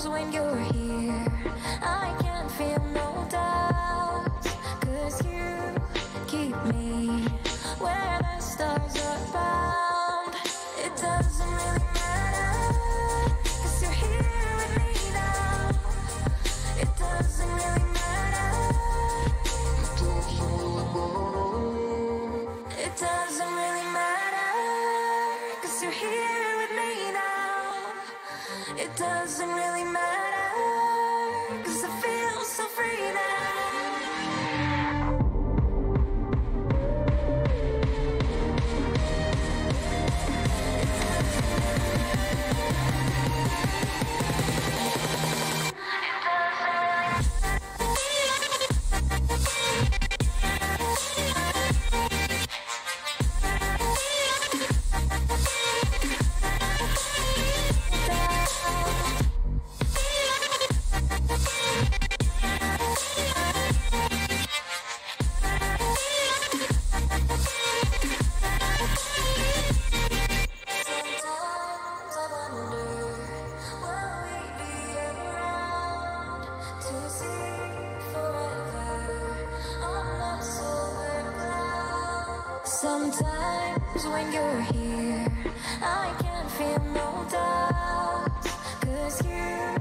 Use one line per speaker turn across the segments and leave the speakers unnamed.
when you're here, I can't feel no doubts, 'cause you keep me where the stars are bound. It doesn't really matter, 'cause you're here with me now. It doesn't really matter. It doesn't really matter, 'cause you're here with me now. It doesn't really matter, 'cause I feel so free now. Sometimes when you're here, I can't feel no doubts, 'cause you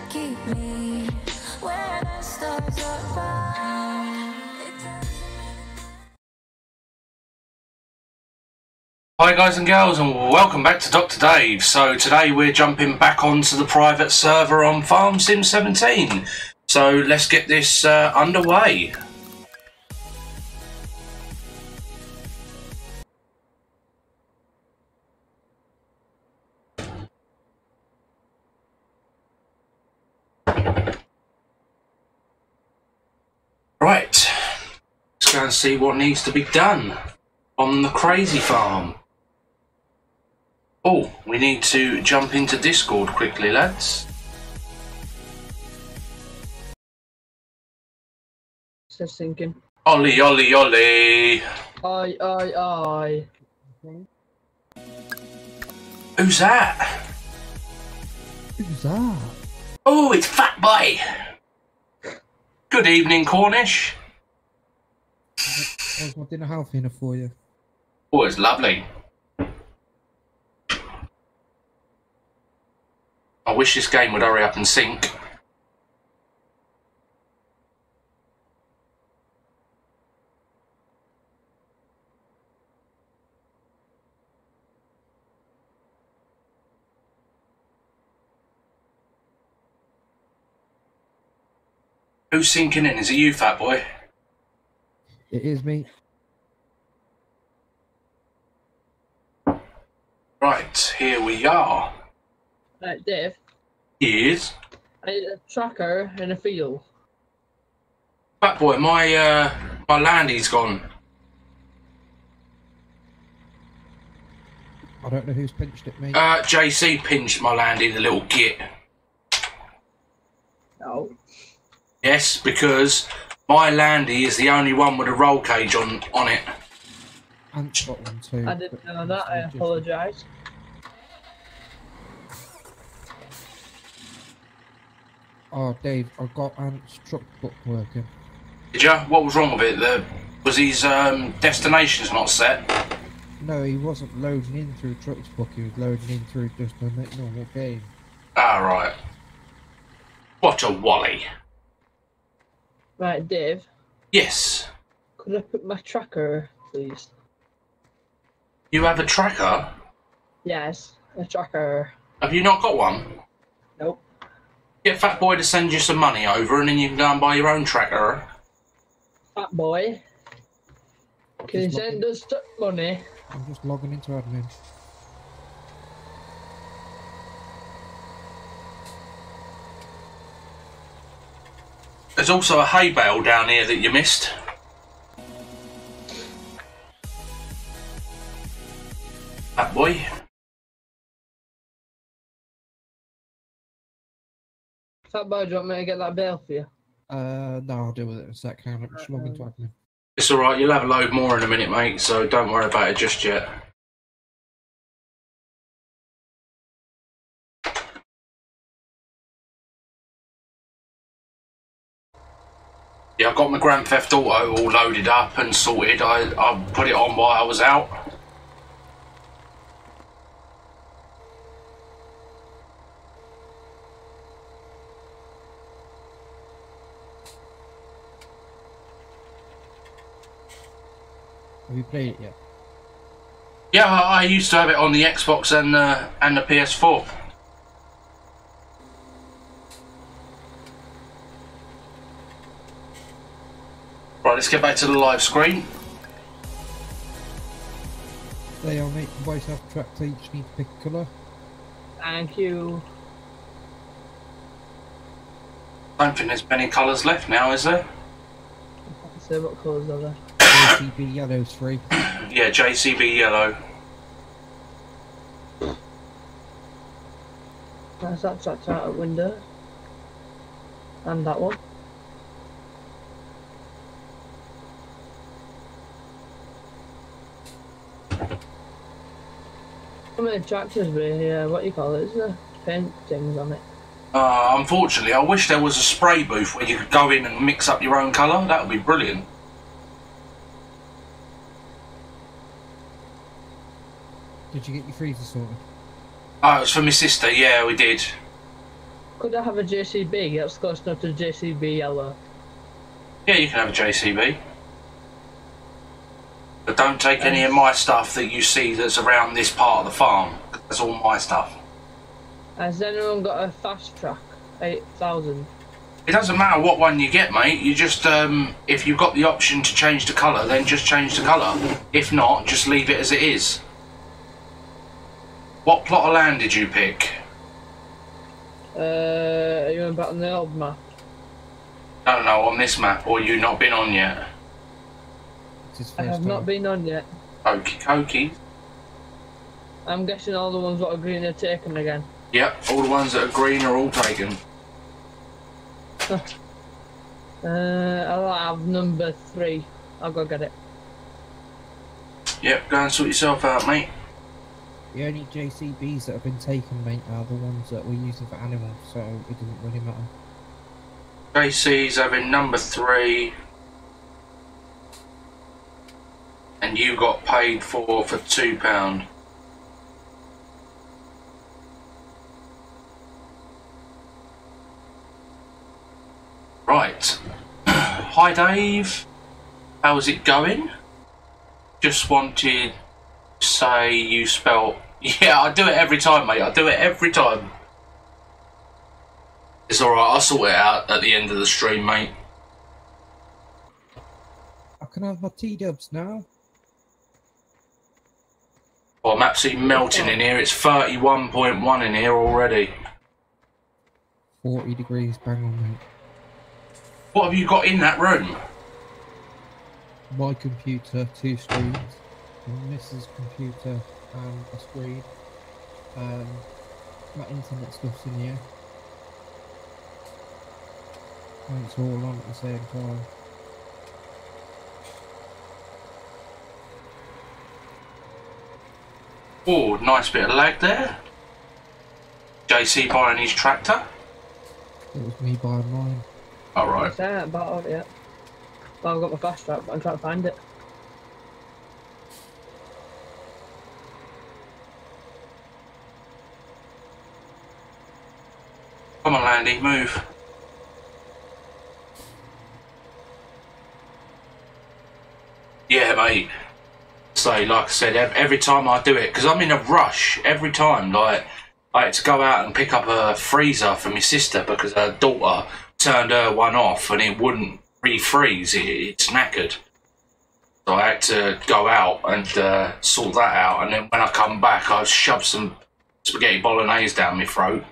keep me where the stars are bound.
Hi guys and girls, and welcome back to Dr. Dave. So today we're jumping back onto the private server on Farm Sim 17. So let's get this underway. Right, let's go and see what needs to be done on the crazy farm. Oh, we need to jump into Discord quickly, lads.
Just thinking.
Ollie, ollie, ollie.
Aye, aye, aye.
Who's that?
Who's that?
Oh, it's Fat Boy. Good evening, Cornish.
How's my dinner healthy enough for you?
Oh, it's lovely. I wish this game would hurry up and sync. Who's syncing in? Is it you, Fat Boy?
It is me.
Right, here we are.
Right, Dave.
Here's
I need a tracker in a field.
Fat Boy. My landy's gone.
I don't know who's pinched it, mate.
JC pinched my landy, the little git.
No.
Yes, because my landy is the only one with a roll cage on it.
Ant's got one too.
I didn't know that, I apologise.
Oh, Dave, I've got Ant's truck book working.
Did ya? What was wrong with it? Was his destinations not set?
No, he wasn't loading in through truck's book, he was loading in through just a normal game.
Ah, right. What a wally.
Right, Dave.
Yes.
Could I put my tracker, please?
You have a tracker?
Yes, a tracker.
Have you not got one?
Nope.
Get Fat Boy to send you some money over and then you can go and buy your own tracker.
Fat boy. Can you send us money?
I'm just logging into admin.
There's also a hay bale down here that you missed. Fat Boy.
Fat boy, do you want me to get that bail for you?
No, I'll deal with it in a sec. Hang on, I'm just logging into admin.
It's alright, you'll have a load more in a minute, mate, so don't worry about it just yet. Yeah, I got my Grand Theft Auto all loaded up and sorted. I put it on while I was out.
Have you played it yet?
Yeah, I used to have it on the Xbox and the PS4. Right, let's get back to the live screen.
They are making boys have tracks, each need to pick a colour.
Thank you.
I don't think there's many colours left now, is there?
Let's see what colours are there.
JCB yellow's free.
Yeah, JCB yellow.
That's that tracked out at window. And that one. How many tractors with what you call it, isn't there? Paint things on it.
Unfortunately, I wish there was a spray booth where you could go in and mix up your own colour. That would be brilliant.
Did you get your freezer sorted?
Oh, it was for my sister. Yeah, we did.
Could I have a JCB that's close enough to JCB yellow?
Yeah, you can have a JCB. But don't take any of my stuff that you see that's around this part of the farm. That's all my stuff.
Has anyone got a fast track? 8,000.
It doesn't matter what one you get, mate. You just, if you've got the option to change the colour, then just change the colour. If not, just leave it as it is. What plot of land did you pick?
Are you on back on the old map?
No, on this map, or you not been on yet?
It's his
I
first
have
time.
not been on yet.
Okie dokie.
I'm guessing all the ones that are green are taken again.
Yep, all the ones that are green are all taken.
I'll have number 3. I'll go get it.
Yep, go and sort yourself out, mate.
The only JCBs that have been taken, mate, are the ones that we're using for animals, so it doesn't really matter.
JC's having number 3. And you got paid for £2. Right. Hi Dave. How's it going? Just wanted to say you spelt... Yeah, I do it every time, mate. I do it every time. It's alright, I'll sort it out at the end of the stream, mate.
I can have my T-dubs now.
Oh, I'm absolutely melting in here. It's 31.1 in here already.
40 degrees, bang on, mate.
What have you got in that room?
My computer, 2 screens. Mrs. computer and a screen. My internet stuff's in here. And it's all on at the same time.
Oh, nice bit of lag there. JC buying his tractor.
It was me buying mine.
Alright.
I haven't bought it yet. Well, I've got my fast track, but I'm trying to find it.
Come on, Landy, move. Yeah, mate. So, like I said, every time I do it, because I'm in a rush every time. Like, I had to go out and pick up a freezer for my sister because her daughter turned her one off and it wouldn't refreeze. It's knackered. So I had to go out and sort that out. And then when I come back, I shoved some spaghetti bolognese down my throat.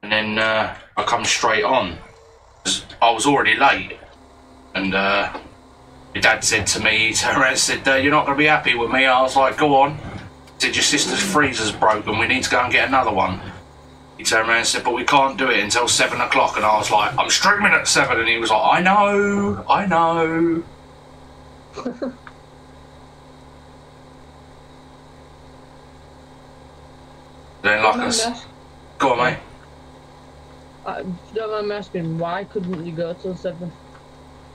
And then I come straight on. I was already late. And my dad said to me, he turned around and said, you're not going to be happy with me. I was like, go on. He said, your sister's freezer's broken. We need to go and get another one. He turned around and said, but we can't do it until 7 o'clock. And I was like, I'm streaming at 7. And he was like, I know. Then like us. Go on, mate.
Don't mind me asking, why couldn't you go till 7?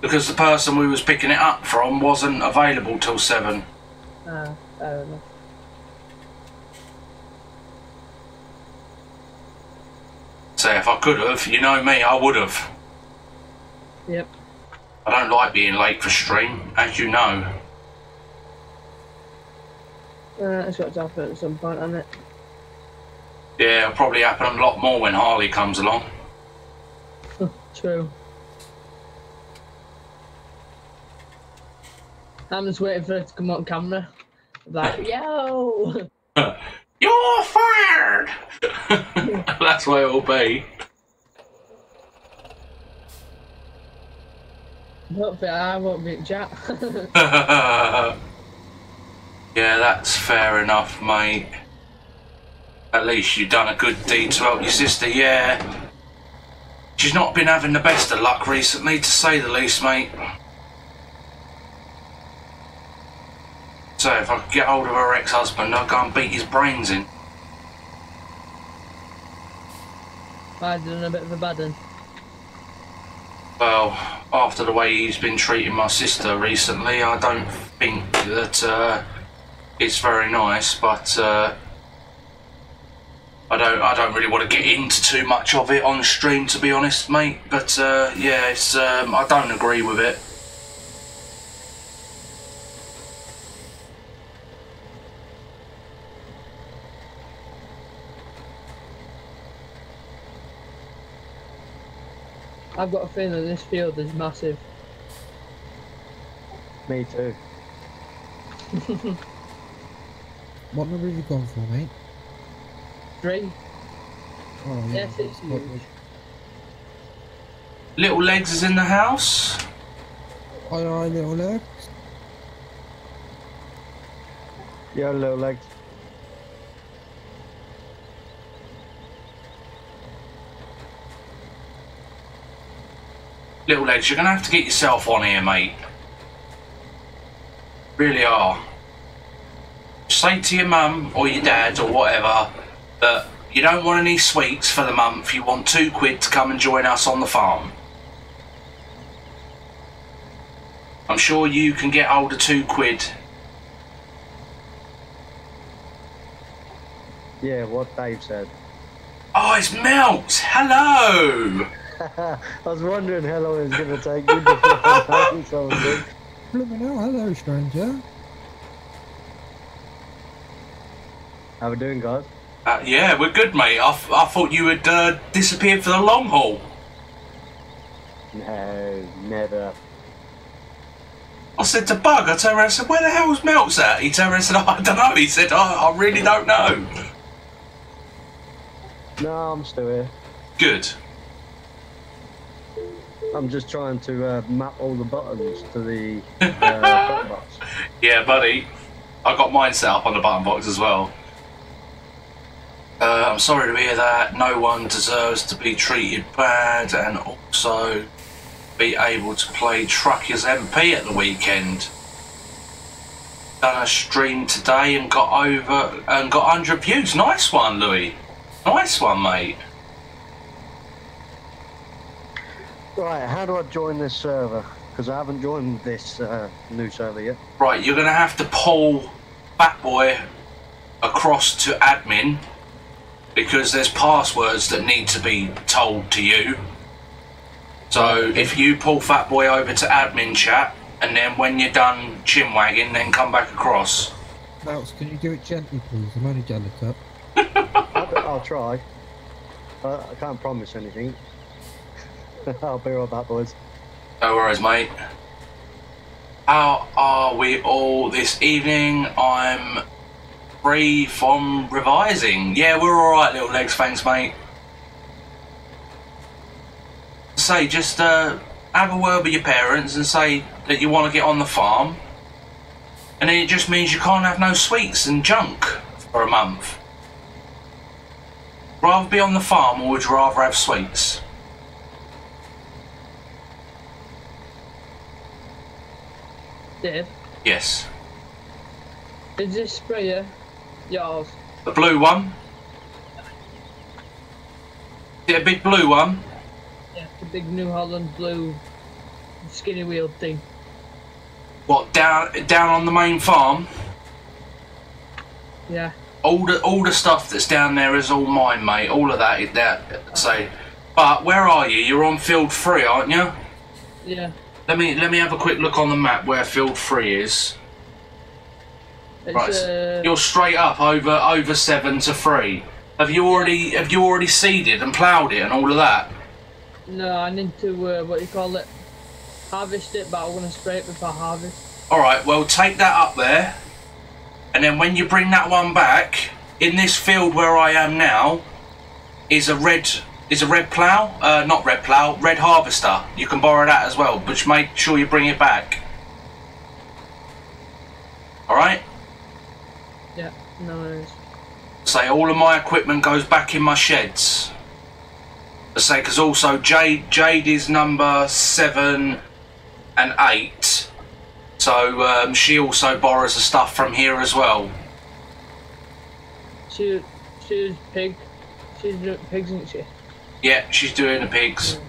Because the person we was picking it up from wasn't available till 7.
Ah, fair enough.
So if I could have, you know me, I would have.
Yep.
I don't like being late for stream, as you know.
It's got to happen at some point, hasn't it?
Yeah, it'll probably happen a lot more when Harley comes along.
True. I'm just waiting for it to come on camera. Like, yo!
You're fired! That's what it'll be.
Hopefully I won't be in chat.
Yeah, that's fair enough, mate. At least you've done a good deed to help your sister, yeah. She's not been having the best of luck recently, to say the least, mate. So if I could get hold of her ex-husband, I'd go and beat his brains in.
I've done a bit of a bad one.
Well, after the way he's been treating my sister recently, I don't think that it's very nice, but I don't really want to get into too much of it on stream, to be honest, mate. But yeah, it's I don't agree with it.
I've got a feeling this field is massive.
Me too.
What number have you gone for, mate?
3.
Oh, yeah,
Yes, it's
that's quite
huge.
good.
Little Legs is in the house.
Aye, aye, little legs.
Yo, little legs.
Little Legs, you're going to have to get yourself on here, mate. Really are. Say to your mum or your dad or whatever that you don't want any sweets for the month, you want £2 to come and join us on the farm. I'm sure you can get hold of £2.
Yeah, what Dave said.
Oh, it's Melt! Hello!
I was wondering how long it was going to take you before I found something.
Blooming hell, hello, stranger.
How we doing, guys?
Yeah, we're good, mate. I thought you had disappeared for the long haul.
No, never.
I said to Bug, I turned around and said, where the hell's Melts at? He turned around and said, oh, I don't know. He said, I really don't know.
No, I'm still here.
Good.
I'm just trying to map all the buttons to the button box.
Yeah, buddy. I got mine set up on the button box as well. I'm sorry to hear that. No one deserves to be treated bad and also be able to play Truckers MP at the weekend. Done a stream today and got 100 views. Nice one, Louis. Nice one, mate.
Right, how do I join this server? Because I haven't joined this new server yet.
Right, you're going to have to pull Fatboy across to admin because there's passwords that need to be told to you. So if you pull Fatboy over to admin chat and then when you're done chinwagging, then come back across.
Mouse, can you do it gently, please? I'm only delicate.
I'll try. I can't promise anything. I'll be right back, boys.
No worries, mate. How are we all this evening? I'm free from revising. Yeah, we're alright, Little Legs, thanks, mate. Say, just have a word with your parents and say that you want to get on the farm. And then it just means you can't have no sweets and junk for a month. Rather be on the farm or would you rather have sweets?
Dave,
Yes.
is this sprayer yours?
The blue one? Is it a big blue one?
Yeah, the big New Holland blue. skinny wheeled thing.
What, down on the main farm?
Yeah.
All the stuff that's down there is all mine, mate. All of that is that. So, but where are you? You're on field 3, aren't you?
Yeah.
Let me have a quick look on the map where field 3 is.
It's,
Right, so you're straight up over 7 to 3. Have you already seeded and ploughed it and all of that?
No, I need to what do you call it? Harvest it, but I'm gonna spray it before harvest.
All right, well take that up there, and then when you bring that one back, in this field where I am now, is a red plough, not red plough, red harvester. You can borrow that as well, but make sure you bring it back. All right.
Yeah, no worries.
Say all of my equipment goes back in my sheds. I say because also Jade is number 7 and 8, so she also borrows the stuff from here as well.
She's pig. She's doing pigs, isn't she?
Yeah, she's doing the pigs. Yeah.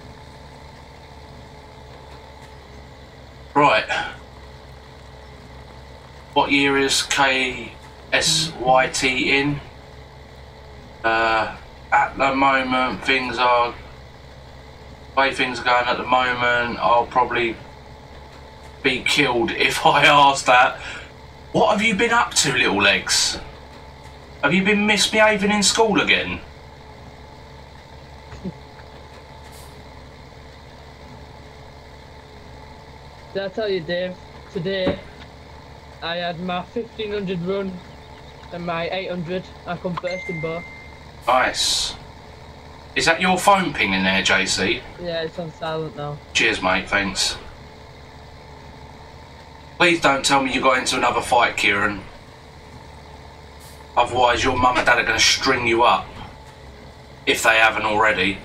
Right. What year is KSYT in? At the moment, the way things are going at the moment, I'll probably be killed if I ask that. What have you been up to, little legs? Have you been misbehaving in school again?
Did I tell you, Dave? Today, I had my 1500 run and my 800. I come first in both.
Nice. Is that your phone ping in there, JC?
Yeah, it's on silent now.
Cheers, mate. Thanks. Please don't tell me you got into another fight, Kieran. Otherwise, your mum and dad are going to string you up. If they haven't already.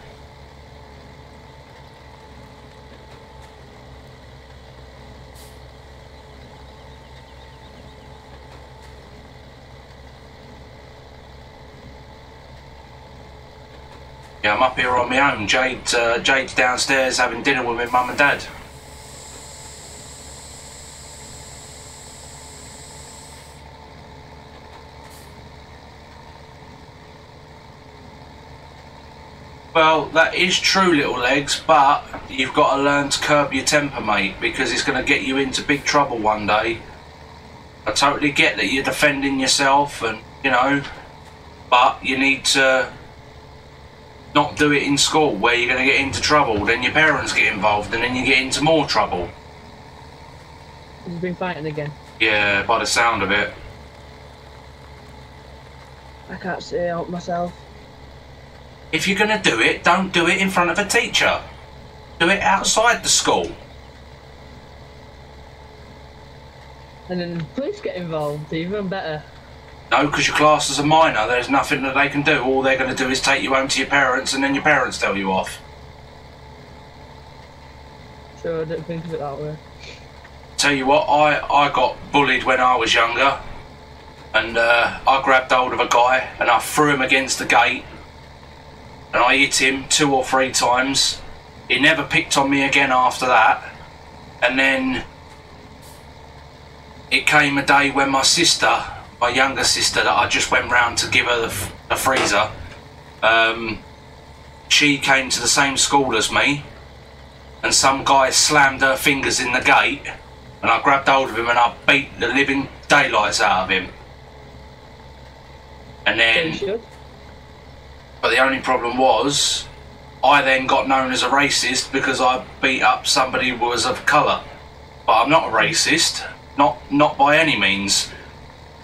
Yeah, I'm up here on my own. Jade's downstairs having dinner with my mum and dad. Well, that is true, little legs, but you've got to learn to curb your temper, mate, because it's going to get you into big trouble one day. I totally get that you're defending yourself and, you know, but you need to not do it in school where you're going to get into trouble, then your parents get involved and then you get into more trouble.
You've been fighting again.
Yeah, by the sound of it.
I can't say out myself.
If you're going to do it, don't do it in front of a teacher. Do it outside the school.
And then the police get involved, even better.
No, because your class is a minor, there's nothing that they can do. All they're going to do is take you home to your parents and then your parents tell you off.
Sure, I didn't think of it that way.
Tell you what, I got bullied when I was younger. And I grabbed hold of a guy and I threw him against the gate. And I hit him 2 or 3 times. He never picked on me again after that. And then it came a day when my sister, my younger sister that I just went round to give her the freezer, she came to the same school as me, and some guy slammed her fingers in the gate, and I grabbed hold of him and I beat the living daylights out of him. And then, but the only problem was, I then got known as a racist because I beat up somebody who was of colour. But I'm not a racist, not by any means.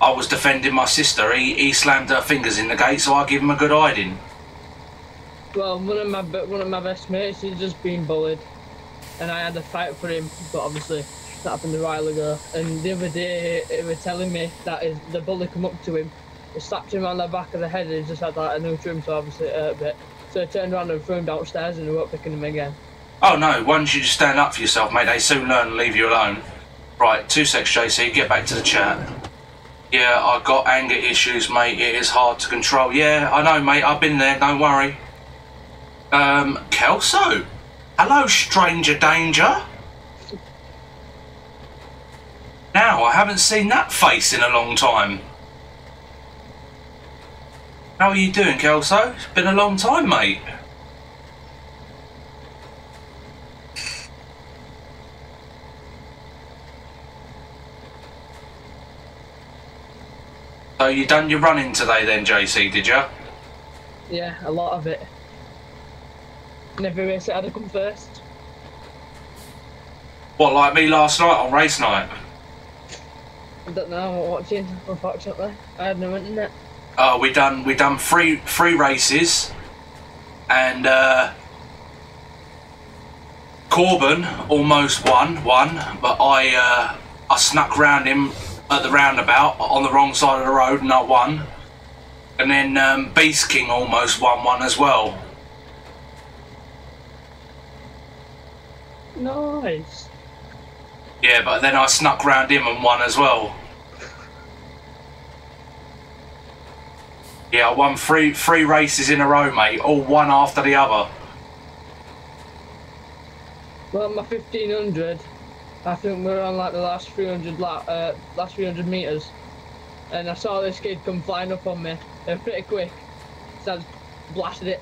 I was defending my sister. He slammed her fingers in the gate, so I give him a good hiding.
Well, one of my best mates, he's just been bullied, and I had a fight for him, but obviously that happened a while ago. And the other day, they were telling me that the bully come up to him, he slapped him on the back of the head, and he just had like a new trim, so obviously it hurt a bit. So I turned around and threw him downstairs, and they weren't picking him again. Oh
no! Once you just stand up for yourself, mate, they soon learn and leave you alone. Right, 2 secs, JC. Get back to the chat. Yeah, I've got anger issues, mate. It is hard to control. Yeah, I know, mate. I've been there. Don't worry. Kelso. Hello, stranger danger. Now, I haven't seen that face in a long time. How are you doing, Kelso? It's been a long time, mate. So you done your running today then, JC, did you?
Yeah, a lot of it. And every race it had to come first.
What, like me last night on race night?
I don't know, I'm not watching, unfortunately. I had no internet.
Oh, we done three races, and Corbin almost won, but I snuck round him at the roundabout on the wrong side of the road and I won. And then Beast King almost won one as well.
Nice.
Yeah, but then I snuck round him and won as well. Yeah, I won three races in a row, mate, all one after the other.
Well, my 1500, I think we're on like the last 300 meters, and I saw this kid come flying up on me. Pretty quick, so I just blasted it.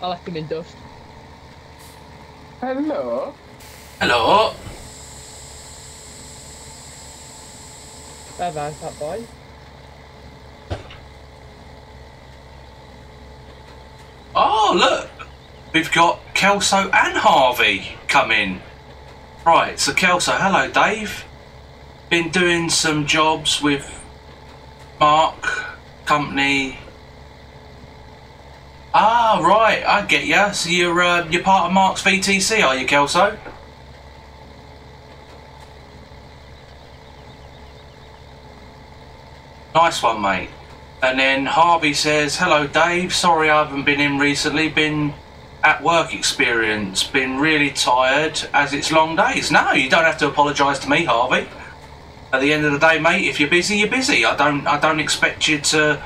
I left him in dust.
Hello.
Hello.
Bye bye, fat boy.
Oh, look! We've got Kelso and Harvey come in. Right, so Kelso, hello Dave. Been doing some jobs with Mark, company. Ah, right, I get ya. So you're part of Mark's VTC, are you, Kelso? Nice one, mate. And then Harvey says, hello Dave, sorry I haven't been in recently, been at work experience, been really tired as it's long days. No, you don't have to apologise to me, Harvey. At the end of the day, mate, if you're busy, you're busy. I don't expect you to,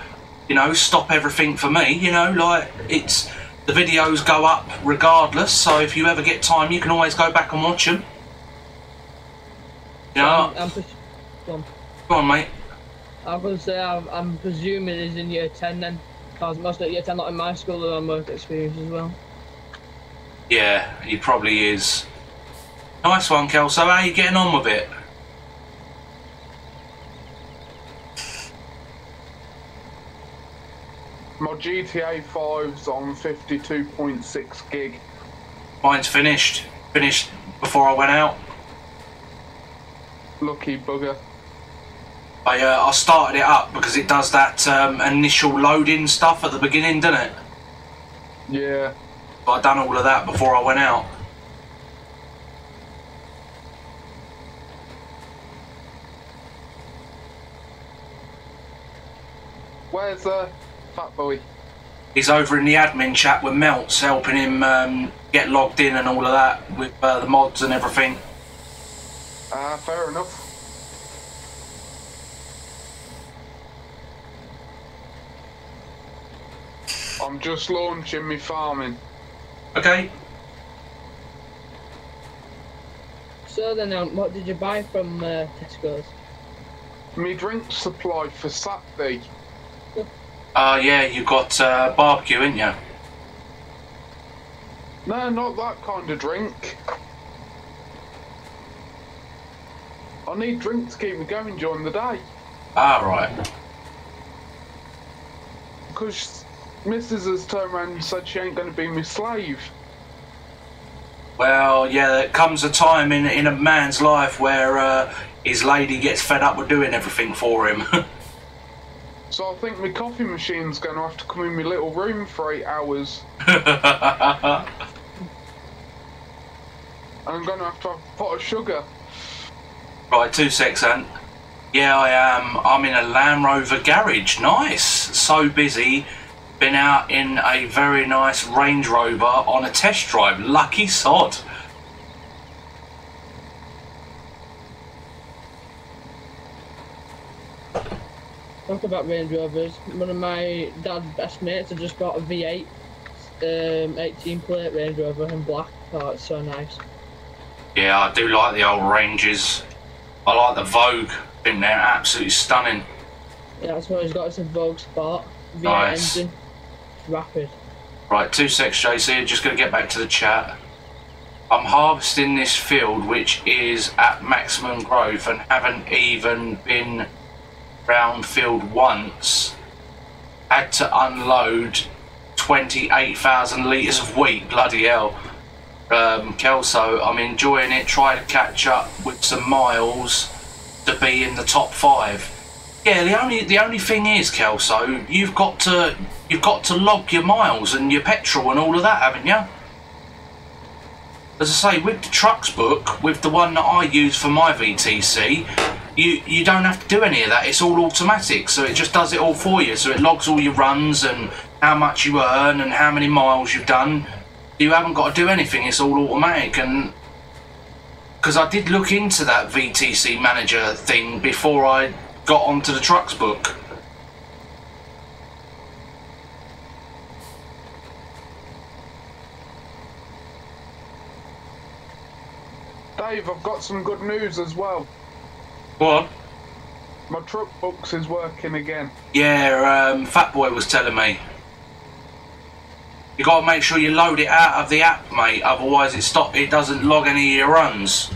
you know, stop everything for me, you know, like it's, the videos go up regardless, so if you ever get time, you can always go back and watch them. You know, go on, mate.
I was going to say, I'm presuming he's in year 10 then, because most of year 10 not in my school are on work experience as well.
Yeah, he probably is. Nice one, Kelso. How are you getting on with it?
My GTA 5's on 52.6 gig.
Mine's finished. Finished before I went out.
Lucky bugger.
I started it up because it does that initial loading stuff at the beginning, doesn't it?
Yeah.
But I done all of that before I went out.
Where's Fat Boy?
He's over in the admin chat with Melts, helping him get logged in and all of that with the mods and everything.
Fair enough. I'm just launching me farming.
Okay.
So then, what did you buy from Tesco's?
Me drink supply for Saturday.
Yeah, you got barbecue, ain't you?
No, not that kind of drink. I need drink to keep me going during the day.
Ah, right.
Because Mrs. has turned around and said she ain't going to be my slave.
Well, yeah, there comes a time in a man's life where his lady gets fed up with doing everything for him.
So I think my coffee machine's going to have to come in my little room for 8 hours. I'm going to have a pot of sugar.
Right, 2 secs, Ant. Yeah, I am. I'm in a Land Rover garage. Nice. So busy. Been out in a very nice Range Rover on a test drive. Lucky sod.
Talk about Range Rovers. One of my dad's best mates had just got a V8, 18 plate Range Rover in black. Oh, it's so nice.
Yeah, I do like the old Rangers. I like the Vogue. I think they're absolutely stunning.
Yeah, that's what he's got. It's a Vogue Sport. V8
Nice.
engine. It's rapid.
Right, 2 secs, JC. Just going to get back to the chat. I'm harvesting this field, which is at maximum growth, and haven't even been round field once. Had to unload 28,000 litres of wheat. Bloody hell. Kelso, I'm enjoying it. Try to catch up with some miles to be in the top 5. Yeah, the only thing is, Kelso, you've got to log your miles and your petrol and all of that, haven't you? As I say, with the trucks book, with the one that I use for my VTC, you don't have to do any of that. It's all automatic, so it just does it all for you. So it logs all your runs and how much you earn and how many miles you've done. You haven't got to do anything. It's all automatic. And because I did look into that VTC manager thing before I got onto the trucks book.
Dave, I've got some good news as well.
Go on.
My truck books is working again.
Yeah, Fat Boy was telling me. You got to make sure you load it out of the app, mate. Otherwise, it doesn't log any of your runs.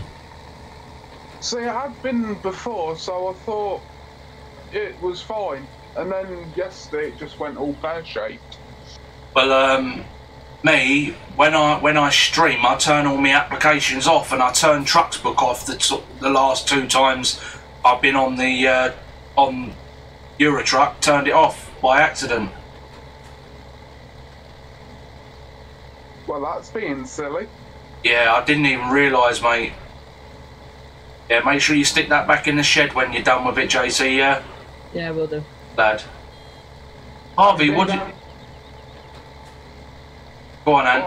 See, I had been before, so I thought it was fine. And then yesterday, it just went all pear-shaped.
Well, me, when I stream, I turn all my applications off, and I turn trucks book off. The last 2 times I've been on the on Eurotruck, turned it off by accident.
Well, that's being silly.
Yeah, I didn't even realise, mate. Yeah, make sure you stick that back in the shed when you're done with it, JC, yeah?
Yeah, will do.
Lad. Harvey, what did... Go on, Ann.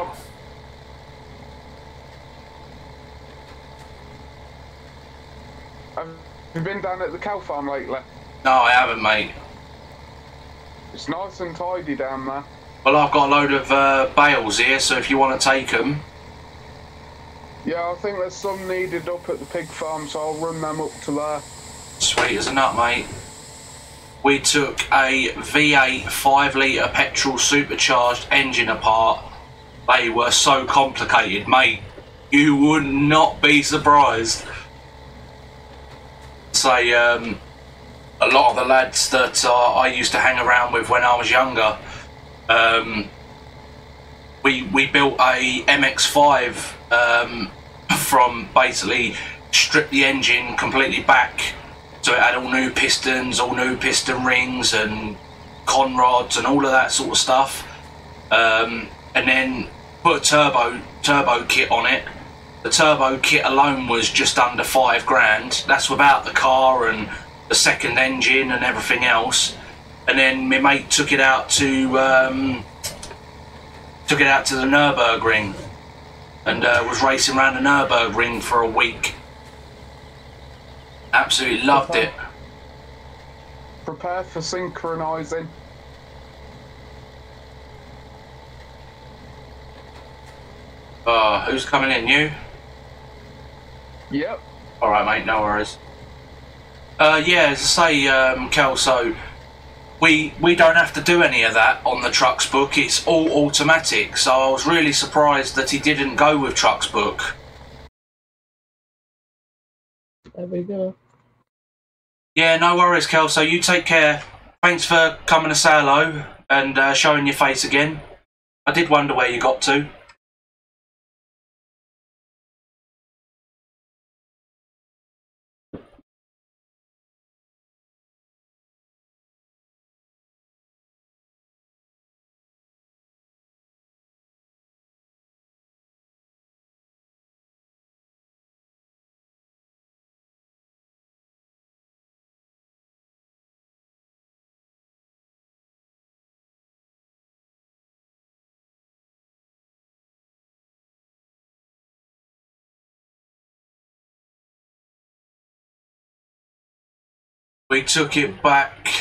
Have you been down at the cow farm lately?
No, I haven't, mate.
It's nice and tidy down there.
Well, I've got a load of bales here, so if you want to take them...
Yeah, I think there's some needed up at the pig farm, so I'll run them up to there.
Sweet as a nut, mate. We took a V8 5-litre petrol supercharged engine apart. They were so complicated, mate. You would not be surprised. Say, a lot of the lads that I used to hang around with when I was younger, we built a MX-5 from basically stripped the engine completely back, so it had all new pistons, all new piston rings and conrods and all of that sort of stuff, and then put a turbo kit on it. The turbo kit alone was just under $5,000. That's without the car and the second engine and everything else. And then my mate took it out to the Nürburgring and was racing around the Nürburgring for a week. Absolutely loved it.
Prepare for synchronising.
Who's coming in? You?
Yep.
Alright, mate, no worries. Yeah, as I say, Kelso, we don't have to do any of that on the trucks book. It's all automatic, so I was really surprised that he didn't go with trucks book.
There we go.
Yeah, no worries, Kelso. You take care. Thanks for coming to say hello and showing your face again. I did wonder where you got to. We took it back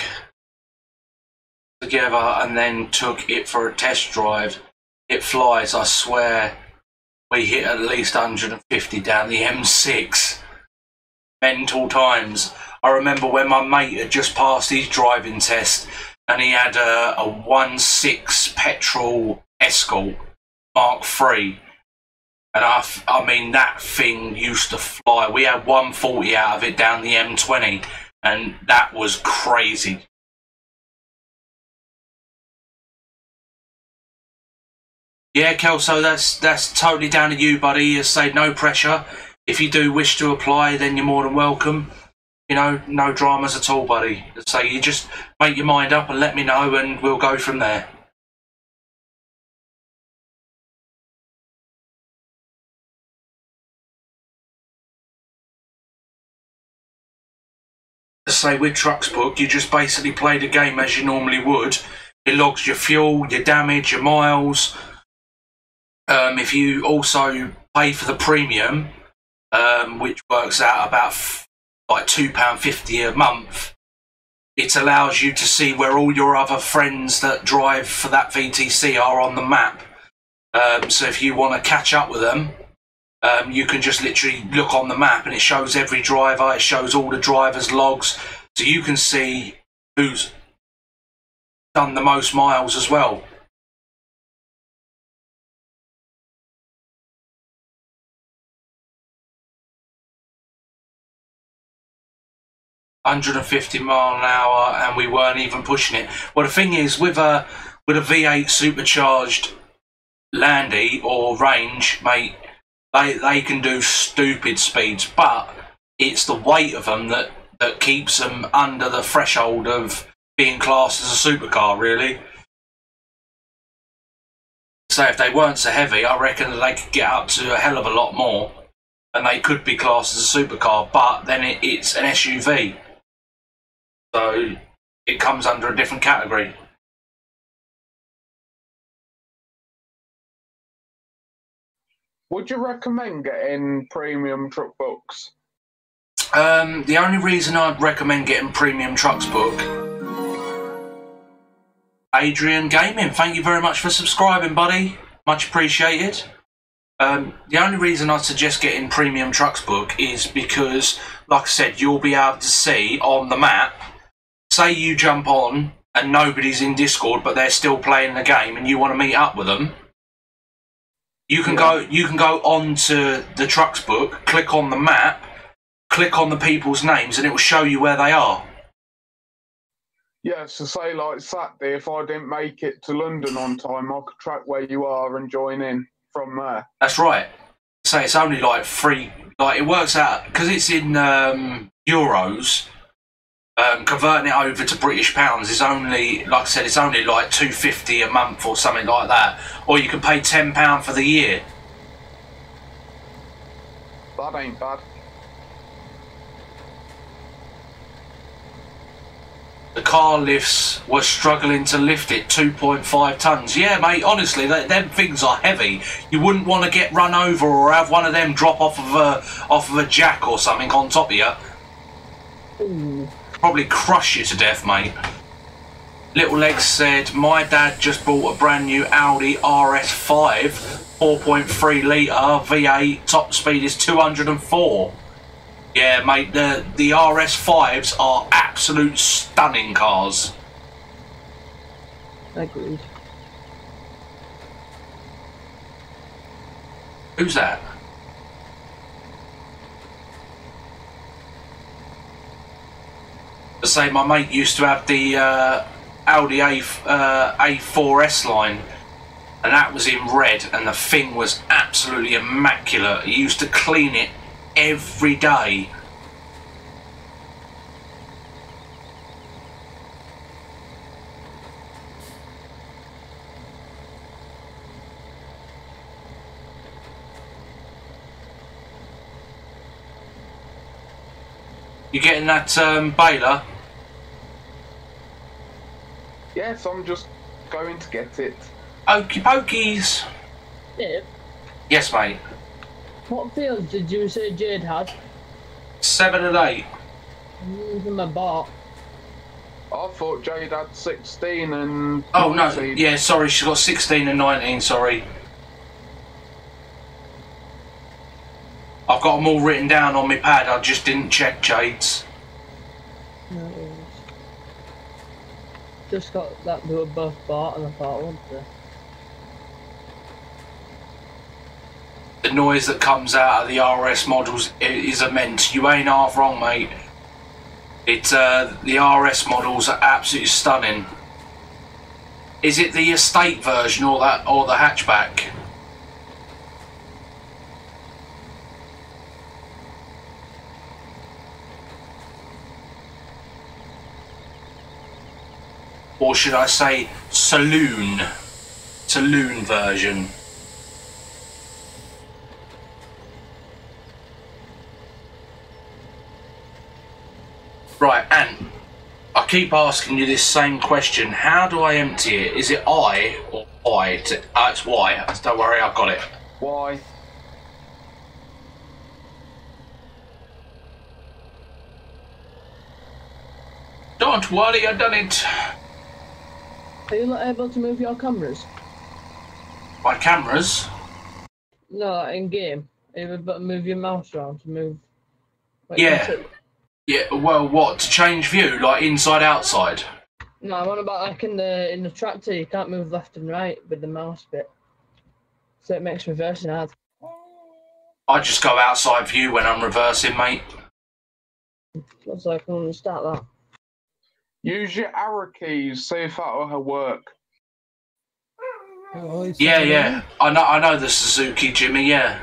together and then took it for a test drive. It flies, I swear. We hit at least 150 down the M6. mental times. I remember when my mate had just passed his driving test and he had a 1.6 petrol Escort Mark III. And I mean, that thing used to fly. We had 140 out of it down the M20, and that was crazy. Yeah, Kelso, that's totally down to you, buddy. As I say, no pressure. If you do wish to apply, then you're more than welcome. You know, no dramas at all, buddy. As I say, you just make your mind up and let me know, and we'll go from there. As I say, with TrucksBook, you just basically play the game as you normally would. It logs your fuel, your damage, your miles. If you also pay for the premium, which works out about like £2.50 a month, it allows you to see where all your other friends that drive for that VTC are on the map. So if you want to catch up with them, you can just literally look on the map and it shows every driver, it shows all the drivers' logs, so you can see who's done the most miles as well. £150 mph, and we weren't even pushing it. Well, the thing is, with a V8 supercharged Landy or range, mate, they can do stupid speeds, but it's the weight of them that keeps them under the threshold of being classed as a supercar, really. So if they weren't so heavy, I reckon they could get up to a hell of a lot more, and they could be classed as a supercar, but then it's an SUV. So it comes under a different category.
Would you recommend getting premium truck books?
The only reason I'd recommend getting premium TrucksBook, Adrian Gaming, thank you very much for subscribing, buddy. Much appreciated. The only reason I'd suggest getting premium TrucksBook is because, like I said, you'll be able to see on the map, say you jump on and nobody's in Discord but they're still playing the game and you want to meet up with them, you can go onto the TrucksBook, click on the map, click on the people's names, and it will show you where they are.
Yeah, so say like Saturday, if I didn't make it to London on time, I could track where you are and join in from there. That's
right. So it's only like free, like it works out, because it's in euros, converting it over to British pounds is only, like I said, it's only like £2.50 a month or something like that. Or you can pay £10 for the year.
That ain't bad.
The car lifts were struggling to lift it 2.5 tons. Yeah, mate, honestly, them things are heavy. You wouldn't want to get run over or have one of them drop off of a jack or something on top of you.
Ooh.
Probably crush you to death, mate. Little Legs said, my dad just bought a brand new Audi RS5, 4.3 litre V8, top speed is 204. Yeah, mate, the RS5s are absolute stunning cars.
Agreed.
Who's that? To say, my mate used to have the Audi A4S line, and that was in red, and the thing was absolutely immaculate. He used to clean it every day. You getting that baler?
Yes, I'm just going to get it.
Okie pokies.
Dave,
Yes, mate.
what fields did you say Jade had?
7 and 8.
Using my bot.
I thought Jade had 16 and...
Oh, no.
19.
Yeah, sorry, she's got 16 and 19, sorry. I've got them all written down on my pad. I just didn't check, Jades.
No, it was. Just got that they were both bought and I thought, what
the noise that comes out of the RS models is immense. You ain't half wrong, mate. It's the RS models are absolutely stunning. Is it the estate version or the hatchback? Or should I say saloon version? Right, and I keep asking you this same question. How do I empty it? Is it I or Y? It's Y. Don't worry, I've got it.
Why?
Don't worry, I've done it.
Are you not able to move your cameras?
My cameras?
No, in game. Are you able to move your mouse around to move? Like,
Yeah. Yeah, well, what? To change view, like inside, outside?
No, I'm on about like in the tractor, you can't move left and right with the mouse bit. So it makes reversing hard.
I just go outside view when I'm reversing, mate.
Looks like I can start that.
Use your arrow keys, see if that'll work.
Oh,
Yeah. I know the Suzuki, Jimmy, yeah.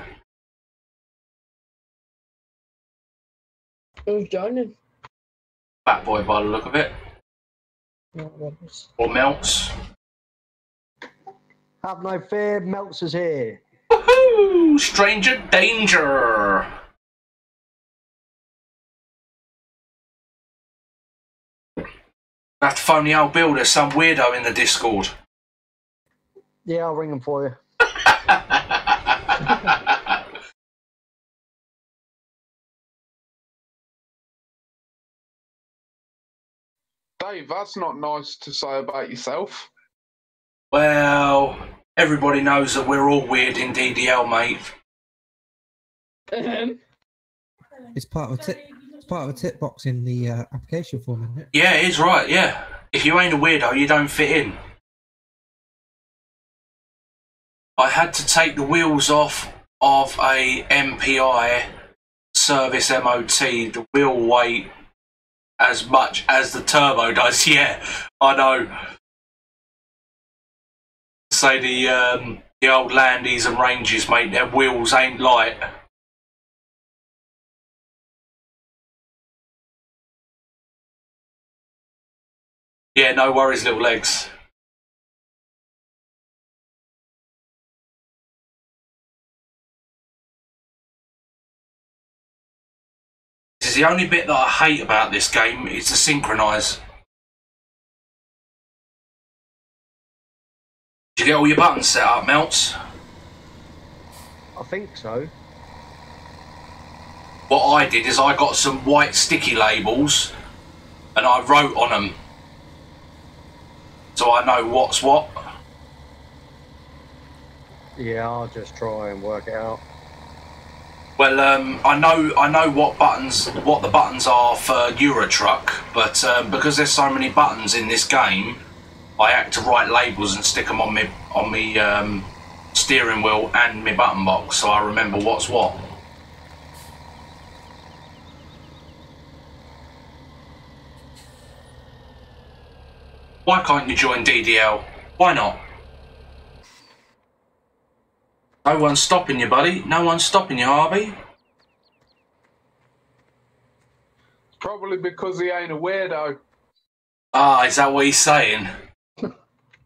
Who's joining?
Fat boy by the look of it.
No, Robbers.
Or Melts.
Have no fear, Melts is here.
Woohoo! Stranger danger! I have to phone the old builder, some weirdo in the Discord.
Yeah, I'll ring him for you.
Dave, that's not nice to say about yourself.
Well, everybody knows that we're all weird in DDL, mate.
It's part of a tick box in the application form, isn't it?
Yeah, it is right, yeah. If you ain't a weirdo, you don't fit in. I had to take the wheels off of a MPI service MOT. The wheel weight as much as the turbo does. Yeah, I know. Say the old Landies and Ranges, mate, their wheels ain't light. Yeah, no worries, little legs. This is the only bit that I hate about this game, is to synchronise. Did you get all your buttons set up, Melts?
I think so.
What I did is I got some white sticky labels and I wrote on them so I know what's what.
Yeah, I'll just try and work it out.
Well, I know what the buttons are for Eurotruck, but because there's so many buttons in this game, I had to write labels and stick them on me steering wheel and my button box, so I remember what's what. Why can't you join DDL? Why not? No one's stopping you, buddy. No one's stopping you, Harvey.
Probably because he ain't a weirdo.
Ah, is that what he's saying?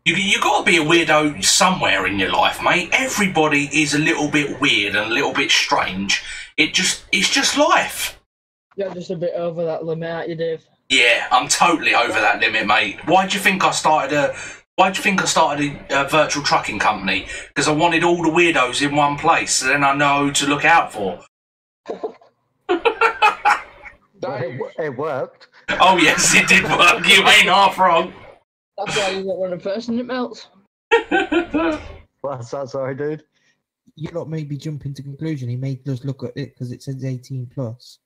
You got to be a weirdo somewhere in your life, mate. Everybody is a little bit weird and a little bit strange. It's just life.
You're just a bit over that limit, aren't you, Dave?
Yeah, I'm totally over that limit, mate. Why do you think I started a virtual trucking company? Because I wanted all the weirdos in one place, so then I know who to look out for.
It worked.
Oh yes, it did work. You ain't half wrong.
That's why you got one person, it melts.
What's that, sorry, dude?
you lot may be jumping to conclusion. He may just look at it because it says 18 plus,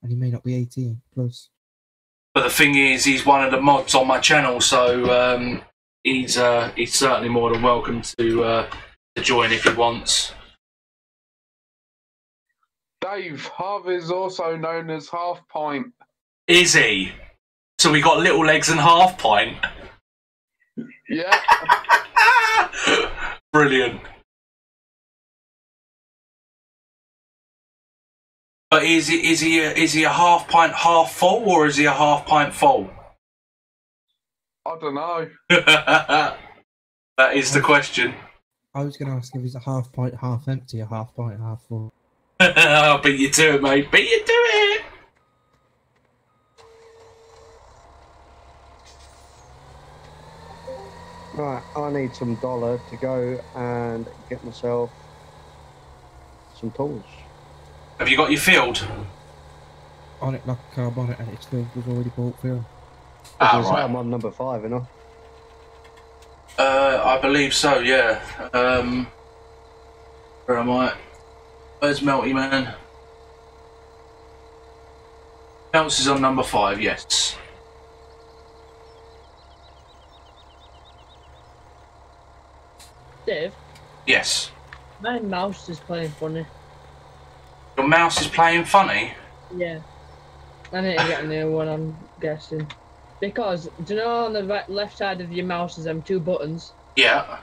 and he may not be 18 plus.
But the thing is, he's one of the mods on my channel, so he's certainly more than welcome to join if he wants.
Dave, Harvey's also known as Half Pint.
Is he? So we got Little Legs and Half Pint.
Yeah.
Brilliant. But is he a half pint half full, or is he a half pint full?
I don't know.
That is the question.
I was going to ask if he's a half pint half empty, a half pint half full.
I'll beat you to it, mate. Beat you to it.
Right, I need some dollar to go and get myself some tools.
Have you got your field?
On it like a car bonnet, and its field was already bought for him.
Right.
I'm on number 5, you know.
I believe so, yeah. Where am I? Where's Melty Man? Melts is on number 5, yes.
Dave,
Yes.
my mouse is playing funny.
Your mouse is playing funny?
Yeah. I need to get a new one, I'm guessing. Because, do you know on the left side of your mouse is them 2 buttons?
Yeah.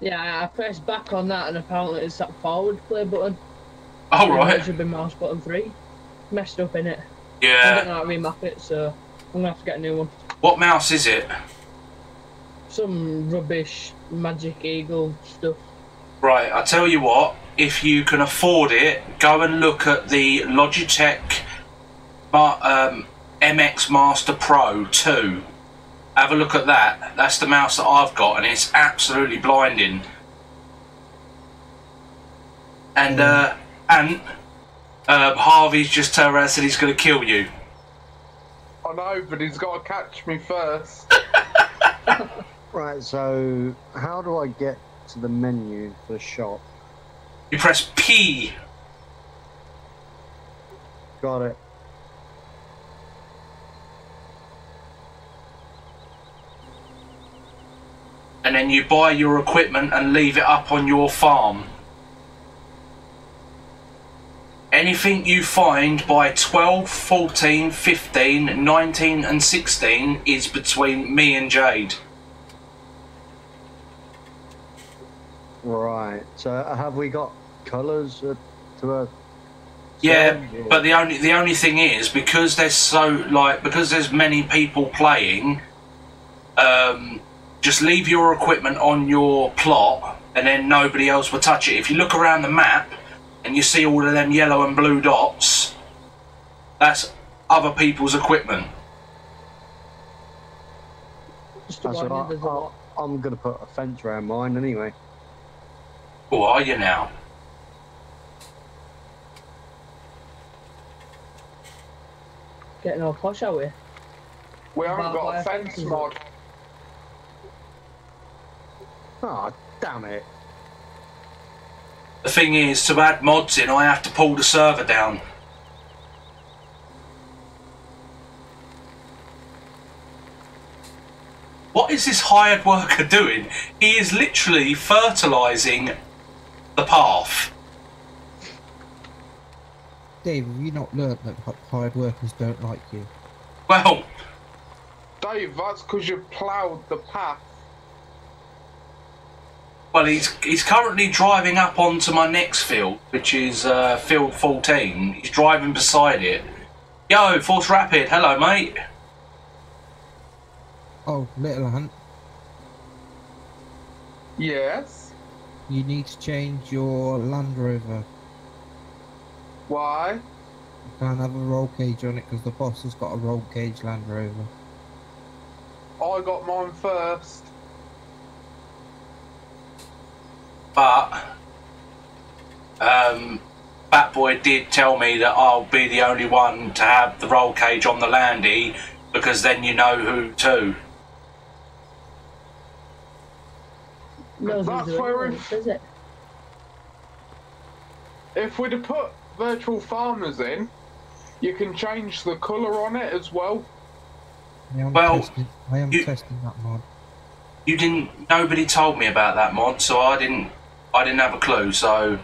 Yeah, I pressed back on that and apparently it's that forward play button.
Oh, right.
It should be mouse button 3. Messed up in it. I
Yeah.
don't know how to remap it, so I'm gonna have to get a new one.
What mouse is it?
Some rubbish Magic Eagle stuff.
Right, I tell you what, if you can afford it, go and look at the Logitech MX Master Pro 2. Have a look at that. That's the mouse that I've got, and it's absolutely blinding. And Harvey's just turned around and said he's going to kill you.
I know, but he's got to catch me first.
Right, so how do I get to the menu for the shop?
You press P.
Got it.
And then you buy your equipment and leave it up on your farm. Anything you find by 12, 14, 15, 19 and 16 is between me and Jade.
Right, so have we got colours to a...
Yeah, but the only thing is, because there's because there's many people playing, just leave your equipment on your plot and then nobody else will touch it. If you look around the map and you see all of them yellow and blue dots, that's other people's equipment.
Just
That's
avoid
what
it, there's a lot.
I'm going to put a fence around mine anyway.
Who are you now?
Getting all posh out here.
We haven't
Barbed
got a
wire
fence
fences.
mod.
Oh, damn it.
The thing is, to add mods in, I have to pull the server down. What is this hired worker doing? He is literally fertilising the path.
Dave, have you not learnt that hired workers don't like you?
Well,
Dave, that's because you ploughed the path.
well, he's currently driving up onto my next field, which is field 14. He's driving beside it. Yo, Force Rapid, hello, mate.
Oh, little Ant,
Yes.
you need to change your Land Rover.
Why?
You can't have a roll cage on it because the boss has got a roll cage Land Rover.
I got mine first.
But Fat Boy did tell me that I'll be the only one to have the roll cage on the Landy, because then you know who to.
No,
That's
there's a
where
lot,
if-
is it?
if we'd have put virtual farmers in, you can change the colour on it as well.
I am
Well,
testing that mod.
You didn't. Nobody told me about that mod, so I didn't have a clue. So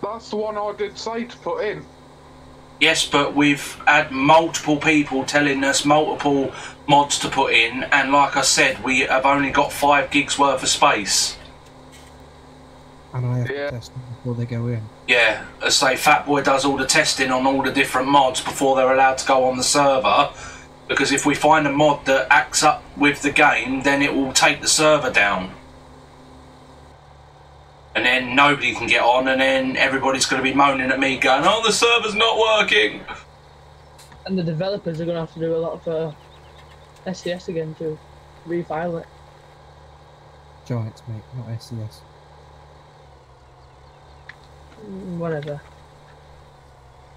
That's the one I did say to put in.
yes, but we've had multiple people telling us multiple mods to put in, and like I said, we have only got 5 gigs worth of space.
And I have
Yeah.
to test them before they go in.
Yeah, as say, Fatboy does all the testing on all the different mods before they're allowed to go on the server. Because if we find a mod that acts up with the game, then it will take the server down. And then nobody can get on, and then everybody's going to be moaning at me going, oh, the server's not working.
And the developers are going to have to do a lot for SCS again to refile it.
Giants, mate, not SCS.
Whatever.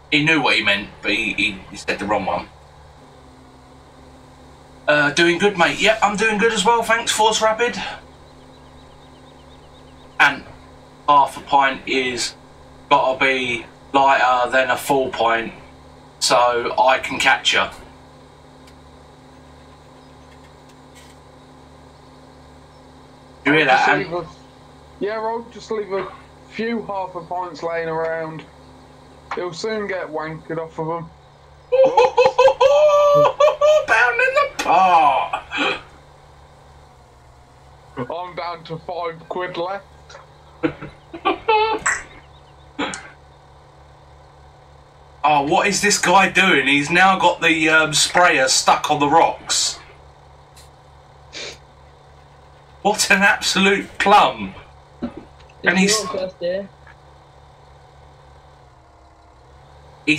He knew what he meant, but he said the wrong one. Doing good, mate. Yep, I'm doing good as well, thanks, Force Rapid. And half a pint is gotta be lighter than a full pint, so I can catch you. You hear that? And
Yeah, I'll just leave a few half a pints laying around. He'll soon get wankered off of them.
pound in the pot.
I'm down to £5 left.
Oh, what is this guy doing? He's now got the sprayer stuck on the rocks. What an absolute plum. And he's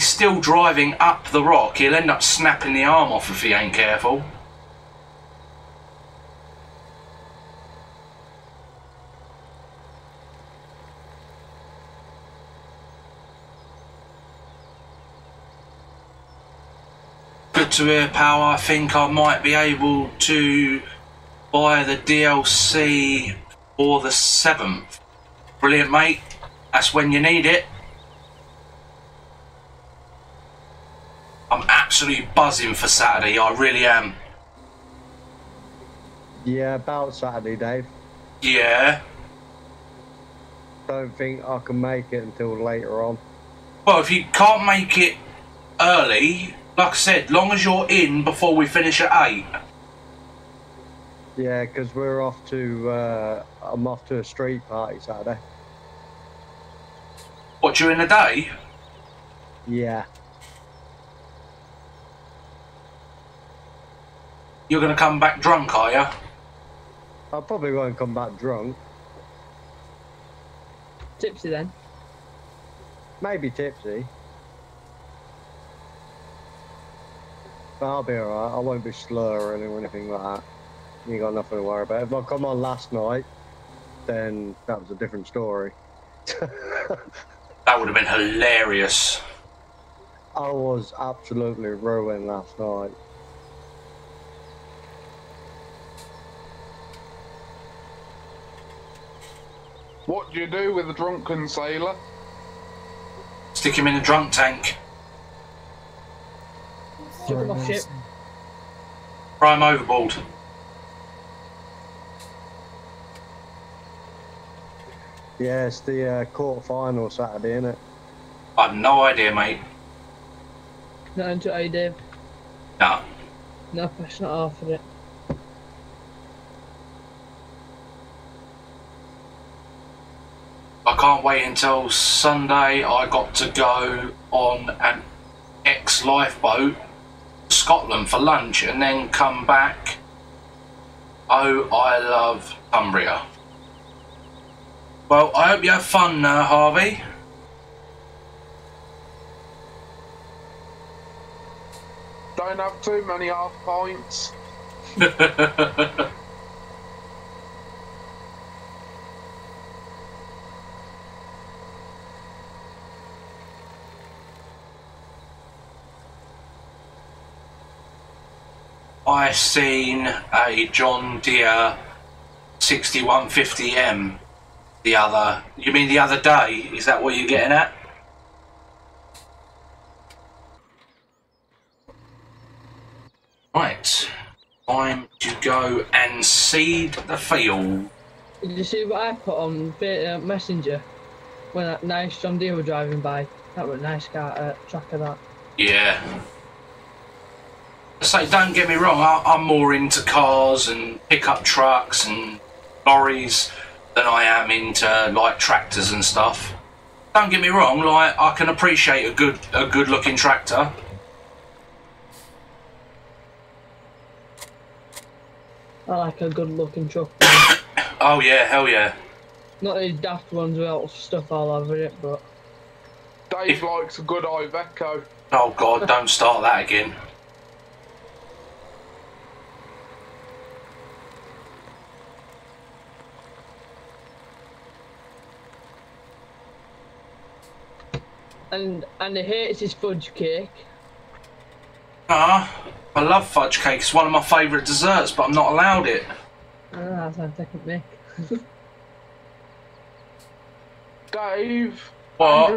still driving up the rock. He'll end up snapping the arm off if he ain't careful. Good to hear, pal. I think I might be able to buy the DLC for the 7th. Brilliant, mate. That's when you need it. I'm absolutely buzzing for Saturday, I really am.
Yeah, about Saturday, Dave.
Yeah.
Don't think I can make it until later on.
Well, if you can't make it early, like I said, long as you're in before we finish at 8.
Yeah, because we're off to, I'm off to a street party Saturday.
What, during the day?
Yeah.
You're going to come back drunk, are you?
I probably won't come back drunk.
Tipsy then.
Maybe tipsy. But I'll be alright. I won't be slurring or anything like that. You got nothing to worry about. If I come on last night, then that was a different story.
That would have been hilarious.
I was absolutely ruined last night.
What do you do with a drunken sailor?
Stick him in a drunk tank.
Chuck him off ship.
Throw him overboard.
Yeah, it's the quarter final Saturday, isn't it?
I've no idea, mate.
Not into it, Dave.
No.
No, it's not half of it.
I can't wait until Sunday. I got to go on an ex-lifeboat to Scotland for lunch and then come back. Oh, I love Cumbria. Well, I hope you have fun, Harvey.
Don't have too many half pints.
I seen a John Deere 6150M The other... You mean the other day? Is that what you're getting at? Right. Time to go and seed the field.
Did you see what I put on Messenger when that nice John Deere were driving by? That was a nice car, track of that.
Yeah. So don't get me wrong, I'm more into cars and pickup trucks and lorries than I am into like tractors and stuff. Don't get me wrong, like I can appreciate a good looking tractor.
I like a good looking truck.
Oh yeah, hell yeah.
Not these daft ones with all stuff all over it, but...
Dave likes a good Iveco.
Oh god, don't start that again.
And he hates his fudge cake.
I love fudge cake. It's one of my favourite desserts, but I'm not allowed it.
Ah, that's taking Nick.
Dave,
What?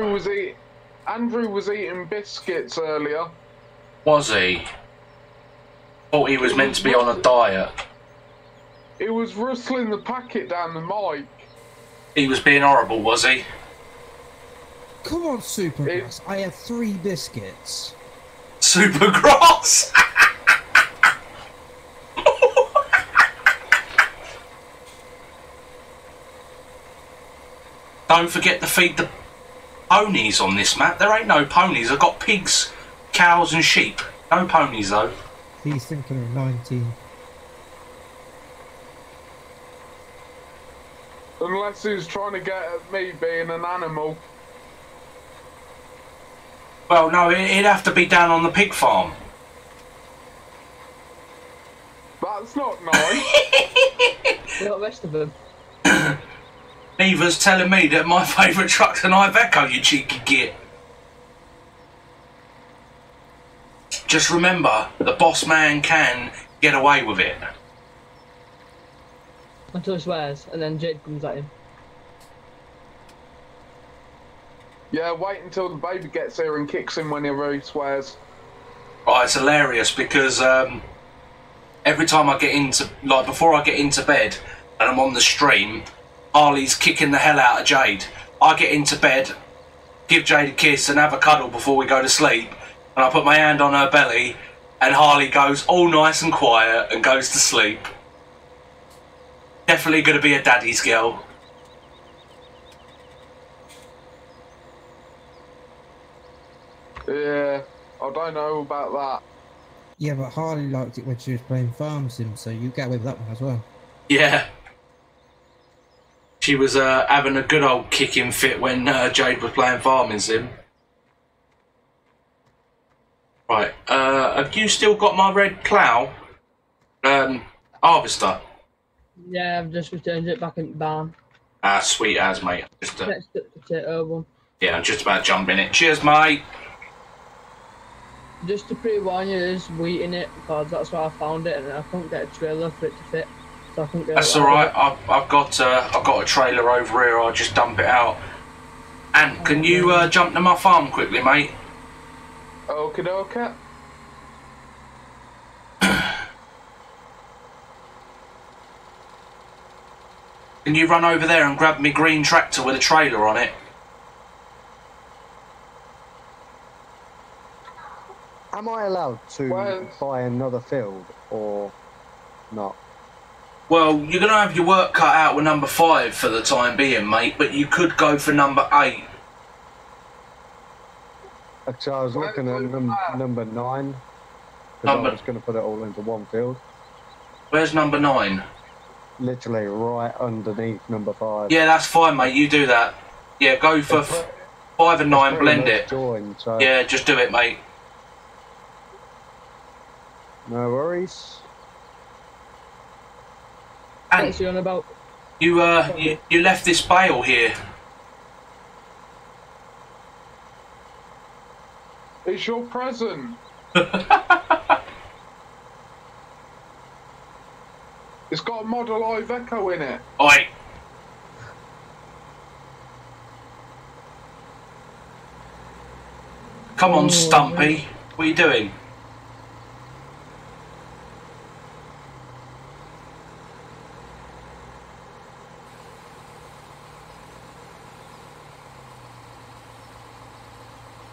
Andrew was eating biscuits earlier.
Was he? Thought he was meant to be on a diet.
He was rustling the packet down the mic.
He was being horrible, was he?
Come on, Supergrass. I had 3 biscuits.
Supergrass! Don't forget to feed the ponies on this map. There ain't no ponies. I've got pigs, cows and sheep. No ponies though.
He's thinking of 19.
Unless he's trying to get at me being an animal.
Well, no, it'd have to be down on the pig farm.
That's not nice.
You got the rest of them.
Neva's telling me that my favourite truck's an Iveco, you cheeky git. Just remember, the boss man can get away with it.
Until he swears, and then Jade comes at him.
Yeah, wait until the baby gets here and kicks him whenever he swears.
Oh, it's hilarious because every time I get into, like before I get into bed and I'm on the stream, Harley's kicking the hell out of Jade. I get into bed, give Jade a kiss and have a cuddle before we go to sleep, and I put my hand on her belly and Harley goes all nice and quiet and goes to sleep. Definitely going to be a daddy's girl.
Yeah, I don't know about that.
Yeah, but Harley liked it when she was playing Farm Sim, so you get away with that one as well.
Yeah. She was having a good old kicking fit when Jade was playing Farming Sim. Right, have you still got my red plough? Harvester?
Yeah, I've just returned it back in the barn.
Ah, sweet as, mate. Just,
Next to the potato one.
yeah, I'm just about to jump in it. Cheers, mate.
Just to pre-warn you, there's wheat in it, because that's where I found it, and I couldn't get a trailer for it to fit. So I couldn't get
That's
it out
alright.
of
I've got a trailer over here. I'll just dump it out. And can you jump to my farm quickly, mate?
Okie dokie.
Can you run over there and grab me green tractor with a trailer on it?
Am I allowed to buy another field or not?
Well, you're going to have your work cut out with number 5 for the time being, mate, but you could go for number 8.
Actually, I was looking at number 9. Because I was going to put it all into one field.
Where's number 9?
Literally right underneath number 5.
Yeah, that's fine, mate. You do that. Yeah, go for 5 and 9, blend it.
Joined, so
Yeah, just do it, mate.
no worries.
And
What's he on about?
you left this bale here.
It's your present. It's got a model Iveco in it.
Oi. Come on,
Oh,
Stumpy. What are you doing?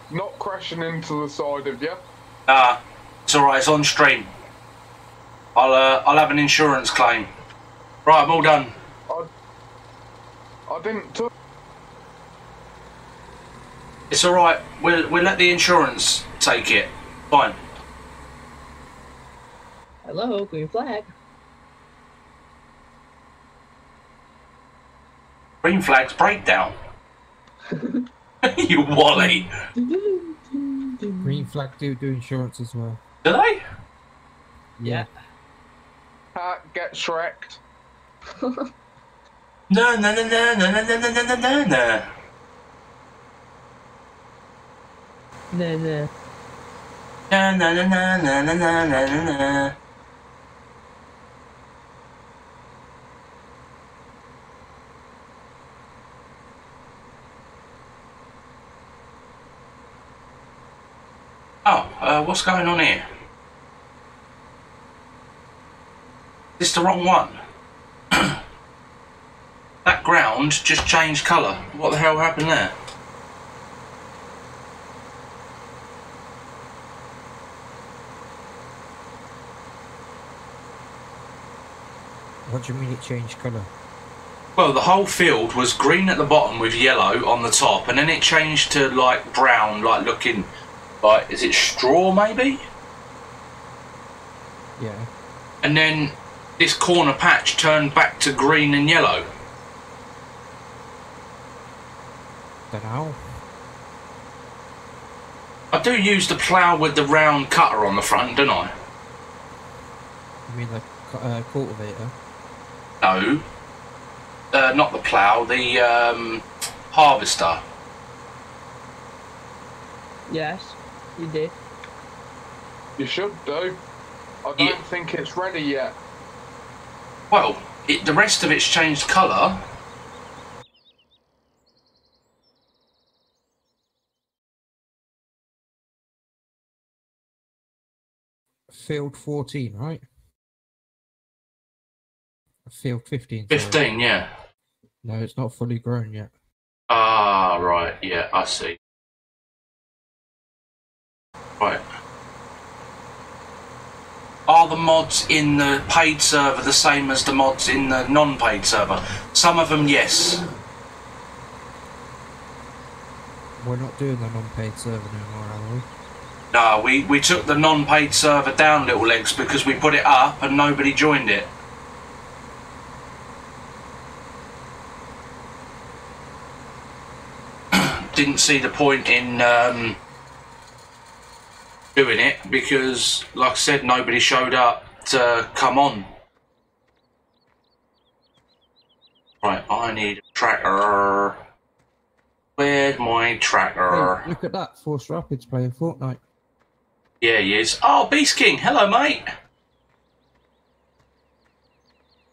Not crashing into the side of you.
Nah, it's alright, it's on stream. I'll have an insurance claim. Right, I'm all done.
I didn't.
It's alright, we'll let the insurance take it. Fine.
Hello, green flag.
Green flag's breakdown. You wally.
Green flag do insurance as well.
Do they?
Yeah.
Get Shrek'd.
No, no, no, no, no, no, no, no, no, no, no.
Nah, nah.
Na na na na na na na na na. Oh, what's going on here? Is this the wrong one? That ground just changed colour. What the hell happened there?
What do you mean it changed colour?
Well, the whole field was green at the bottom with yellow on the top, and then it changed to like brown, like looking like, is it straw maybe?
Yeah.
And then this corner patch turned back to green and yellow.
Dunno.
I do use the plough with the round cutter on the front, don't I?
You mean the cultivator?
No. Not the plough, the harvester.
Yes, you did.
You should do. I don't think it's ready yet.
Well, the rest of it's changed colour.
Field 14, right? Field 15. Sorry.
15, yeah.
No, it's not fully grown yet.
Ah, right, yeah, I see. Right. Are the mods in the paid server the same as the mods in the non-paid server? Some of them, yes.
We're not doing the non-paid server anymore, are we?
No, we took the non-paid server down, Little Legs, because we put it up and nobody joined it. Didn't see the point in doing it because, like I said, nobody showed up to come on. Right, I need a tracker. Where's my tracker?
Hey, look at that, Force Rapids playing Fortnite.
Yeah, he is. Oh, Beast King, hello, mate.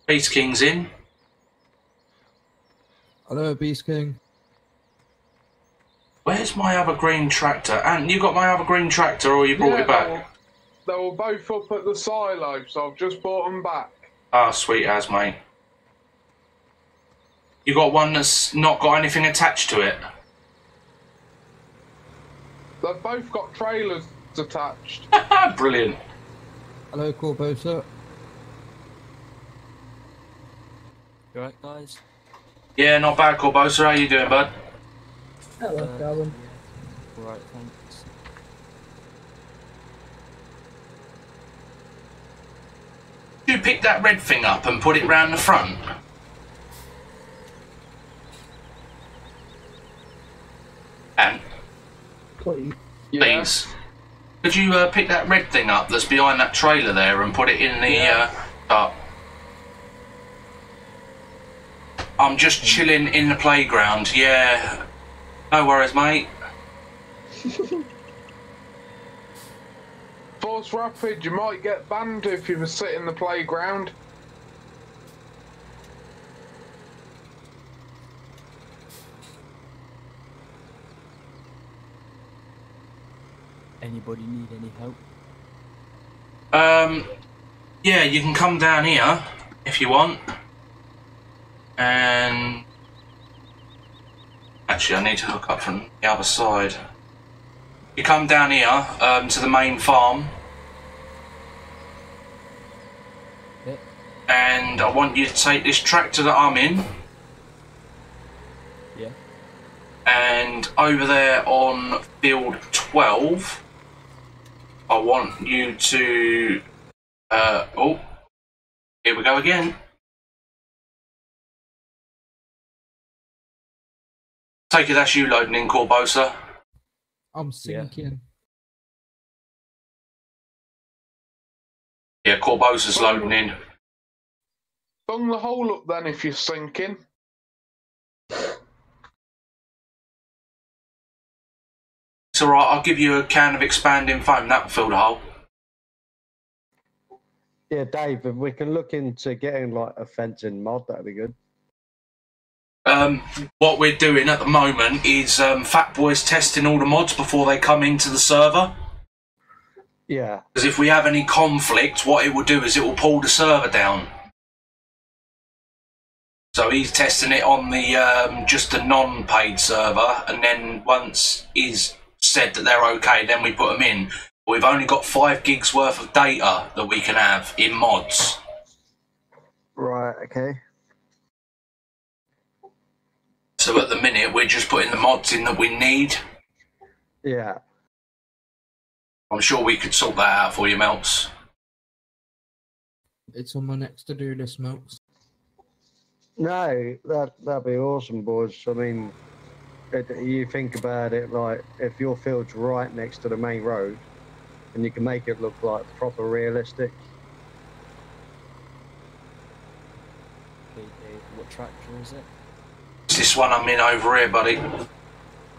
Beast King's in.
Hello, Beast King.
Where's my other green tractor? And you got my other green tractor, or you brought it back?
They were both up at the silo, so I've just brought them back.
Ah, sweet as, mate. You got one that's not got anything attached to it?
They've both got trailers attached.
Brilliant.
Hello, Corbosa.
You alright, guys?
Yeah, not bad, Corbosa. How you doing, bud?
Hello, Calvin.
Alright, thanks.
Did you pick that red thing up and put it round the front? And
Please.
please, could you pick that red thing up that's behind that trailer there and put it in the up? I'm just chilling in the playground. Yeah, no worries, mate.
Force Rapid, you might get banned if you were sitting in the playground.
Anybody need any help?
Yeah, you can come down here if you want. And actually, I need to hook up from the other side. You come down here to the main farm.
Yep.
And I want you to take this tractor that I'm in.
Yeah.
And over there on field 12, I want you to, oh, here we go again. Take it that's you loading in, Corbosa.
I'm sinking.
Yeah, Corbosa's loading in.
Bung the hole up then if you're sinking.
It's alright, I'll give you a can of expanding foam, that'll fill the hole.
Yeah, Dave, if we can look into getting like a fencing mod, that'd be good.
What we're doing at the moment is Fat Boy's testing all the mods before they come into the server.
Yeah.
Because if we have any conflict, what it will do is it will pull the server down. So he's testing it on the just a non-paid server, and then once he's said that they're okay, then we put them in. We've only got 5 gigs worth of data that we can have in mods.
Right, okay.
So at the minute, we're just putting the mods in that we need.
Yeah.
I'm sure we could sort that out for you, Melts.
It's on my next to-do list, Melts.
No, that'd be awesome, boys. I mean, you think about it, like, if your field's right next to the main road, and you can make it look like proper realistic.
Okay, Dave, what tractor is it?
It's this one I'm in over here, buddy.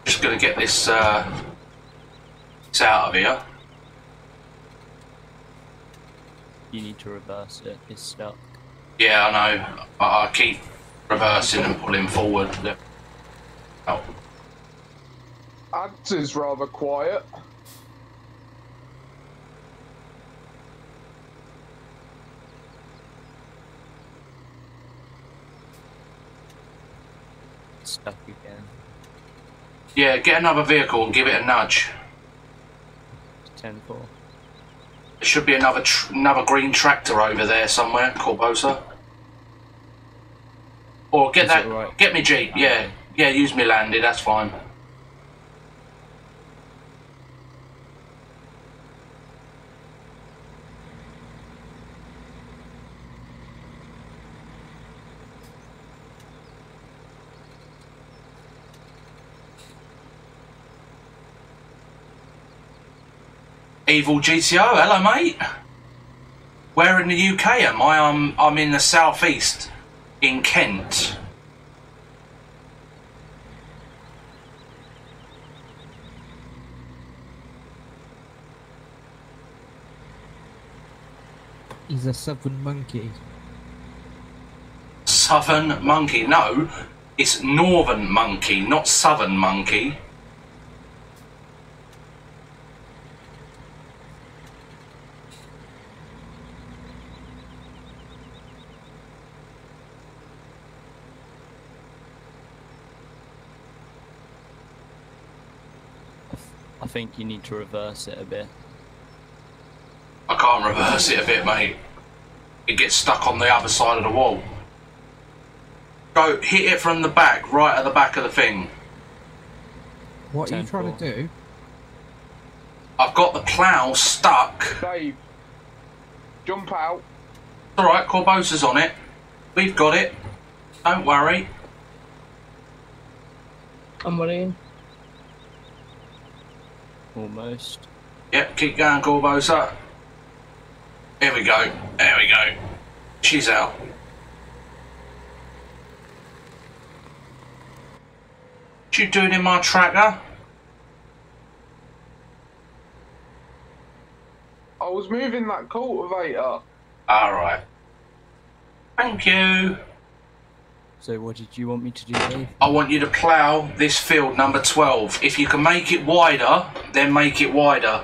Just gonna get this out of here.
You need to reverse it, it's stuck.
Yeah, I know. I keep reversing and pulling forward. Oh.
Ads is rather quiet.
It's stuck again.
Yeah, get another vehicle and give it a nudge.
10-4.
There should be another green tractor over there somewhere, Corbosa. Or get
Is
that.
it right?
Get me Jeep. Yeah, yeah. Use me landed. That's fine. Evil GTO, hello mate. Where in the UK am I? I'm in the southeast, in Kent.
He's a southern monkey.
Southern monkey? No, it's northern monkey, not southern monkey.
I think you need to reverse it a bit.
I can't reverse it a bit, mate. It gets stuck on the other side of the wall. Go, hit it from the back, right at the back of the thing.
What are you trying
10-4.
to do?
I've got the plough stuck.
Dave, jump out.
Alright, Corbosa's on it. We've got it. Don't worry.
I'm worrying.
Almost.
Yep, keep going, Corbosa. Here we go. There we go. She's out. What you doing in my tracker?
I was moving that cultivator.
Alright. Thank you.
So what did you want me to do, Dave?
I want you to plough this field number 12. If you can make it wider, then make it wider.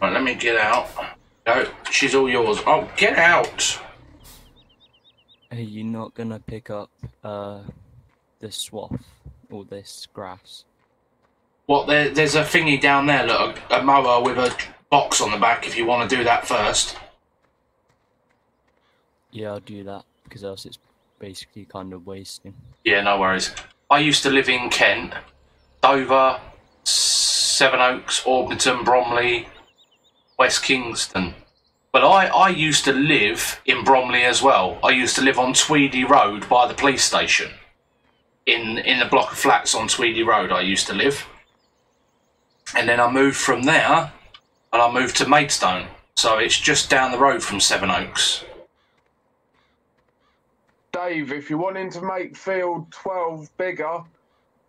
Right, let me get out. No, she's all yours. Oh, get out!
Are you not gonna pick up this swath or this grass?
What, there's a thingy down there, look, a mower with a box on the back if you want to do that first.
Yeah, I'll do that, because else it's basically kind of wasting.
Yeah, no worries. I used to live in Kent, Dover, Sevenoaks, Orpington, Bromley, West Kingston. But I used to live in Bromley as well. I used to live on Tweedy Road by the police station. In the block of flats on Tweedy Road I used to live. And then I moved from there, and I moved to Maidstone. So it's just down the road from Sevenoaks.
Dave, if you're wanting to make field 12 bigger,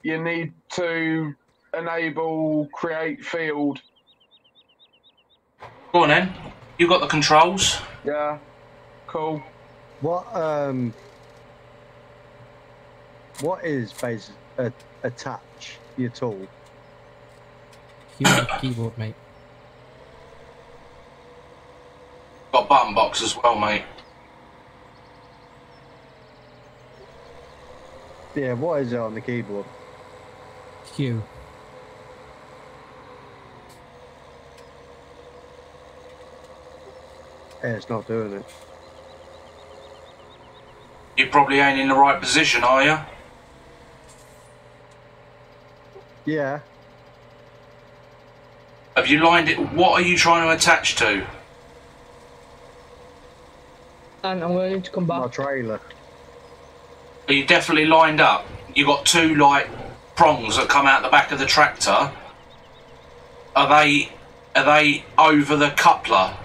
you need to enable create field.
Go on then. You got the controls?
Yeah, cool.
What is basically attach your tool?
Keyboard, mate.
Got a button box as well, mate.
Yeah, what is it on the keyboard?
Q.
Yeah, it's not doing it.
You probably ain't in the right position, are you?
Yeah.
Have you lined it? What are you trying to attach to?
And I'm going to come
My
back.
trailer.
Are you definitely lined up? You got two like prongs that come out the back of the tractor. Are they over the coupler?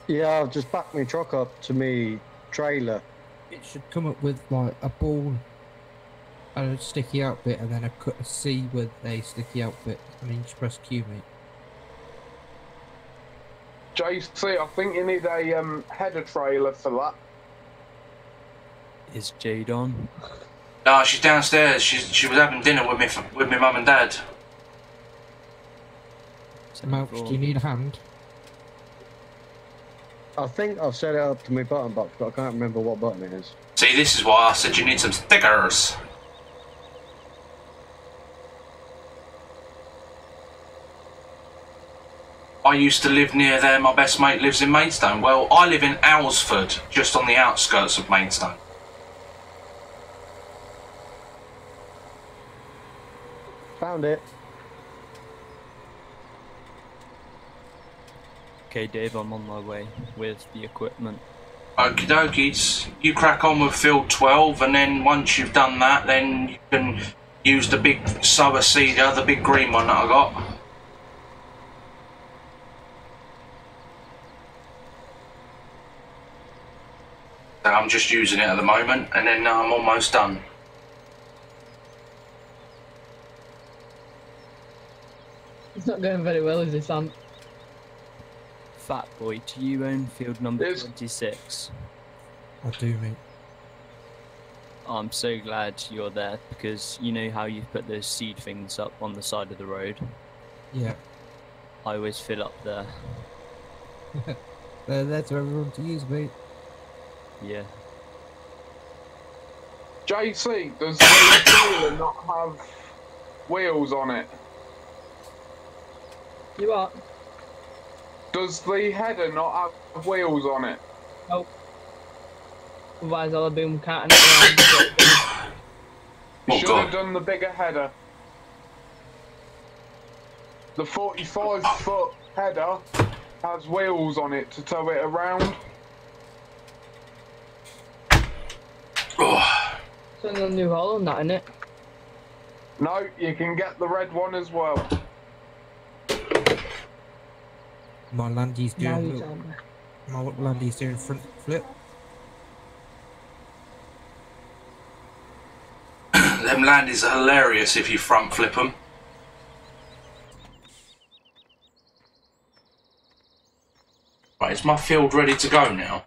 Yeah, I've just backed my truck up to me trailer.
It should come up with like a ball and a sticky out bit, and then a C with a sticky out bit, and then you just press Q, mate.
JC, I think you need a header trailer for that.
Is Jade on?
No, she's downstairs. She was having dinner with me mum and dad.
Mouch, do you need a hand?
I think I've set it up to my button box, but I can't remember what button it is.
See, this is why I said you need some stickers. I used to live near there. My best mate lives in Maidstone. Well, I live in Alresford, just on the outskirts of Maidstone.
Found it.
Okay, Dave, I'm on my way with the equipment.
Okie dokies. You crack on with field 12, and then once you've done that, then you can use the big sower seeder, the big green one that I got. So I'm just using it at the moment, and then I'm almost done.
It's not going very well, is it, Sam?
Fat boy, do you own field number
Yes.
26?
I do, mate.
I'm so glad you're there, because you know how you put those seed things up on the side of the road?
Yeah.
I always fill up there.
They're there for everyone to use, mate.
Yeah.
JC, does the trailer not have wheels on it?
You what?
Does the header not have wheels on it?
Nope. Otherwise I'll have been carting it around.
You
Oh,
should
God.
have done the bigger header. The 45-foot header has wheels on it to tow it around.
Oh,
It's only a New Holland, that, innit?
No, you can get the red one as well.
My Landy's
Now
doing
you
little,
tell me.
my Landy's doing front flip.
them landings are hilarious if you front flip them. Right, is my field ready to go now?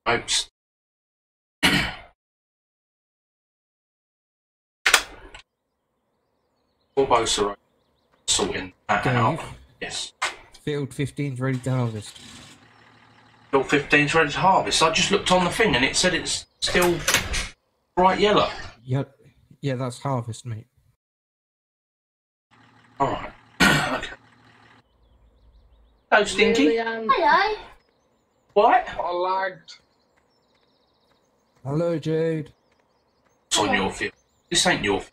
Oops. All boats are sorting that out.
Dave?
Yes.
Field 15's ready to harvest.
Field 15's ready to harvest. I just looked on the thing and it said it's still bright yellow.
Yep. Yeah, that's harvest, mate.
Alright. Okay. Hello, Stinky.
Really,
Hello.
What?
I lagged.
Hello, Jade.
It's on your field. This ain't your field.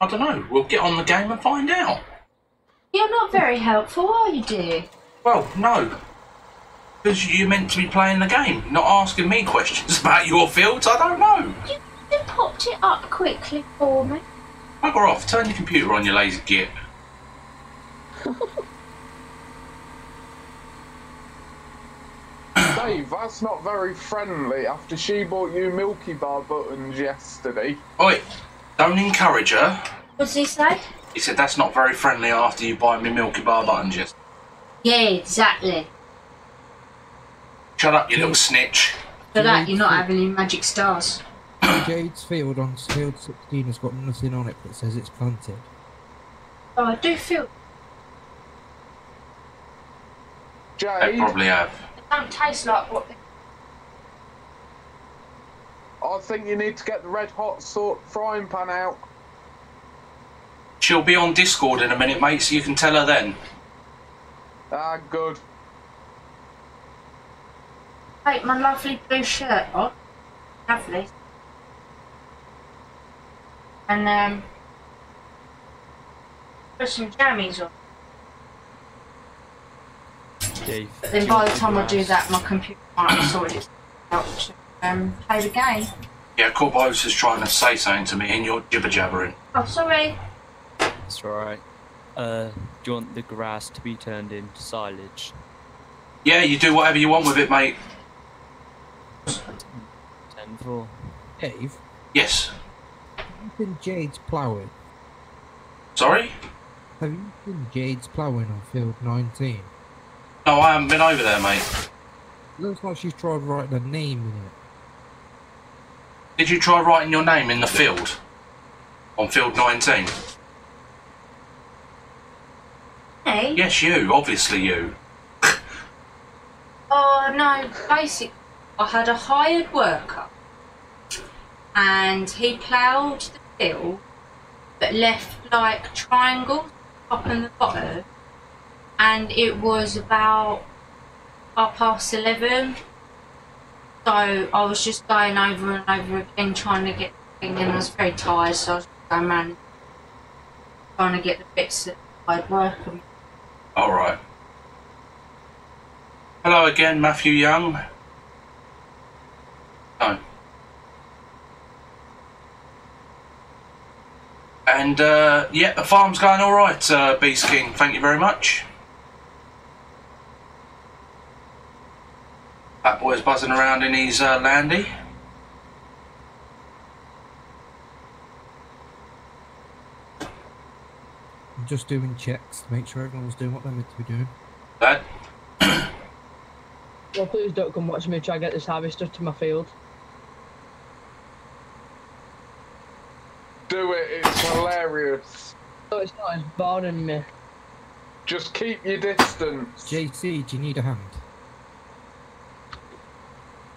I don't know. We'll get on the game and find out.
You're not very helpful, are you, dear?
Well, no. Because you're meant to be playing the game, not asking me questions about your fields. I don't know.
You popped it up quickly for me.
Bugger off. Turn your computer on, you lazy git.
Dave, that's not very friendly after she bought you Milky Bar buttons yesterday.
Oi, don't encourage her.
What did he say?
He said that's not very friendly after you buy me Milky Bar buttons yesterday.
Yeah, exactly.
Shut up, you little snitch.
For that, you're not having any magic stars.
Jade's field on field 16 has got nothing on it that says it's planted.
Oh, I do feel
They
Jade,
probably have.
it don't taste like what they...
I think you need to get the red hot frying pan out.
She'll be on Discord in a minute, mate, so you can tell her then.
Ah, good.
Take my lovely blue shirt off. Lovely. And, put some jammies on.
Dave,
But then by the time I do that, my computer might have sorted out to play the game.
Yeah, Corbos is trying to say something to me and you're jibber-jabbering.
Oh, sorry.
that's alright. Do you want the grass to be turned into silage?
Yeah, you do whatever you want with it, mate.
10-4.
Dave,
Yes.
have you been Jade's ploughing?
Sorry?
Have you been Jade's ploughing on field 19?
No, I haven't been over there, mate.
Looks like she's tried writing a name in it.
Did you try writing your name in the field? On field 19?
Hey?
Yes, you. Obviously you.
Oh, no. Basically, I had a hired worker. And he ploughed the field, but left, like, triangles top and the bottom. And it was about 11:30. So I was just going over and over again trying to get the thing, and I was very tired, so I was going around trying to get the bits that I'd work on.
Alright. Hello again, Matthew Young. No. And, yeah, the farm's going alright, Beast King. Thank you very much. That boy's buzzing around in his landy.
I'm just doing checks to make sure everyone's doing what they're meant to be doing.
Lad.
Well, please don't come watch me try to get this harvester to my field.
Do it, it's hilarious.
No, it's not. It's boring me.
Just keep your distance.
JC, do you need a hand?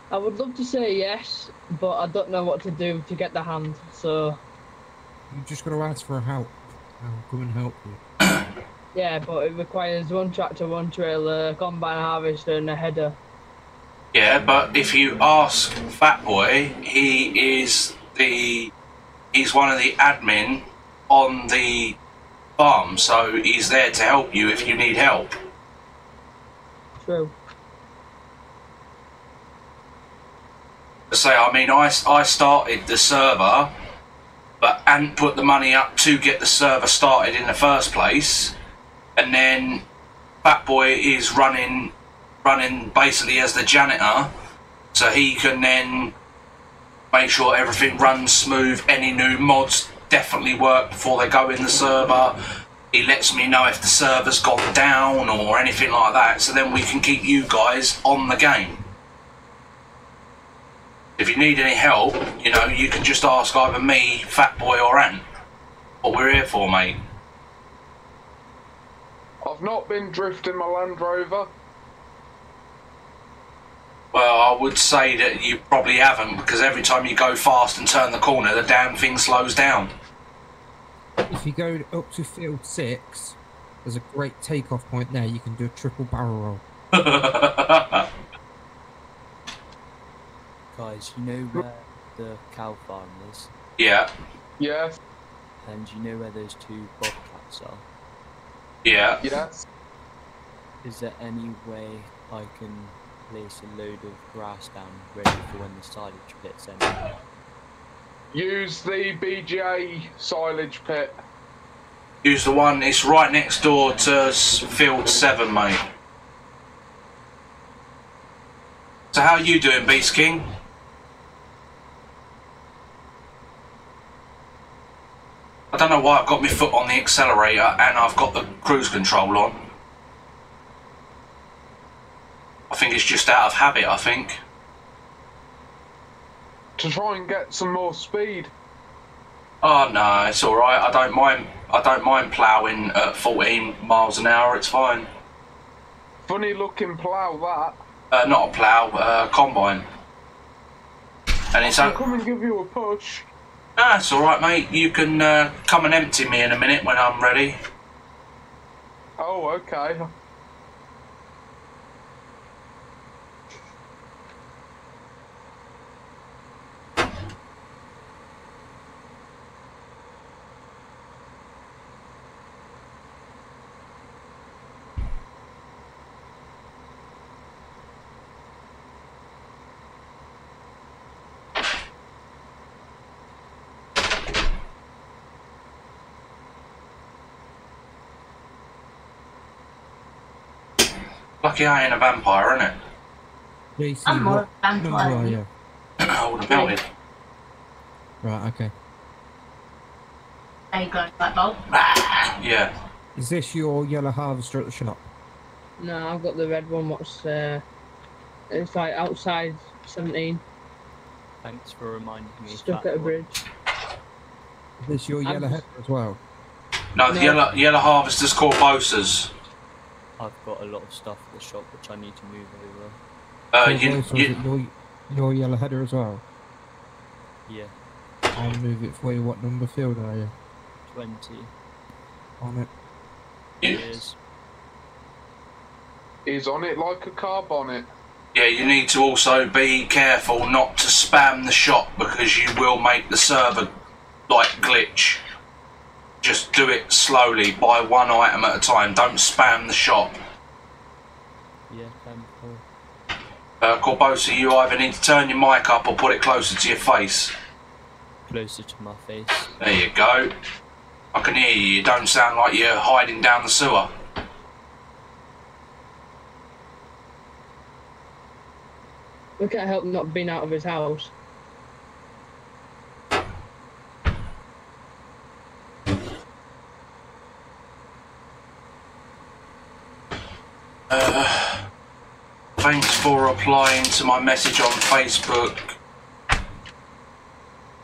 I would love to say yes, but I don't know what to do to get the hand, so...
You just got to ask for help. I'll come and help you.
Yeah, but it requires one tractor, one trailer, a combine harvester and a header.
Yeah, but if you ask Fat Boy, he's one of the admin on the farm, so he's there to help you if you need help.
True.
So, I mean, I started the server, but hadn't put the money up to get the server started in the first place, and then Fat Boy is running basically as the janitor, so he can then make sure everything runs smooth. Any new mods definitely work before they go in the server. He lets me know if the server's gone down or anything like that, so then we can keep you guys on the game. If you need any help, you know, you can just ask either me, Fat Boy, or Ant. What we're here for, mate.
I've not been drifting my Land Rover.
Well, I would say that you probably haven't, because every time you go fast and turn the corner, the damn thing slows down.
If you go up to field 6, there's a great takeoff point there. You can do a triple barrel roll.
Guys, you know where the cow farm is?
Yeah,
Yes.
And you know where those 2 bobcats are?
yeah.
Yes.
Is there any way I can place a load of grass down ready for when the silage pit's in?
Use the BGA silage pit.
Use the one, it's right next door to field 7, mate. So how you doing, Beast King? I don't know why I've got my foot on the accelerator and I've got the cruise control on. I think it's just out of habit, I think.
To try and get some more speed.
Oh no, it's alright, I don't mind ploughing at 14 miles an hour, it's fine.
Funny looking plough, that.
Not a plough, combine. And it's
I'll come and give you a push.
Ah, it's alright, mate. You can come and empty me in a minute when I'm ready.
Oh, okay.
Lucky I ain't a vampire, innit?
JC,
I'm more
what number
vampire.
are you?
I would have melted.
Right, okay.
There you go, Black Bolt.
Yeah.
Is this your yellow harvester at the shop?
No, I've got the red one. What's it's like outside 17,
Thanks for reminding me.
stuck
Fat
at a
Boy.
bridge.
Is this your yellow header as well?
No, the
No.
yellow harvester's called Bosas.
I've got a lot of stuff at the shop which I need to move over.
So
You,
is
you,
it your yellow header as well?
Yeah,
I'll move it for you. What number field are you?
20
On it.
you,
years.
He's on it like a car bonnet.
yeah, you need to also be careful not to spam the shop because you will make the server like glitch. Just do it slowly, buy one item at a time. Don't spam the shop.
Yeah, cool.
Corbosa, you either need to turn your mic up or put it closer to your face.
Closer to my face.
There you go. I can hear you. You don't sound like you're hiding down the sewer.
We can't help not being out of his house.
Thanks for replying to my message on Facebook.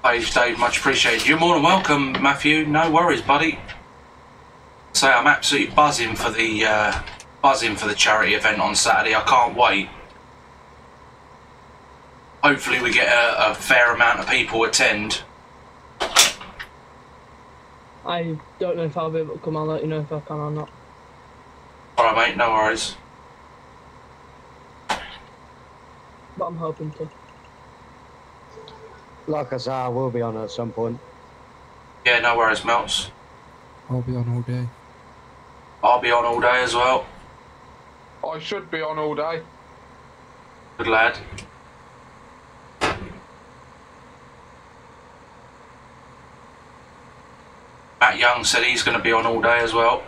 Dave, much appreciated. You're more than welcome, Matthew. No worries, buddy. So I'm absolutely buzzing for the charity event on Saturday. I can't wait. Hopefully we get a fair amount of people attend.
I don't know if I'll be able to come. I'll let you know if I can or not.
Alright, mate, no worries.
But I'm hoping to.
Like I say, I will be on at some point.
Yeah, no worries, Melts.
I'll be on all day.
I'll be on all day as well.
I should be on all day.
Good lad. Matt Young said he's going to be on all day as well.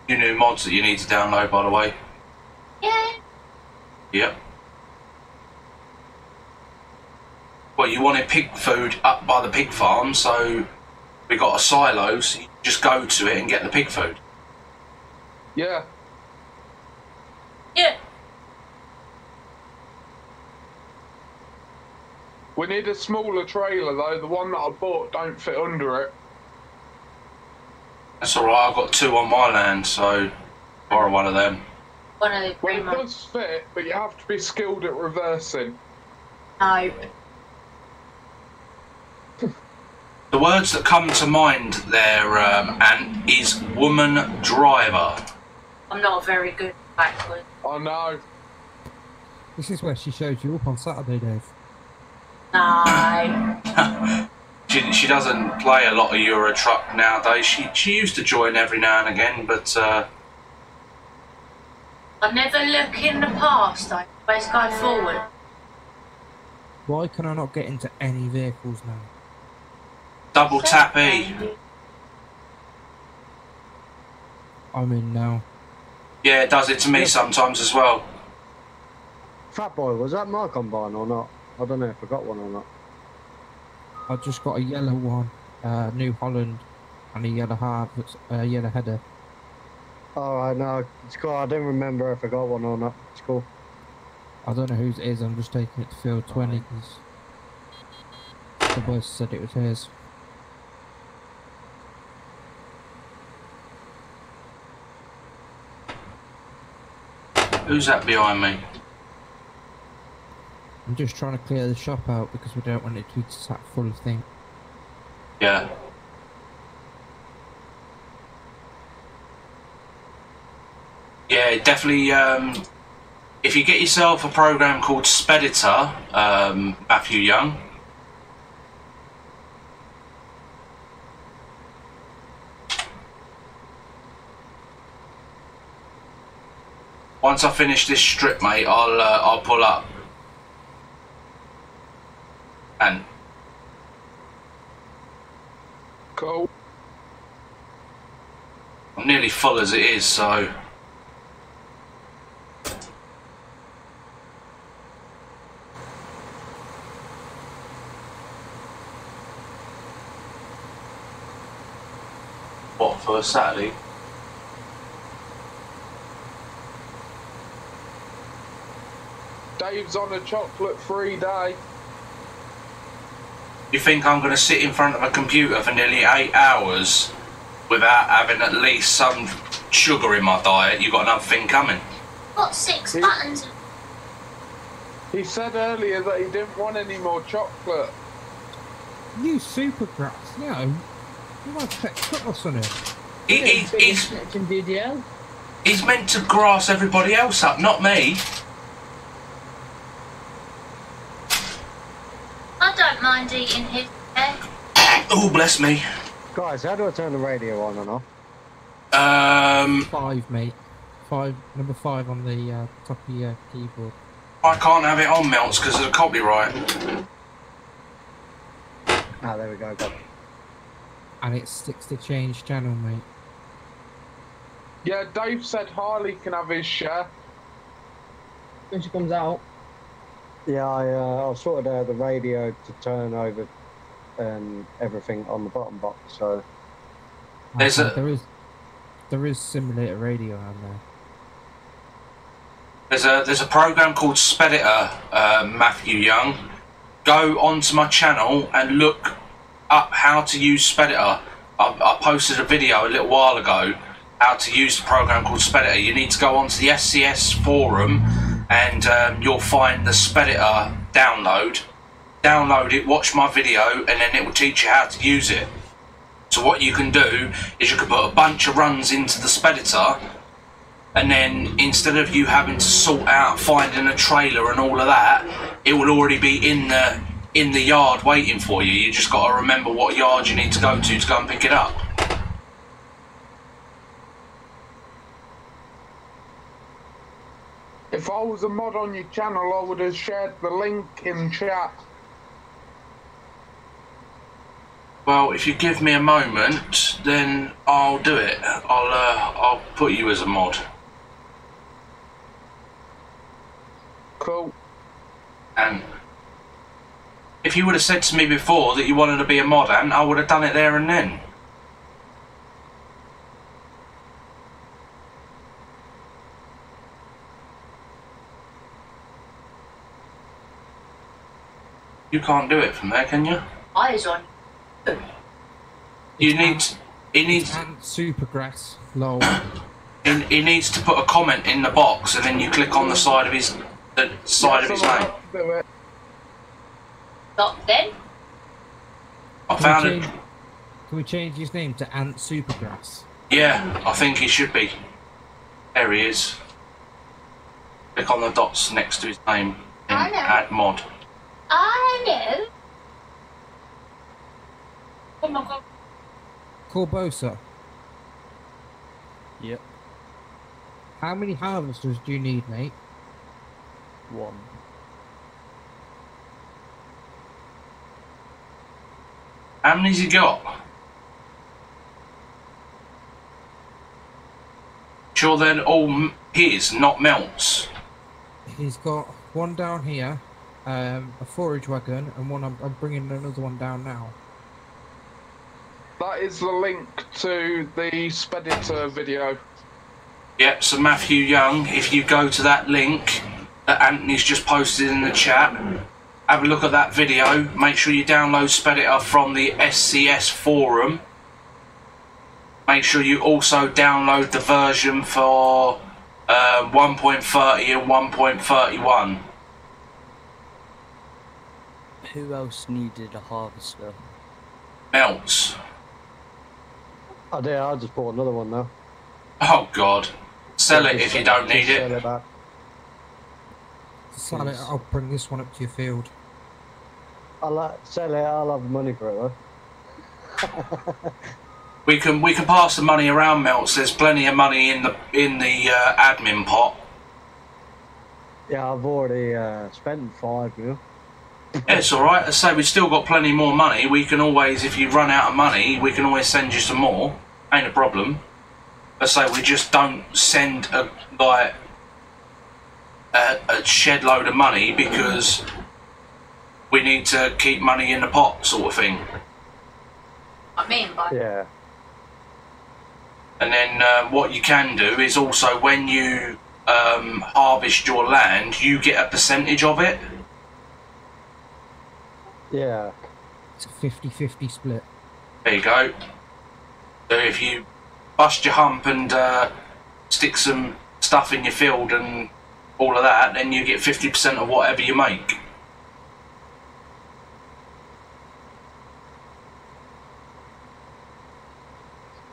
Few new mods that you need to download, by the way.
Yeah.
Yep. What well, you wanted pig food up by the pig farm, so we got a silo, so you just go to it and get the pig food.
Yeah.
Yeah.
We need a smaller trailer though. The one that I bought don't fit under it.
That's alright, I've got 2 on my land, so borrow one of them.
One of the
Well, it
green ones.
does fit, but you have to be skilled at reversing.
No.
The words that come to mind there, Ant, is woman driver.
I'm not very good backwards.
I know.
This is where she showed you up on Saturday, Dave.
No.
She doesn't play a lot of Euro Truck nowadays. She used to join every now and again, but
I never look in the past, I always go forward.
Why can I not get into any vehicles now?
double tap E.
I'm in now.
Yeah, it does it to me sometimes as well.
Fat Boy, was that my combine or not? I don't know if I got one or not.
I just got a yellow one, New Holland, and a yellow header.
Alright, no, it's cool. I didn't remember if I got one or not. It's cool.
I don't know whose it is, I'm just taking it to field 20 because the boys said it was his.
Who's that behind me?
I'm just trying to clear the shop out because we don't want it to be sat full of things.
Yeah. Yeah, definitely. If you get yourself a program called Speditor, Matthew Young. Once I finish this strip, mate, I'll pull up. And
Cool.
I'm nearly full as it is, so. What, for a Saturday?
Dave's on a chocolate-free day.
You think I'm going to sit in front of a computer for nearly 8 hours without having at least some sugar in my diet? You've got another thing coming.
Got 6 buttons.
He said earlier that he didn't want any more chocolate.
New Supergrass, you might put cutlass on it.
He's
DDL.
He's meant to grass everybody else up, not me.
I don't mind eating his hair.
Oh, bless me.
Guys, how do I turn the radio on and off?
5, mate. 5, number 5 on the top of your keyboard.
I can't have it on, Melts, because of the copyright.
Ah, there we go, got it.
And it sticks to change channel, mate.
Yeah, Dave said Harley can have his share.
When she comes out.
Yeah, I sorted out the radio to turn over everything on the bottom box, so...
There's a-
There is simulator radio on there.
There's a program called Speditor, Matthew Young. Go onto my channel and look up how to use Speditor. I posted a video a little while ago how to use the program called Speditor. You need to go onto the SCS forum and you'll find the Speditor download. Download it, watch my video, and then it will teach you how to use it. So what you can do is you can put a bunch of runs into the Speditor, and then instead of you having to sort out finding a trailer and all of that, it will already be in the yard waiting for you. You just got to remember what yard you need to go and pick it up.
If I was a mod on your channel, I would have shared the link in chat.
Well, if you give me a moment, then I'll do it. I'll put you as a mod.
Cool.
And if you would have said to me before that you wanted to be a mod ant, I would have done it there and then. You can't do it from there, can you?
Eyes on.
You need. He needs.
And supergrass. Lol.
He needs to put a comment in the box, and then you click on the side of his name.
Do it.
Not then.
I found it.
Can we change his name to Ant Supergrass?
Yeah, I think he should be. There he is. Click on the dots next to his name and add mod.
I know. Oh my god.
Corbosa,
Yep.
how many harvesters do you need, mate?
1.
How many's he got? Sure, they're all his, not Melt's.
He's got one down here, a forage wagon, and one. I'm bringing another one down now.
That is the link to the Speditor video.
Yep, so Matthew Young, if you go to that link that Anthony's just posted in the chat, have a look at that video. Make sure you download Speditor from the SCS forum. Make sure you also download the version for 1.30 and 1.31.
Who else needed a harvester?
Melts.
I did. I just bought another one now.
Oh God. Sell it if you don't need
Sell
it.
it back.
Sell it, I'll bring this one up to your field.
Sell it. I'll have the money for it though.
We can pass the money around, Melts. There's plenty of money in the admin pot.
Yeah, I've already spent 5 mil.
Yeah, it's alright. I say we've still got plenty more money. We can always, if you run out of money, we can always send you some more. Ain't a problem. I say we just don't send a shed load of money because we need to keep money in the pot, sort of thing.
I mean, by
Yeah.
And then what you can do is also when you harvest your land, you get a percentage of it.
Yeah.
It's a 50-50 split.
There you go. So if you bust your hump and stick some stuff in your field and all of that, then you get 50% of whatever you make.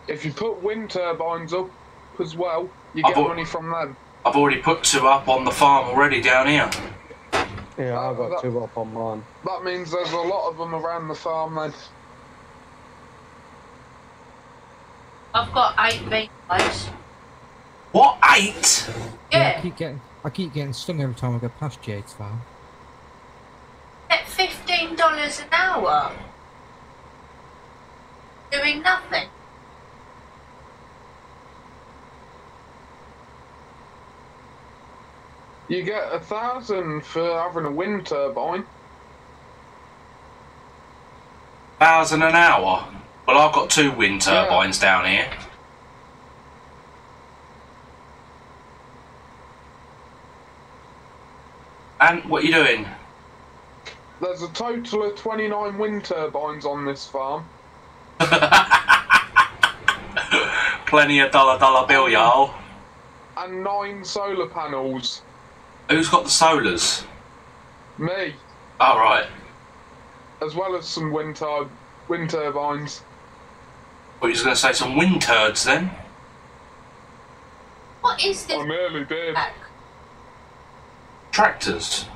If you put wind turbines up as well, you get money from them.
I've already put 2 up on the farm already down here.
Yeah, I've got 2 up on mine.
That means there's a lot of them around the farm then.
I've got 8 beehives.
What, 8?
Yeah.
I keep getting stung every time I go past Jade's farm.
At $15 an hour. Doing nothing.
You get 1,000 for having a wind turbine.
1,000 an hour? Well, I've got 2 wind turbines down here. And what are you doing?
There's a total of 29 wind turbines on this farm.
Plenty of dollar bill, y'all.
And 9 solar panels.
Who's got the solars?
Me.
Alright.
As well as some wind turbines.
Well, you was going to say some wind turds then?
What is this?
I merely did.
Tractors.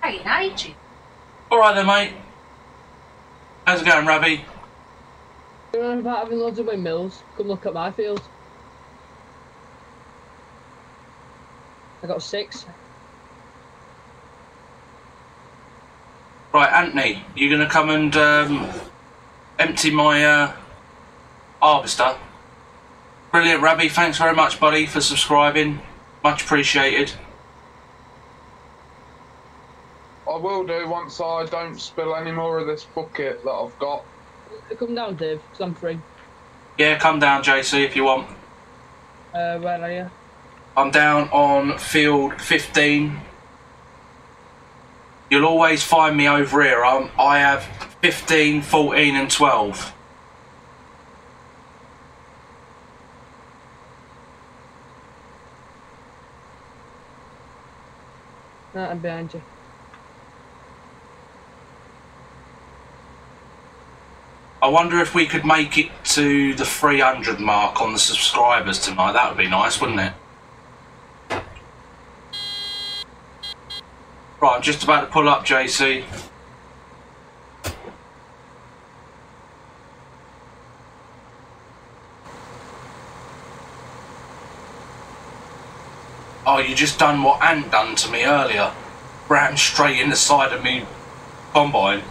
Hey, aging.
Alright then, mate. How's it going, Rabbi?
You know about having loads of windmills? Come look at my field. I got 6.
Right, Anthony, you going to come and empty my harvester? Brilliant, Rabbi. Thanks very much, buddy, for subscribing. Much appreciated.
I will do once I don't spill any more of this bucket that I've got.
Come down, Dave, 'cause I'm free.
Yeah, come down, JC, if you want.
Where are you?
I'm down on field 15. You'll always find me over here. I have 15, 14 and 12.
Right, I'm behind you.
I wonder if we could make it to the 300 mark on the subscribers tonight. That would be nice, wouldn't it? Right, I'm just about to pull up, JC. Oh, you just done what Ant done to me earlier. Ran straight in the side of me combine.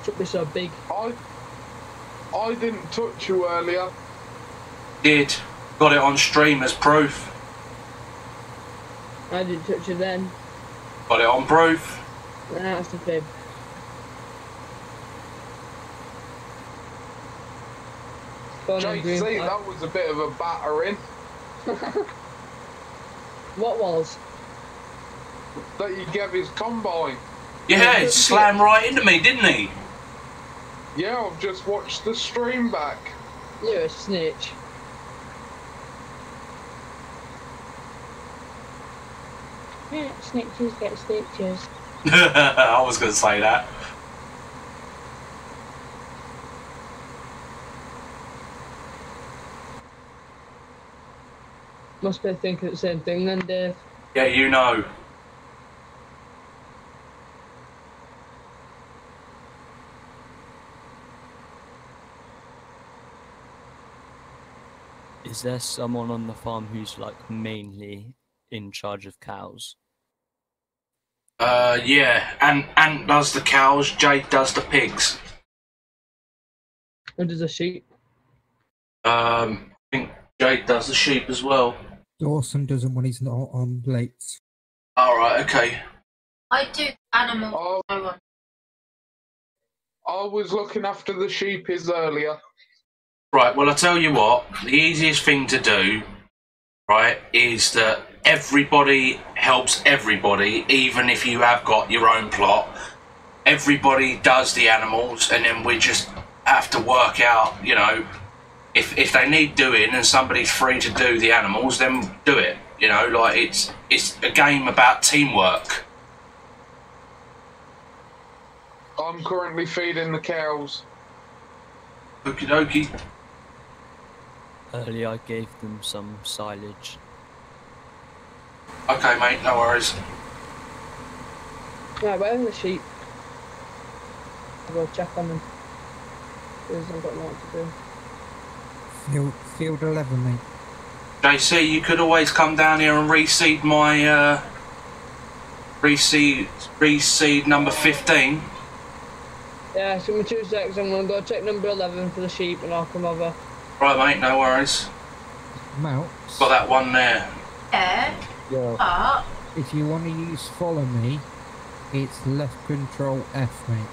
Should be so big.
I didn't touch you earlier.
Did. Got it on stream as proof.
I didn't touch you then.
Got it on proof.
That's the fib.
JC, that was a bit of a battering.
What was?
That you gave his combine.
Yeah, it slammed right into me, didn't he?
Yeah, I've just watched the stream back.
You're a snitch. Yeah, snitches get stitches.
I was going to say that.
Must be thinking the same thing then, Dave.
Yeah, you know.
Is there someone on the farm who's like mainly in charge of cows?
Yeah, and Ant does the cows, Jade does the pigs.
Who does the sheep?
I think Jade does the sheep as well.
Dawson doesn't when he's not on late.
Alright, okay.
I do animals.
Oh.
I want.
I was looking after the sheepies earlier.
Right, well, I'll tell you what, the easiest thing to do, right, is that everybody helps everybody, even if you have got your own plot. Everybody does the animals, and then we just have to work out, you know, if they need doing and somebody's free to do the animals, then do it. You know, like, it's a game about teamwork.
I'm currently feeding the cows.
Okie dokie.
Earlier I gave them some silage.
Okay, mate, no worries.
Right, where are the sheep? I'll go check on them. Because I've got nothing to do.
Field 11, mate.
JC, you could always come down here and reseed my, reseed number 15.
Yeah, give me 2 seconds. I'm going to go check number 11 for the sheep and I'll come over.
Right, mate, no worries.
Mounts.
Got that one there.
Yeah,
Yeah.
but
If you want to use follow me, it's left control F, mate.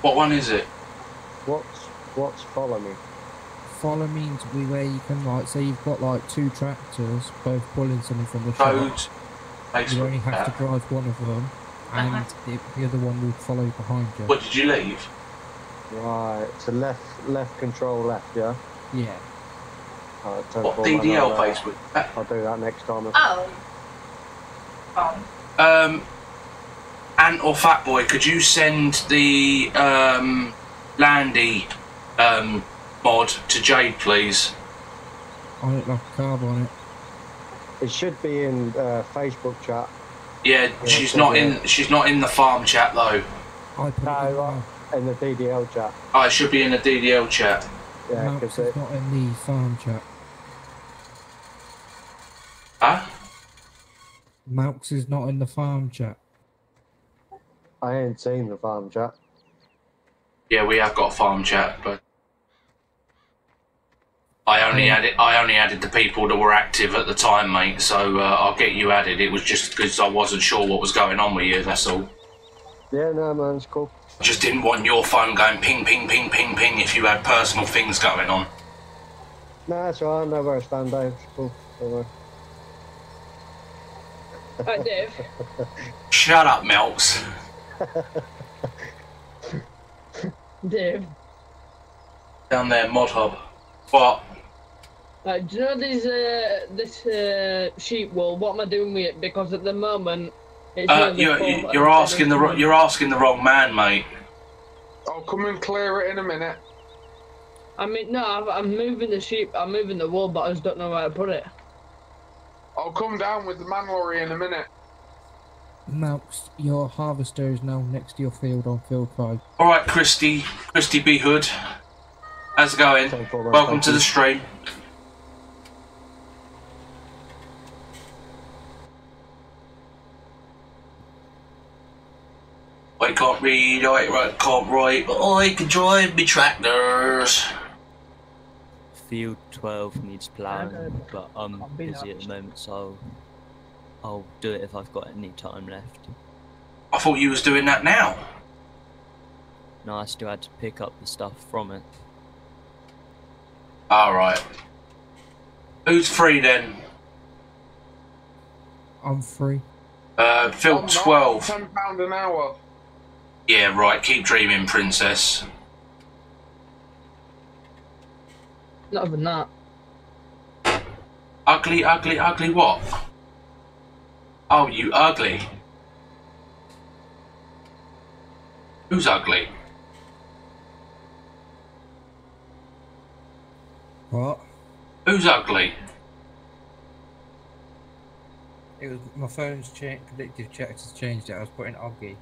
What one is it?
What's follow me?
Follow means where you can, like, say you've got like 2 tractors, both pulling something from the
Code.
shop. You only have to drive one of them, and the other one will follow behind you.
What, did you leave?
Right, so left control left, yeah?
Yeah.
Right,
What,
10-4,
DDL
I'll,
base with?
I'll do that next time.
oh,
Ant or Fatboy, could you send the Landy mod to Jade, please?
I look like a carb on it.
It should be in Facebook chat.
Yeah, she's not in the farm chat though.
I put it in
No, in the DDL chat.
Oh, it should be in the DDL chat.
Yeah,
Mounts
because
is not in the farm chat.
Huh?
Mounts is not in the farm chat.
I ain't seen the farm chat.
Yeah, we have got a farm chat, but I only added the people that were active at the time, mate. So I'll get you added. It was just because I wasn't sure what was going on with you. That's all.
Yeah, no, man, it's cool.
I just didn't want your phone going ping, ping, ping, ping, ping if you had personal things going on.
No, that's all right. I know where I stand, Dave. It's cool. Don't worry.
Right, Dave.
Shut up, Melks.
Dave.
Down there, Mod Hub. What?
Do you know this sheep wool? What am I doing with it? Because at the moment, it's
you're asking the wrong man, mate.
I'll come and clear it in a minute.
I mean, no, I'm moving the sheep. I'm moving the wool, but I just don't know where to put it.
I'll come down with the man lorry in a minute.
Malks, your harvester is now next to your field on field 5.
All right, Christy B. Hood. How's it going? Welcome to the stream. I can't read, I can't write, but I can drive me tractors.
Field 12 needs ploughing, but I'm busy at the moment, so I'll do it if I've got any time left.
I thought you was doing that now.
No, I still had to pick up the stuff from it.
Alright. Who's free then?
I'm free.
Field 12.
£10 an hour.
Yeah, right, keep dreaming, princess.
Not even that.
Ugly, ugly, ugly what? Oh, you ugly. Who's ugly?
What?
Who's ugly?
It was my phone's predictive checks has changed it. I was putting Oggy.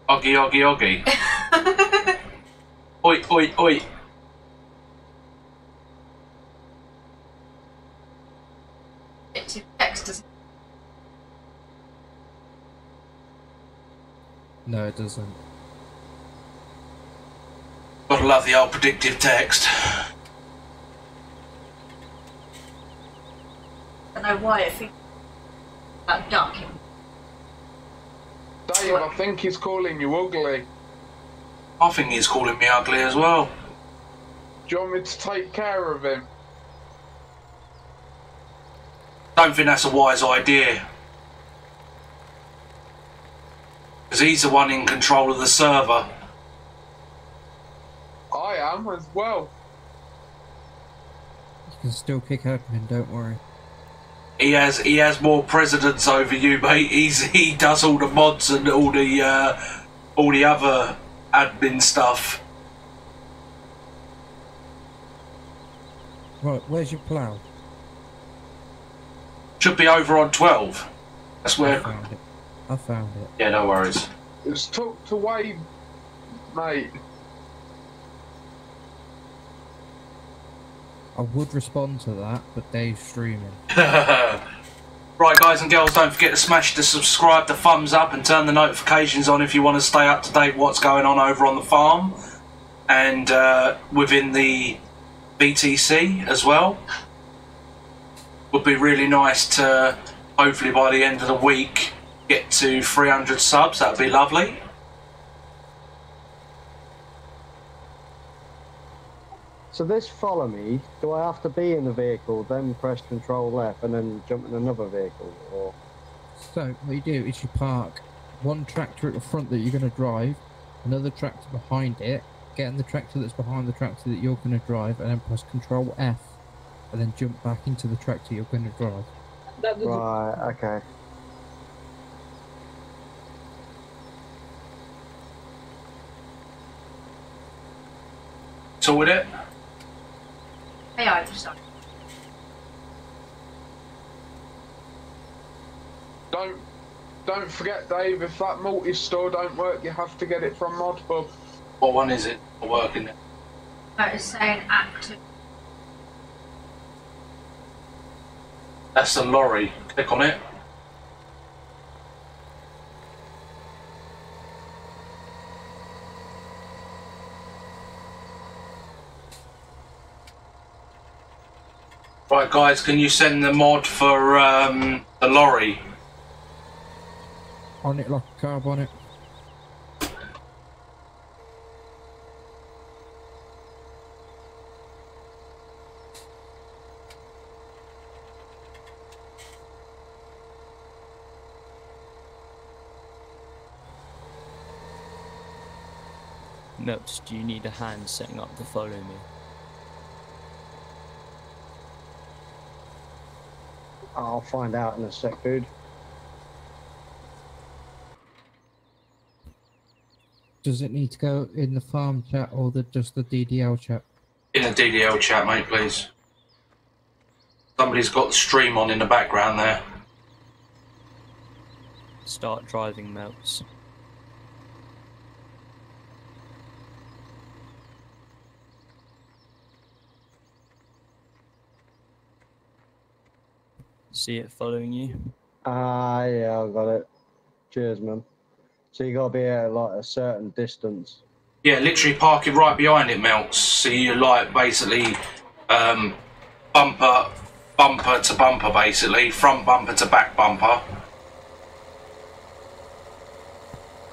Oggy, oggy, oggy. Oi, oi, oi.
It's text, doesn't
No, it doesn't.
Gotta love the old predictive text.
I don't know why I think about ducking.
Dave, I think he's calling you ugly.
I think he's calling me ugly as well.
Do you want me to take care of him?
Don't think that's a wise idea. Because he's the one in control of the server.
I am as well.
You can still kick admin, don't worry.
He has more precedence over you, mate. He does all the mods and all the other admin stuff.
Right, where's your plough?
Should be over on 12. That's where.
I found it.
Yeah, no worries.
It's tucked away, mate.
I would respond to that, but Dave's streaming.
Right, guys and girls, don't forget to smash the subscribe, the thumbs up, and turn the notifications on if you want to stay up to date what's going on over on the farm and within the VTC as well. Would be really nice to hopefully by the end of the week get to 300 subs. That would be lovely.
So this follow me, do I have to be in the vehicle, then press control left and then jump in another vehicle? Or
So what you do is you park one tractor at the front that you're going to drive, another tractor behind it, get in the tractor that's behind the tractor that you're going to drive, and then press control F and then jump back into the tractor you're going to drive.
That doesn't...
right, okay.
So with it?
Hey, I just don't.
Don't forget, Dave, if that multi-store don't work, you have to get it from ModHub.
What one is it? Working it?
It's saying active.
That's the lorry. Click on it. Right, guys, can you send the mod for the lorry?
On it like a carb on it.
Melts, do you need a hand setting up to follow me?
I'll find out in a sec, dude.
Does it need to go in the farm chat or just the DDL chat?
In the DDL chat, mate, please. Somebody's got the stream on in the background there.
Start driving, Melts. See it following you?
Yeah, I got it. Cheers, man. So you gotta be at like a certain distance.
Yeah, literally park it right behind it, Melts. So you're like basically bumper to bumper, basically. Front bumper to back bumper.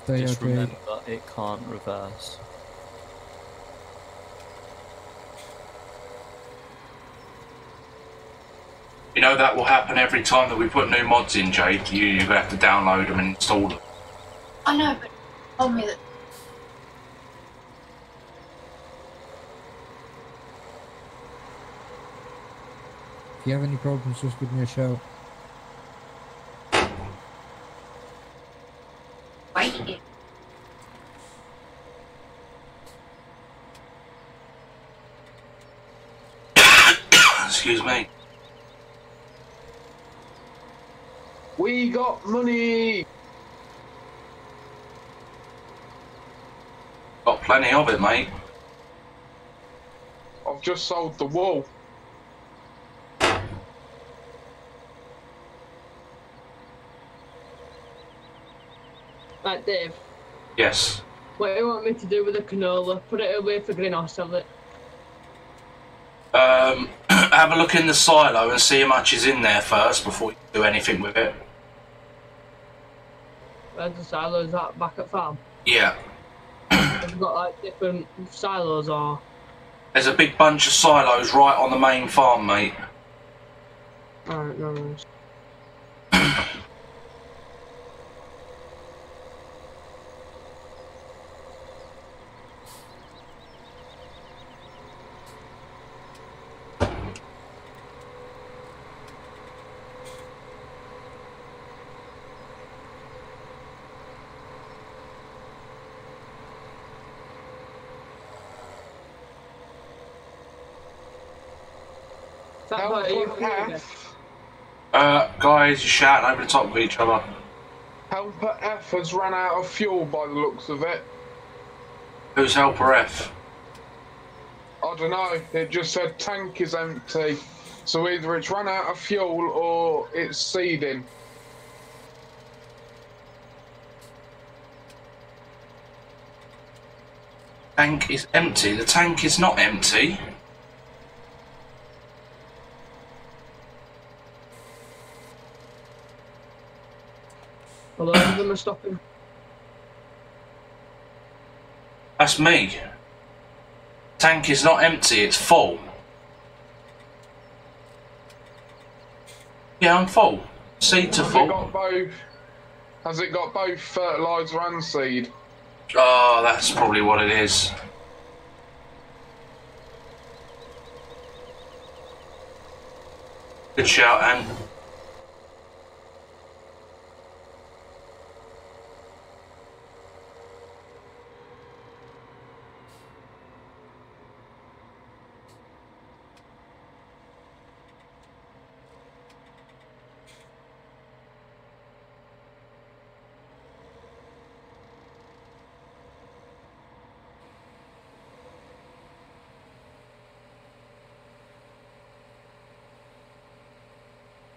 Just remember, it can't reverse.
You know that will happen every time that we put new mods in, Jade. You're gonna have to download them and install them.
I know, but told me that.
If you have any problems, just give me a shout.
Wait.
Excuse me.
We got money!
Got plenty of it, mate.
I've just sold the wall.
Right, Dave,
Yes.
what do you want me to do with the canola? Put it away for green or sell it?
Have a look in the silo and see how much is in there first before you do anything with it.
Where's the silo? Is that back at farm?
Yeah.
Have you got like different silos or?
There's a big bunch of silos right on the main farm, mate.
Alright, no worries.
Guys, you're shouting over the top of each other.
Helper F has run out of fuel by the looks of it.
Who's Helper F?
I don't know, it just said tank is empty. So either it's run out of fuel or it's seeding.
Tank is empty. The tank is not empty.
A lot of them are stopping.
That's me. Tank is not empty, it's full. Yeah, I'm full. Seed to full.
Has it got both fertiliser and seed?
Oh, that's probably what it is. Good shout, Anne.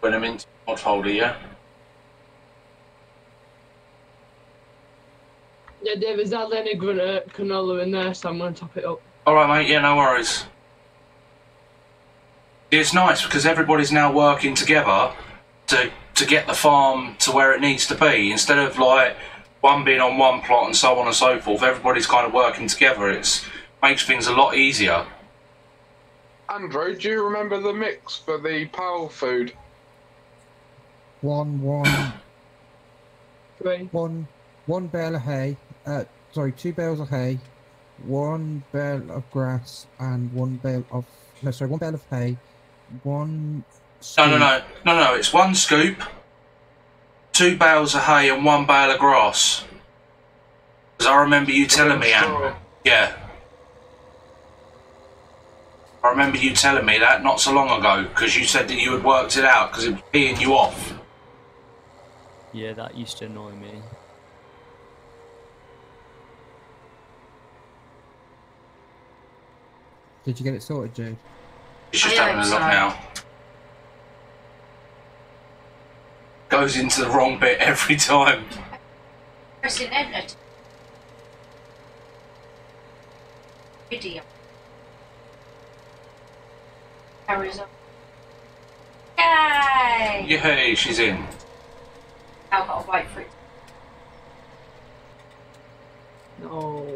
When I'm into mod folder, yeah?
Yeah, Dave, is that any canola in there? So I'm going to top it up.
Alright, mate, yeah, no worries. It's nice because everybody's now working together to get the farm to where it needs to be, instead of like one being on one plot and so on and so forth. Everybody's kind of working together. It makes things a lot easier.
Andrew, do you remember the mix for the power food?
One bale of hay. Sorry, 2 bales of hay, 1 bale of grass, and 1 bale of 1 bale of hay, 1.
No. It's 1 scoop, 2 bales of hay, and 1 bale of grass. Because I remember you telling me, yeah. I remember you telling me that not so long ago, because you said that you had worked it out because it was peeing you off.
Yeah, that used to annoy me.
Did you get it sorted, Jude?
It's just having a look now. Goes into the wrong bit every time.
Pressing enter. Video. Carries on. Yay!
Yay, she's in.
Now I've got to wait for it.
No.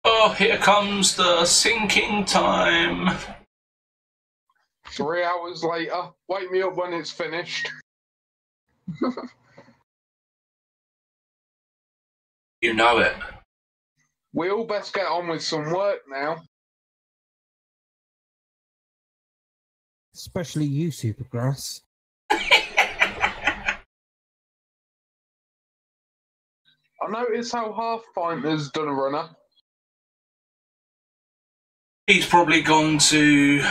Oh, here comes the sinking time.
3 hours later, wake me up when it's finished.
You know it.
We all best get on with some work now.
Especially you, Supergrass.
I notice how Half Pint has done a runner.
He's probably gone to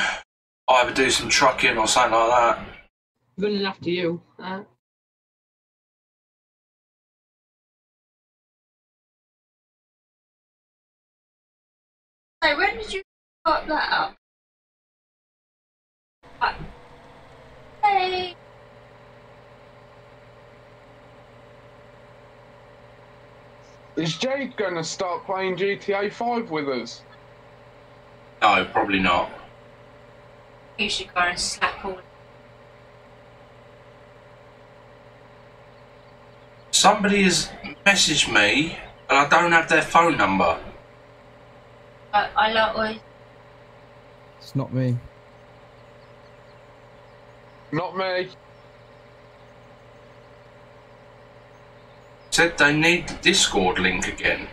either do some trucking or something like that.
Running after you.
So when did you start that up? Hey!
Is Jade going to start playing GTA 5 with us?
No, probably not.
You should go and slack all.
Somebody has messaged me, and I don't have their phone number.
I like.
It's not me.
Not me.
Said they need the Discord link again.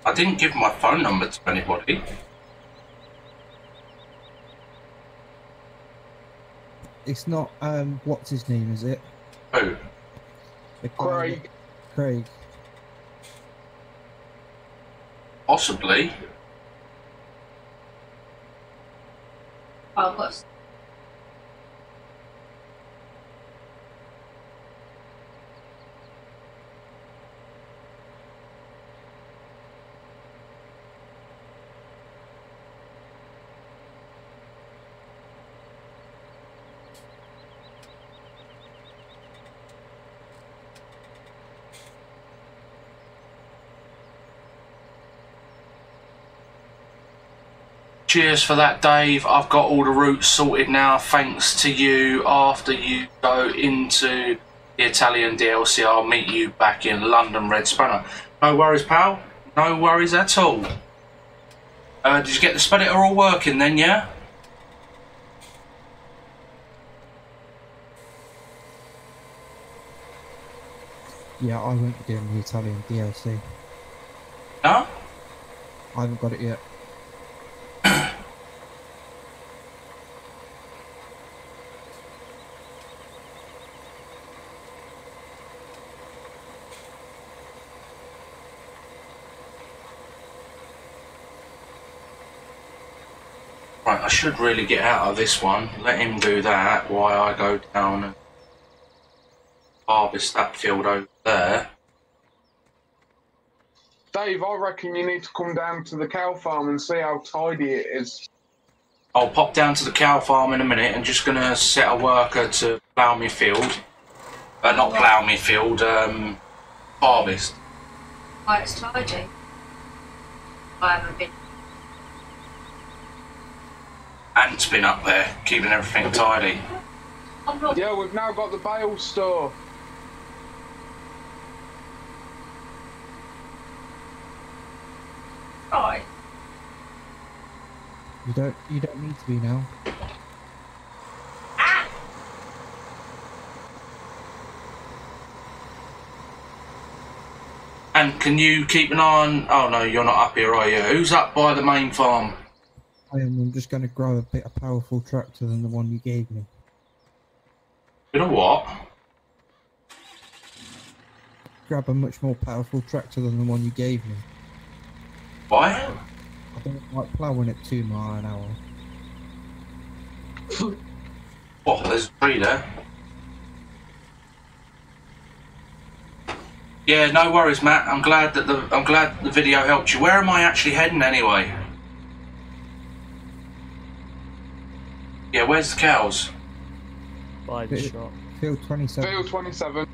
I didn't give my phone number to anybody.
It's not, what's his name, is it?
Who?
Craig.
Craig.
Possibly.
I've got.
Cheers for that, Dave. I've got all the routes sorted now, thanks to you. After you go into the Italian DLC, I'll meet you back in London, Red Spanner. No worries, pal. No worries at all. Did you get the Speditor all working then, yeah?
Yeah, I won't be doing the Italian DLC.
No?
I haven't got it yet.
Right, I should really get out of this one. Let him do that while I go down and harvest that field over there.
Dave, I reckon you need to come down to the cow farm and see how tidy it is.
I'll pop down to the cow farm in a minute and just gonna set a worker to plough me field. Not plough me field, harvest.
Why it's tidy. I haven't been.
Ant's been up there, keeping everything tidy.
I'm not.
Yeah, we've now got the bale store.
Right.
You don't need to be now.
And can you keep an eye on... Oh no, you're not up here, are you? Who's up by the main farm?
I'm just going to grab a bit of powerful tractor than the one you gave me.
You know what?
Grab a much more powerful tractor than the one you gave me.
Why?
I don't like ploughing at 2 miles an hour.
Oh, there's a tree there. Yeah, no worries, Matt. I'm glad the video helped you. Where am I actually heading anyway? Yeah, where's the cows?
By the shop.
Field 27.
Field 27.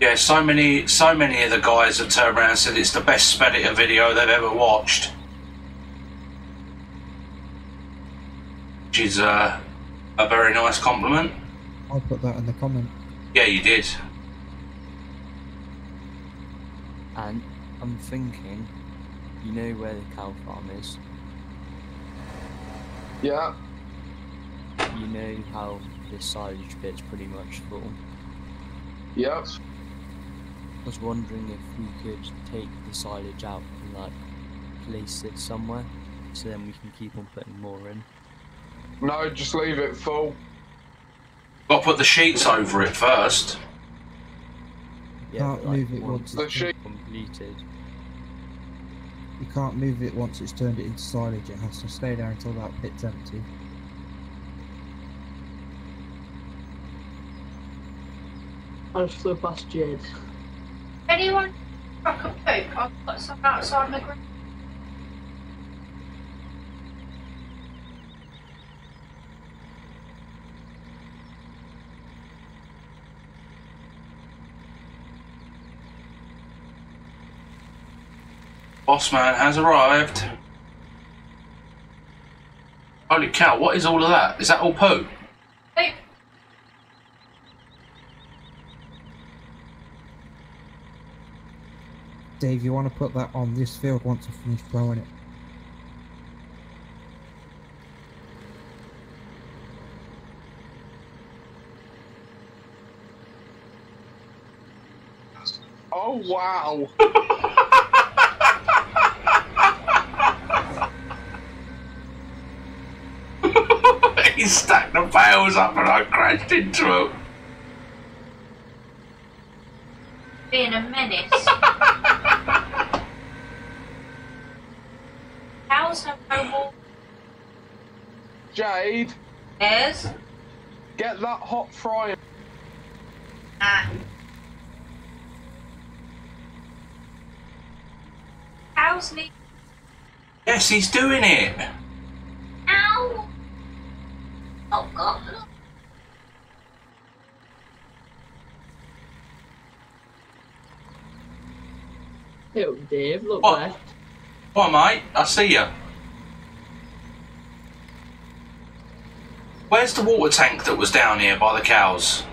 Yeah, so many of the guys have turned around and said it's the best Speditor video they've ever watched. Which is a very nice compliment.
I'll put that in the comment.
Yeah, you did.
And I'm thinking, you know where the cow farm is?
Yeah.
You know how the silage bit's pretty much full?
Yep.
I was wondering if we could take the silage out and like place it somewhere, so then we can keep on putting more in.
No, just leave it full.
Got to put the sheets over it first.
Yeah,
Can't
but, like,
move it once
The
it's
sheet.
completed.
You can't move it once it's turned it into silage. It has to stay there until that pit's empty.
I just flew past Jade.
Anyone truck a poop? I've got some outside my ground.
Bossman has arrived. Holy cow, what is all of that? Is that all poo?
Poop.
Dave, you want to put that on this field once I finish plowing it?
Oh, wow.
He stacked the bales up and I crashed into him.
Being a menace. Cows have no more.
Jade,
Yes.
get that hot frying.
Ah. Cows need.
Yes, he's doing it.
Ow! Oh God! Look.
Yo, Dave, look
What?
left.
Come on, mate. I see you. Where's the water tank that was down here by the cows?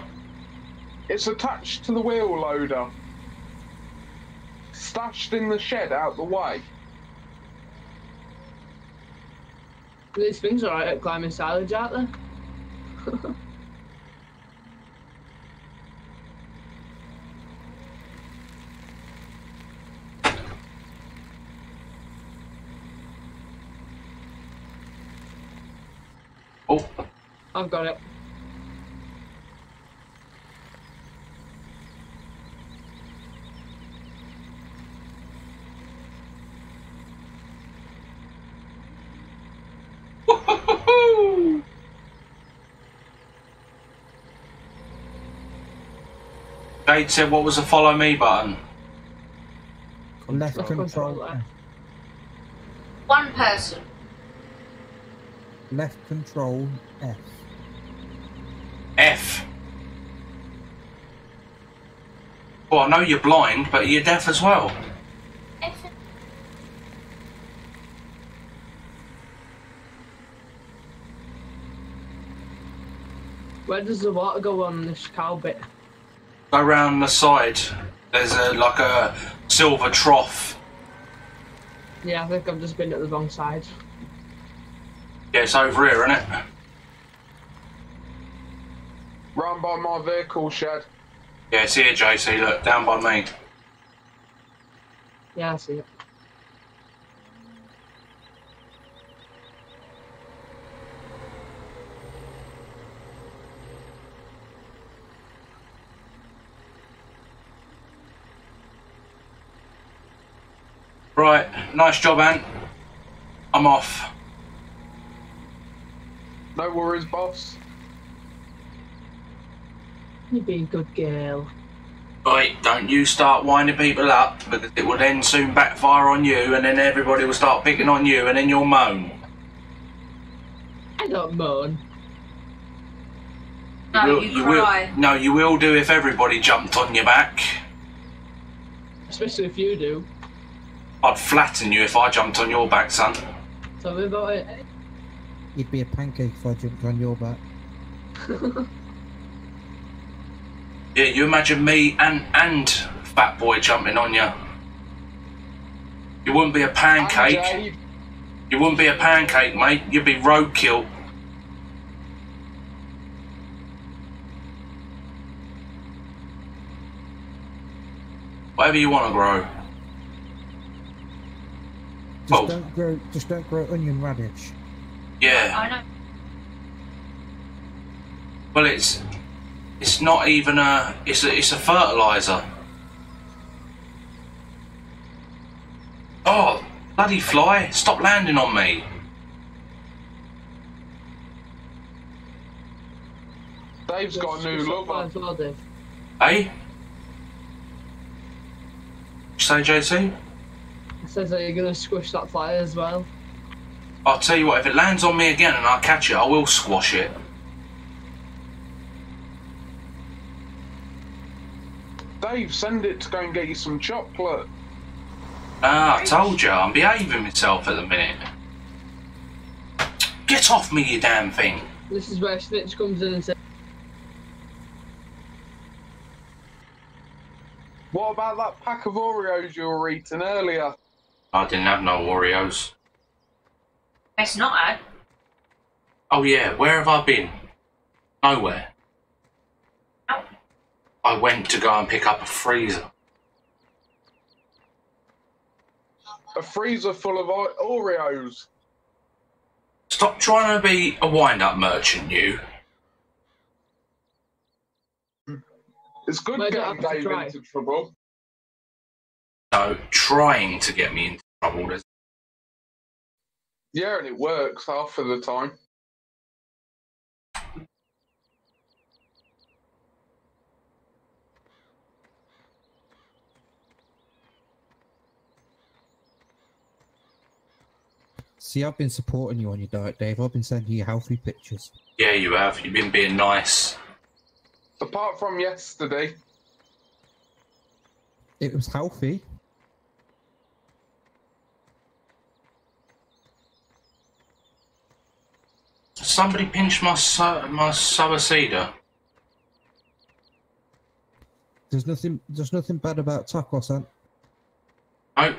It's attached to the wheel loader. Stashed in the shed out the way.
These things are alright at climbing silage, aren't they?
Oh,
I've got it.
Jade said what was the follow me button?
Left control
control
F.
One person.
Left control F.
F. Well, I know you're blind, but you're deaf as well.
Where does the water go on this cow bit?
Go round the side. There's like a silver trough.
Yeah, I think I've just been at the wrong side.
Yeah, it's over here, isn't it?
Round by my vehicle shed.
Yeah, it's here, JC. Look, down by me.
Yeah, I see it.
Right, nice job, Ant. I'm off.
No worries, boss.
You be a good girl.
Right, don't you start winding people up, because it will then soon backfire on you, and then everybody will start picking on you, and then you'll moan.
I don't moan.
No, you cry.
No, you will do if everybody jumped on your back.
Especially if you do.
I'd flatten you if I jumped on your back, son.
Tell me about it.
You'd be a pancake if I jumped on your back.
Yeah, you imagine me and Fat Boy jumping on you. You wouldn't be a pancake. You wouldn't be a pancake, mate. You'd be roadkill. Whatever you want to grow.
Just don't grow onion radish.
Yeah.
I know.
Well, it's not even a. It's a fertilizer. Oh, bloody fly! Stop landing on me.
Dave's got a new lover.
Dave.
Hey? You say, JC?
It says that you're gonna squish that fly as well.
I'll tell you what. If it lands on me again and I catch it, I will squash it.
Dave, send it to go and get you some chocolate.
Ah, I told you, I'm behaving myself at the minute. Get off me, you damn thing.
This is where Snitch comes in and says,
What about that pack of Oreos you were eating earlier?
I didn't have no Oreos.
It's not ad.
Oh yeah, where have I been? Nowhere.
Oh.
I went to go and pick up a freezer.
A freezer full of Oreos.
Stop trying to be a wind-up merchant, you.
It's good
Well, I
getting
don't have to
Dave
try.
into trouble.
No, trying to get me into trouble.
Yeah, and it works half of the time.
See, I've been supporting you on your diet, Dave. I've been sending you healthy pictures.
Yeah, you have. You've been being nice.
Apart from yesterday.
It was healthy.
Somebody pinched my suicida.
There's nothing bad about tacos, son.
Oh.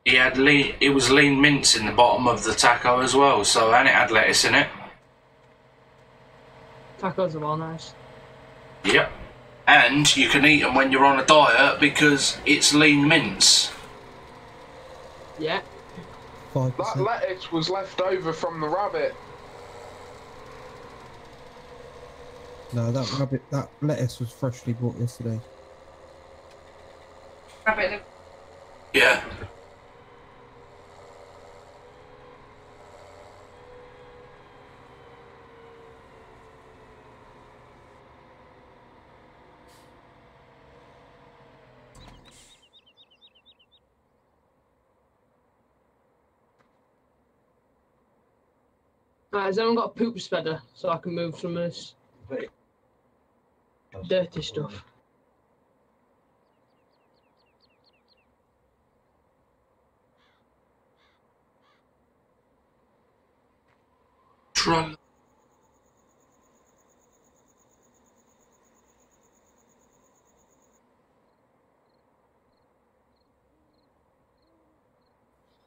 It was lean mince in the bottom of the taco as well, so and it had lettuce in it.
tacos are all nice.
Yep. And you can eat them when you're on a diet because it's lean mince.
Yeah.
5%.
That lettuce was left over from the rabbit.
No, that lettuce was freshly bought yesterday.
Rabbit.
Yeah.
Has anyone got a poop spreader so I can move some of this dirty stuff?
Try.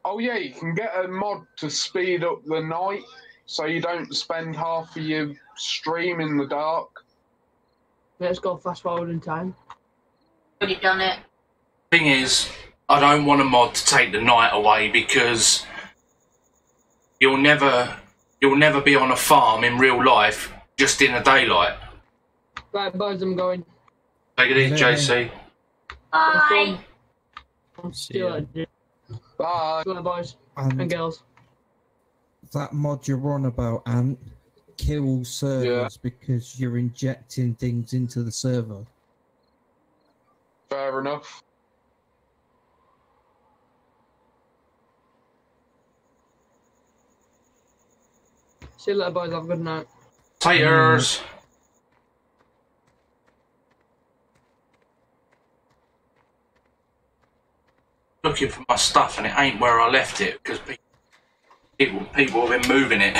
Oh yeah, you can get a mod to speed up the night so you don't spend half of your stream in the dark.
Let's go fast forward in time.
Already done it.
Thing is, I don't want a mod to take the night away because you'll never be on a farm in real life just in the daylight.
Right, boys, I'm going.
Take it easy, JC.
Bye.
See you later.
Bye.
See you later, boys and girls.
That mod you're on about, Ant, kills servers because you're injecting things into the server.
Fair enough.
See you later, boys. Have a good night.
Taters. Looking for my stuff and it ain't where I left it because people have been moving it.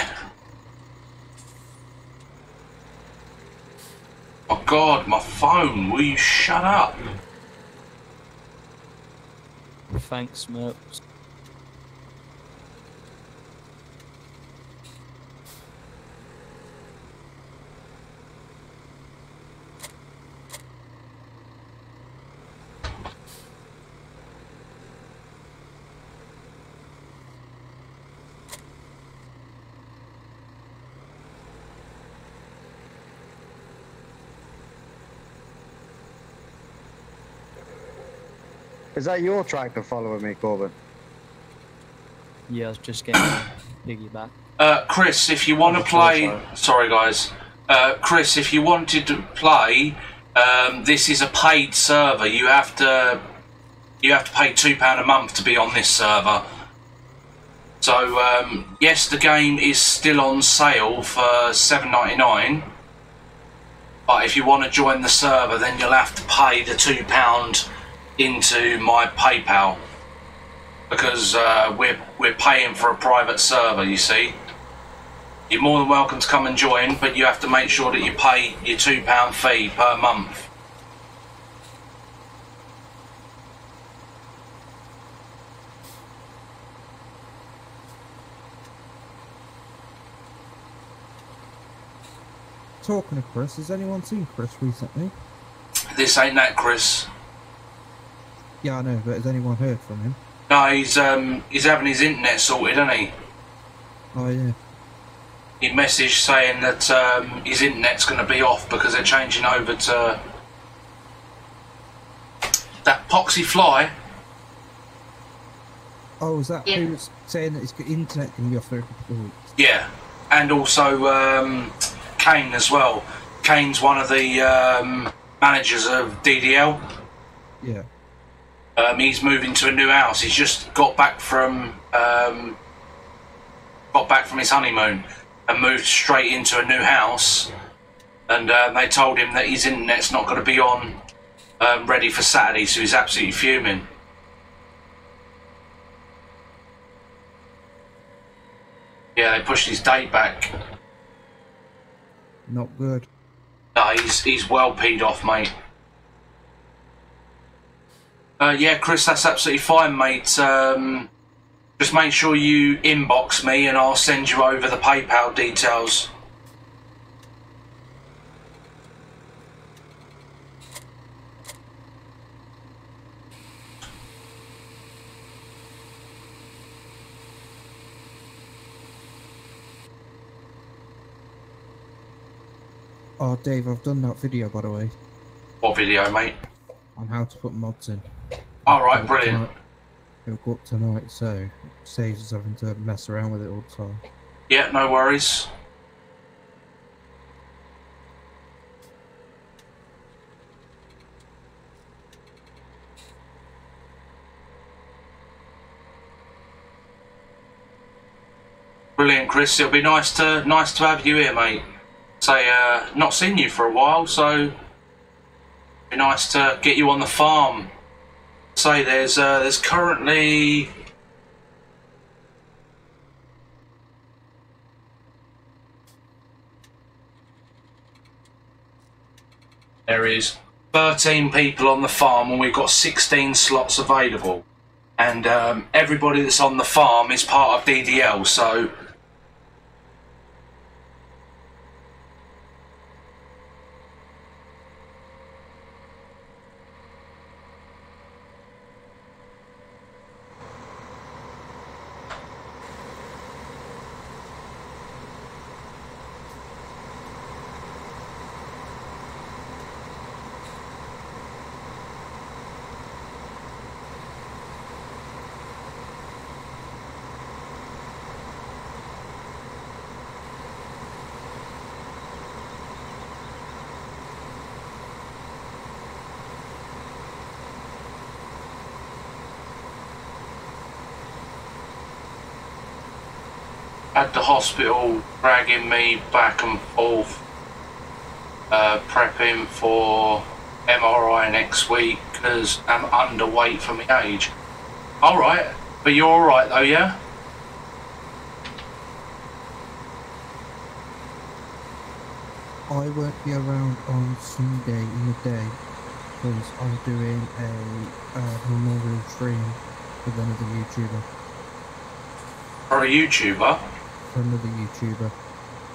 Oh God, my phone! Will you shut up?
Thanks, Merps.
Is that your tractor following me, Corbin?
Yeah, I was just getting a piggyback.
Chris, if you want to play... Sorry, guys. Chris, if you wanted to play, this is a paid server. You have to pay £2 a month to be on this server. So, yes, the game is still on sale for $7.99. But if you want to join the server, then you'll have to pay the £2 into my PayPal. Because we're paying for a private server, you see. You're more than welcome to come and join, but you have to make sure that you pay your £2 fee per month.
Talking of Chris, has anyone seen Chris recently?
This ain't that, Chris.
Yeah, I know, but has anyone heard from him?
No, he's having his internet sorted, isn't he?
Oh, yeah.
He messaged saying that his internet's going to be off because they're changing over to that Poxy Fly.
Oh, is that who's saying that his internet can be off for a couple of weeks? Yeah.
And also Kane as well. Kane's one of the managers of DDL.
Yeah.
He's moving to a new house. He's just got back from his honeymoon and moved straight into a new house. And they told him that his internet's not going to be on ready for Saturday, so he's absolutely fuming. Yeah, they pushed his date back.
Not good.
No, he's well peed off, mate. Yeah, Chris, that's absolutely fine, mate. Just make sure you inbox me and I'll send you over the PayPal details.
Oh, Dave, I've done that video, by the way.
What video, mate?
On how to put mods in.
Alright, brilliant.
It'll go up tonight, so it saves us having to mess around with it all the time.
Yeah, no worries. Brilliant, Chris. It'll be nice to have you here, mate. Say, not seen you for a while, so it'll be nice to get you on the farm. Say, there's currently there is 13 people on the farm, and we've got 16 slots available. And everybody that's on the farm is part of DDL, so at the hospital, dragging me back and forth, prepping for MRI next week because I'm underweight for my age. Alright, but you're alright though, yeah?
I won't be around on Sunday in the day because I'm doing a memorial stream with another YouTuber.
For a YouTuber?
For another YouTuber.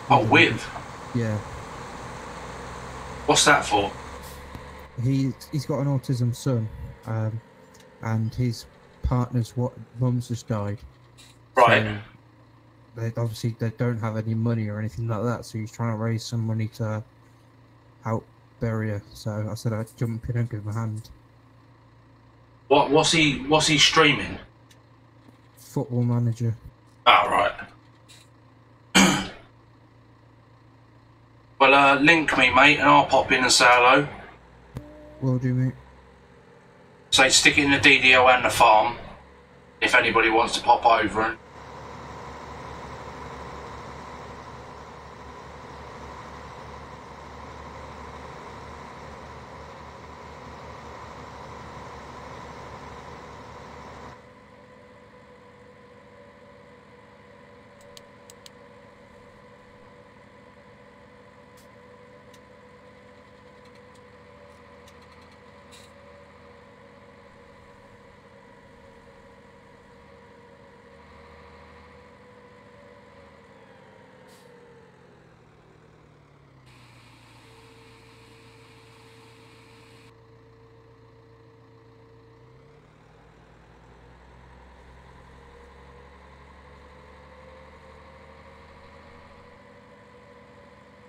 Oh, with?
Yeah.
What's that for?
He's got an autism son, and his partner's mum's just died.
Right.
So they don't have any money or anything like that, so he's trying to raise some money to help bury her. So I said I'd jump in and give him a hand.
What's he streaming?
Football Manager.
Oh, right. Well, link me, mate, and I'll pop in and say hello.
Will do, mate.
Say, stick it in the DDL and the farm, if anybody wants to pop over and...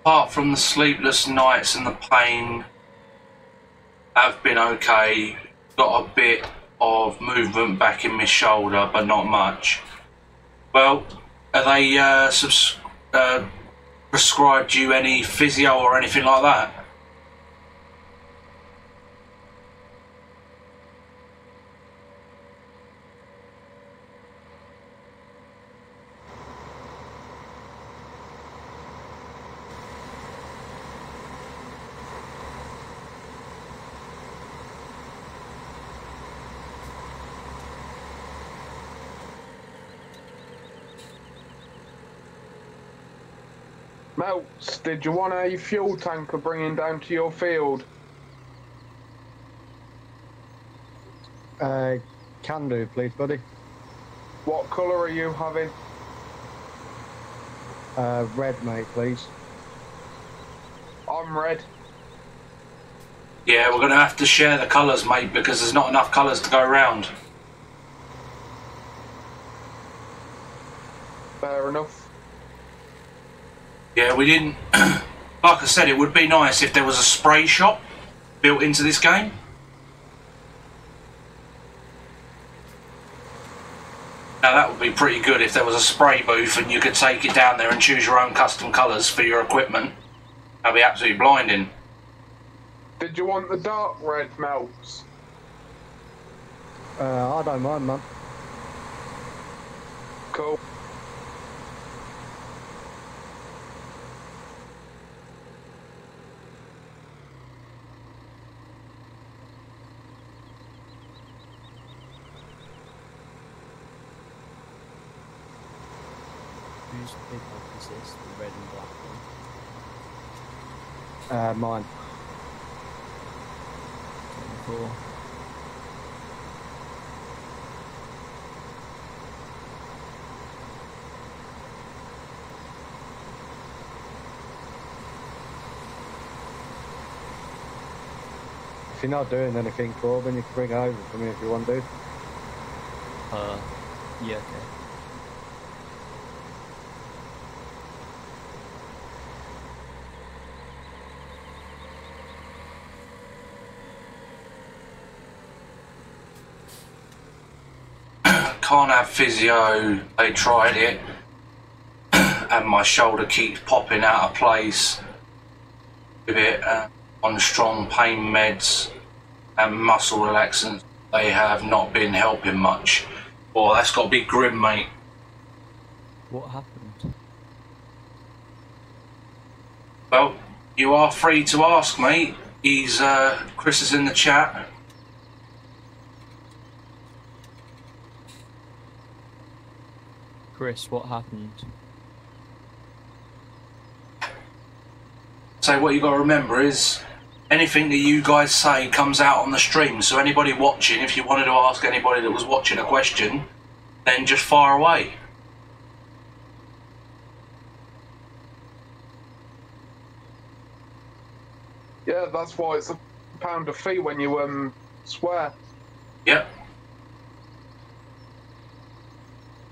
Apart from the sleepless nights and the pain, I've been okay. Got a bit of movement back in my shoulder, but not much. Well, are they prescribed you any physio or anything like that?
Melts, did you want a fuel tanker bringing down to your field?
Can do, please, buddy.
What colour are you having?
Red, mate, please.
I'm red.
Yeah, we're going to have to share the colours, mate, because there's not enough colours to go around.
Fair enough.
Yeah, we didn't... like I said, it would be nice if there was a spray shop built into this game. Now that would be pretty good if there was a spray booth and you could take it down there and choose your own custom colours for your equipment. That'd be absolutely blinding.
Did you want the dark red, Melts?
I don't mind, man.
Cool.
Whose BIGBUG is this? The red and black one?
Mine.
24.
If you're not doing anything, Corbin, you can bring it over for me if you want to.
Yeah, okay.
Can't have physio. They tried it, and my shoulder keeps popping out of place with it. On strong pain meds and muscle relaxants, they have not been helping much. Well, that's got to be grim, mate.
What happened?
Well, you are free to ask, mate. Chris is in the chat.
Chris, what happened?
So what you got to remember is anything that you guys say comes out on the stream. So anybody watching, if you wanted to ask anybody that was watching a question, then just fire away.
Yeah, that's why it's £1 a fee when you swear.
Yep.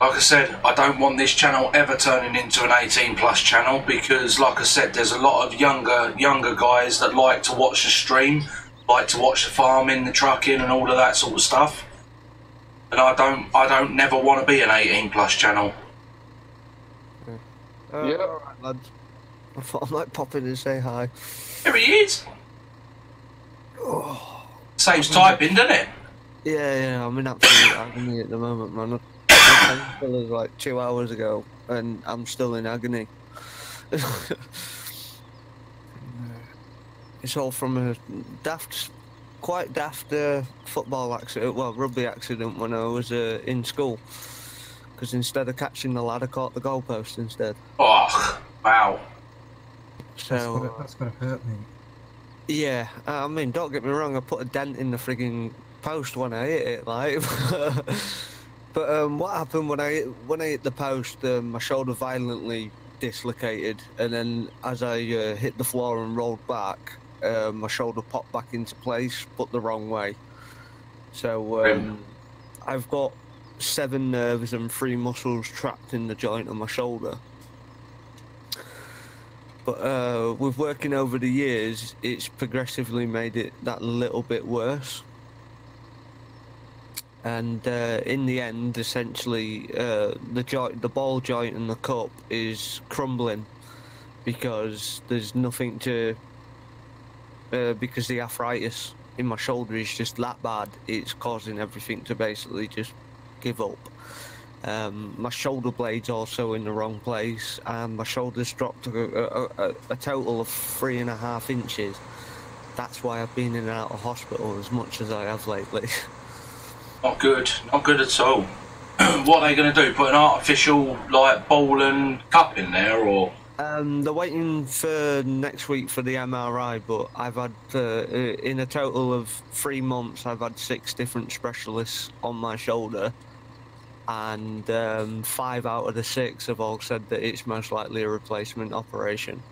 Like I said, I don't want this channel ever turning into an 18+ channel because, like I said, there's a lot of younger guys that like to watch the stream, like to watch the farming, the trucking, and all of that sort of stuff. And I don't never want to be an 18+ channel.
Yeah.
Alright, lads. I thought I might pop in and say hi.
Here he is. Saves typing, doesn't it?
Yeah, I'm in absolute agony at the moment, man. I was like 2 hours ago, and I'm still in agony. It's all from a quite daft football accident, well, rugby accident when I was in school. Because instead of catching the lad, I caught the goalpost instead.
Oh, wow.
So
That's gotta hurt me.
yeah, I mean, don't get me wrong, I put a dent in the frigging post when I hit it, like. But what happened when I hit the post? My shoulder violently dislocated, and then as I hit the floor and rolled back, my shoulder popped back into place, but the wrong way. So I've got 7 nerves and 3 muscles trapped in the joint of my shoulder. But with working over the years, it's progressively made it that little bit worse. And in the end, essentially, the ball joint and the cup is crumbling because there's nothing to. Because the arthritis in my shoulder is just that bad, it's causing everything to basically just give up. My shoulder blade's also in the wrong place, and my shoulder's dropped a total of 3.5 inches. That's why I've been in and out of hospital as much as I have lately.
Not good at all. What are they going to do? Put an artificial like ball and cup in there, or?
They're waiting for next week for the MRI, but I've had in a total of 3 months, I've had 6 different specialists on my shoulder, and 5 out of the 6 have all said that it's most likely a replacement operation.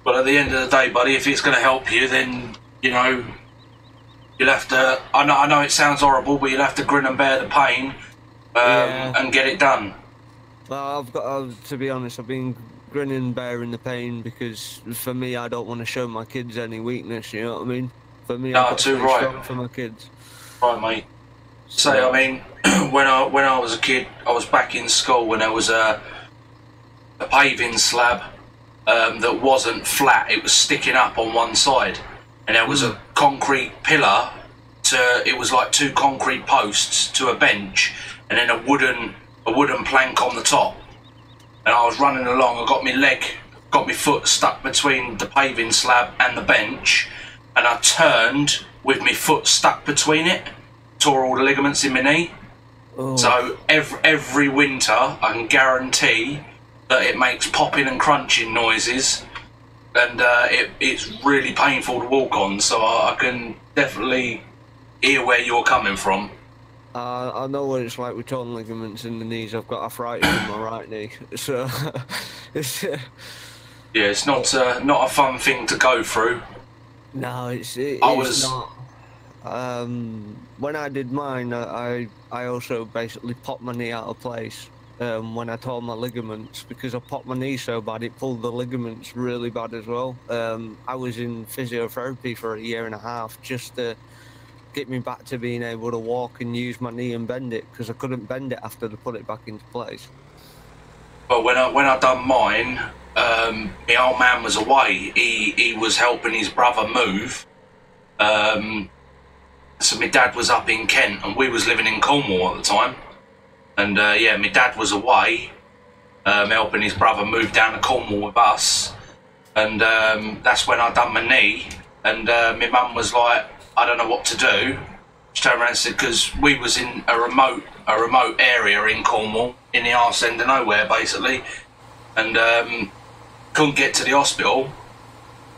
But at the end of the day, buddy, if it's going to help you, then you know. You'll have to. I know it sounds horrible, but you'll have to grin and bear the pain, and get it done.
Well, I've got to be honest. I've been grinning and bearing the pain because for me, I don't want to show my kids any weakness. You know what I mean? For me, I've got to be strong for my kids.
Right, mate. So I mean, when I was a kid, I was back in school when there was a paving slab that wasn't flat. It was sticking up on one side. And there was a concrete pillar it was like 2 concrete posts to a bench, and then a wooden plank on the top. And I was running along, I got my foot stuck between the paving slab and the bench, and I turned with my foot stuck between it, tore all the ligaments in my knee.
Oh.
So every winter, I can guarantee that it makes popping and crunching noises, and it's really painful to walk on. So I can definitely hear where you're coming from.
I know what it's like with torn ligaments in the knees. I've got arthritis in my right knee, so it's
yeah, it's not a fun thing to go through.
No, it's not. When I did mine, I also basically popped my knee out of place when I tore my ligaments, because I popped my knee so bad it pulled the ligaments really bad as well. I was in physiotherapy for 1.5 years just to get me back to being able to walk and use my knee and bend it, because I couldn't bend it after they put it back into place.
Well, when I done mine, my old man was away. He was helping his brother move. So my dad was up in Kent and we was living in Cornwall at the time. And yeah, my dad was away, helping his brother move down to Cornwall with us. And that's when I done my knee. And my mum was like, I don't know what to do. She turned around and said, because we was in a remote area in Cornwall, in the arse end of nowhere basically, and couldn't get to the hospital.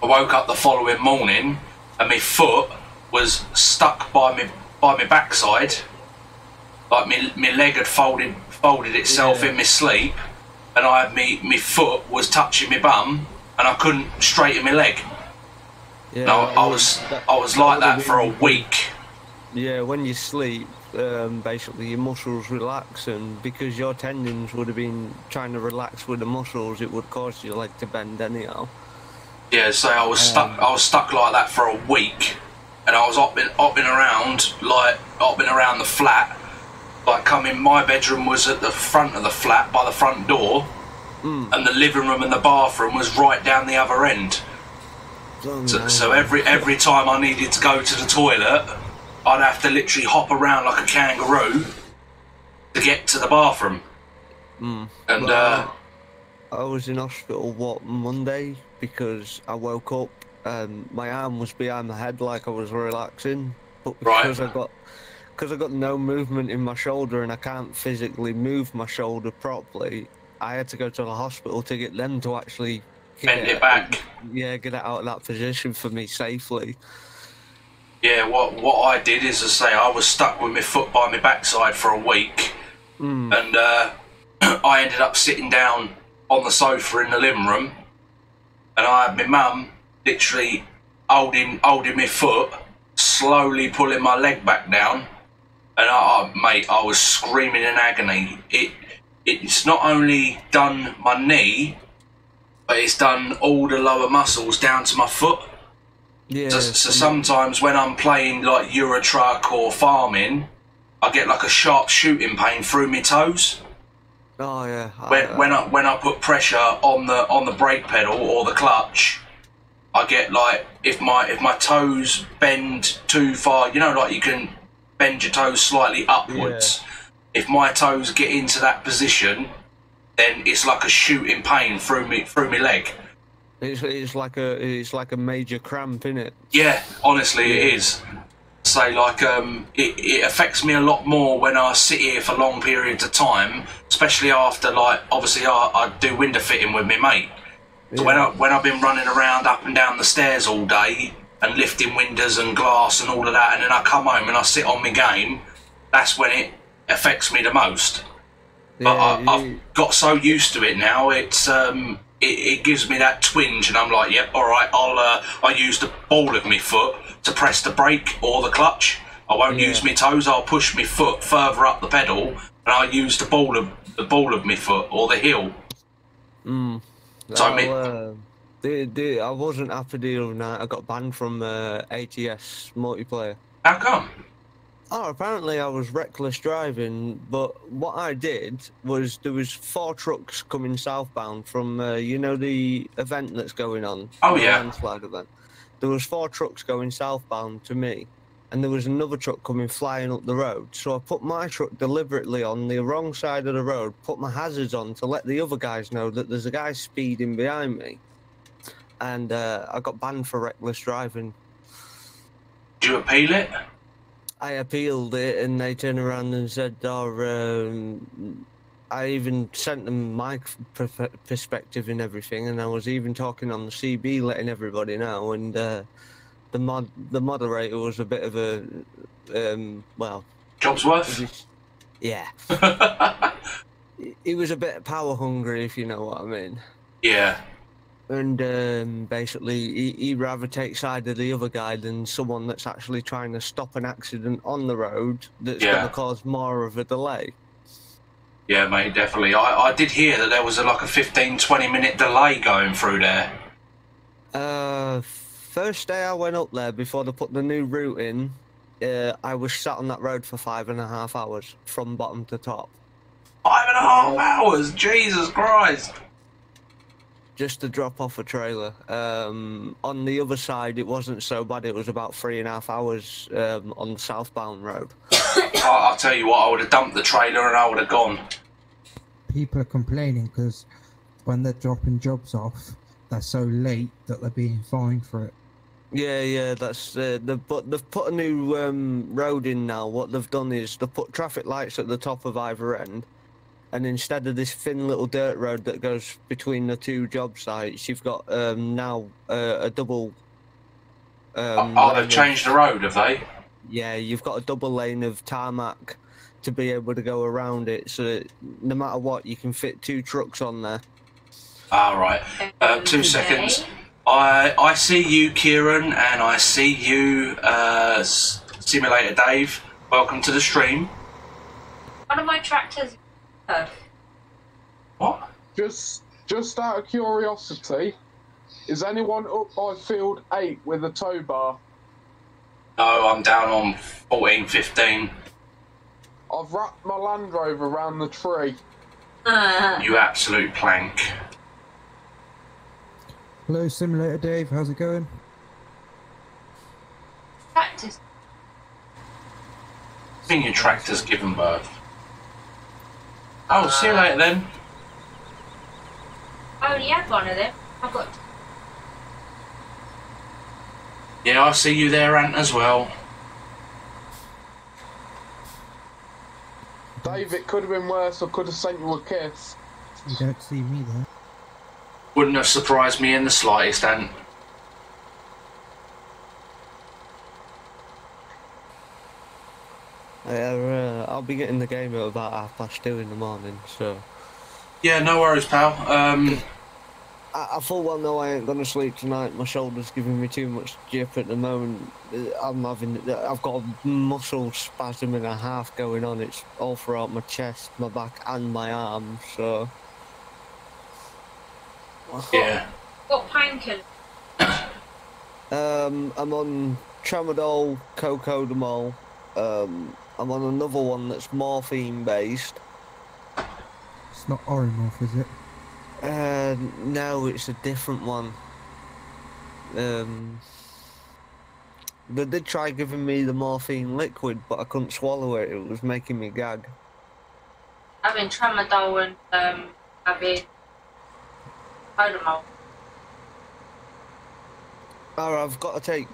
I woke up the following morning and my foot was stuck by my backside, like my leg had folded itself in my sleep, and I had my foot was touching my bum, and I couldn't straighten my leg.
Yeah,
no, I was like that for a week.
Yeah, when you sleep, basically your muscles relax, and because your tendons would have been trying to relax with the muscles, it would cause your leg to bend anyhow.
Yeah, so I was stuck like that for a week, and I was hopping around the flat. Like, my bedroom was at the front of the flat by the front door, and the living room and the bathroom was right down the other end. So every time I needed to go to the toilet, I'd have to literally hop around like a kangaroo to get to the bathroom. And
I was in hospital Monday, because I woke up and my arm was behind my head like I was relaxing, but because I got no movement in my shoulder and I can't physically move my shoulder properly, I had to go to the hospital to get them to actually
bend it back.
Yeah, get it out of that position for me safely.
Yeah, what I did is, I say, I was stuck with my foot by my backside for a week, and I ended up sitting down on the sofa in the living room, and I had my mum literally holding my foot, slowly pulling my leg back down, and mate, I was screaming in agony. It's not only done my knee, but it's done all the lower muscles down to my foot.
Yeah.
So sometimes when I'm playing like Euro Truck or farming, I get like a sharp shooting pain through my toes.
Oh yeah.
When I put pressure on the brake pedal or the clutch, I get like, if my toes bend too far, you know, like you can bend your toes slightly upwards. Yeah. If my toes get into that position, then it's like a shooting pain through me leg.
It's like a major cramp, innit?
Yeah, honestly, it is. So like, it affects me a lot more when I sit here for long periods of time, especially after, like, obviously I do window fitting with my mate. So when I've been running around up and down the stairs all day and lifting windows and glass and all of that, and then I come home and I sit on my game, that's when it affects me the most. But I've got so used to it now, it gives me that twinge, and I'm like, yep, all right, I'll use the ball of my foot to press the brake or the clutch. I won't use my toes. I'll push my foot further up the pedal, and I'll use the ball of my foot or the heel. So
I wasn't happy the other night. I got banned from ATS multiplayer.
How come?
Oh, apparently I was reckless driving, but what I did was, there was 4 trucks coming southbound from, you know, the event that's going on.
Oh, yeah.
The landslide event. There was 4 trucks going southbound to me, and there was another truck coming flying up the road. So I put my truck deliberately on the wrong side of the road, put my hazards on to let the other guys know that there's a guy speeding behind me. And I got banned for reckless driving.
Did you appeal it?
I appealed it, and they turned around and said, I even sent them my perspective and everything, and I was even talking on the CB, letting everybody know, and the moderator was a bit of a, well...
Job's worth?
Yeah. He was a bit power hungry, if you know what I mean.
Yeah.
And basically, he'd rather take side of the other guy than someone that's actually trying to stop an accident on the road that's going to cause more of a delay.
Yeah, mate, definitely. I did hear that there was like a 15-20 minute delay going through there.
First day I went up there before they put the new route in, I was sat on that road for 5.5 hours from bottom to top.
5.5 hours? Jesus Christ!
Just to drop off a trailer. On the other side, it wasn't so bad. It was about 3.5 hours on the southbound road.
I'll tell you what, I would have dumped the trailer and I would have gone.
People are complaining because when they're dropping jobs off, they're so late that they're being fined for it.
Yeah, that's but they've put a new road in now. What they've done is they've put traffic lights at the top of either end, and instead of this thin little dirt road that goes between the two job sites, you've got now a double.
They've changed the road, have they?
Yeah, you've got a double lane of tarmac to be able to go around it, so that no matter what, you can fit 2 trucks on there.
All right. 2 seconds. I see you, Kieran, and I see you, Simulator Dave. Welcome to the stream.
One of my tractors.
What?
Just out of curiosity, is anyone up by field 8 with a tow bar?
No, I'm down on 14, 15.
I've wrapped my Land Rover around the tree.
You absolute plank.
Hello, Simulator Dave. How's it going?
Tractors.
I think your tractor's given birth. Oh, see you later then.
I only had one of them. I've got.
Yeah, I see you there, Ant, as well.
Dave, it could have been worse. I could have sent you a kiss.
You don't see me there.
Wouldn't have surprised me in the slightest, Ant.
I'll be getting the game at about 2:30 in the morning, so...
Yeah, no worries, pal.
I full well know I ain't gonna sleep tonight. My shoulder's giving me too much jip at the moment. I've got a muscle spasm and a half going on. It's all throughout my chest, my back, and my arm. So
yeah.
What painkiller?
I'm on tramadol, cocodamol. I'm on another one that's morphine based.
It's not Oromorph, is it?
No, it's a different one. They did try giving me the morphine liquid, but I couldn't swallow it. It was making me gag.
Having tramadol and having Odamol.
I've got to take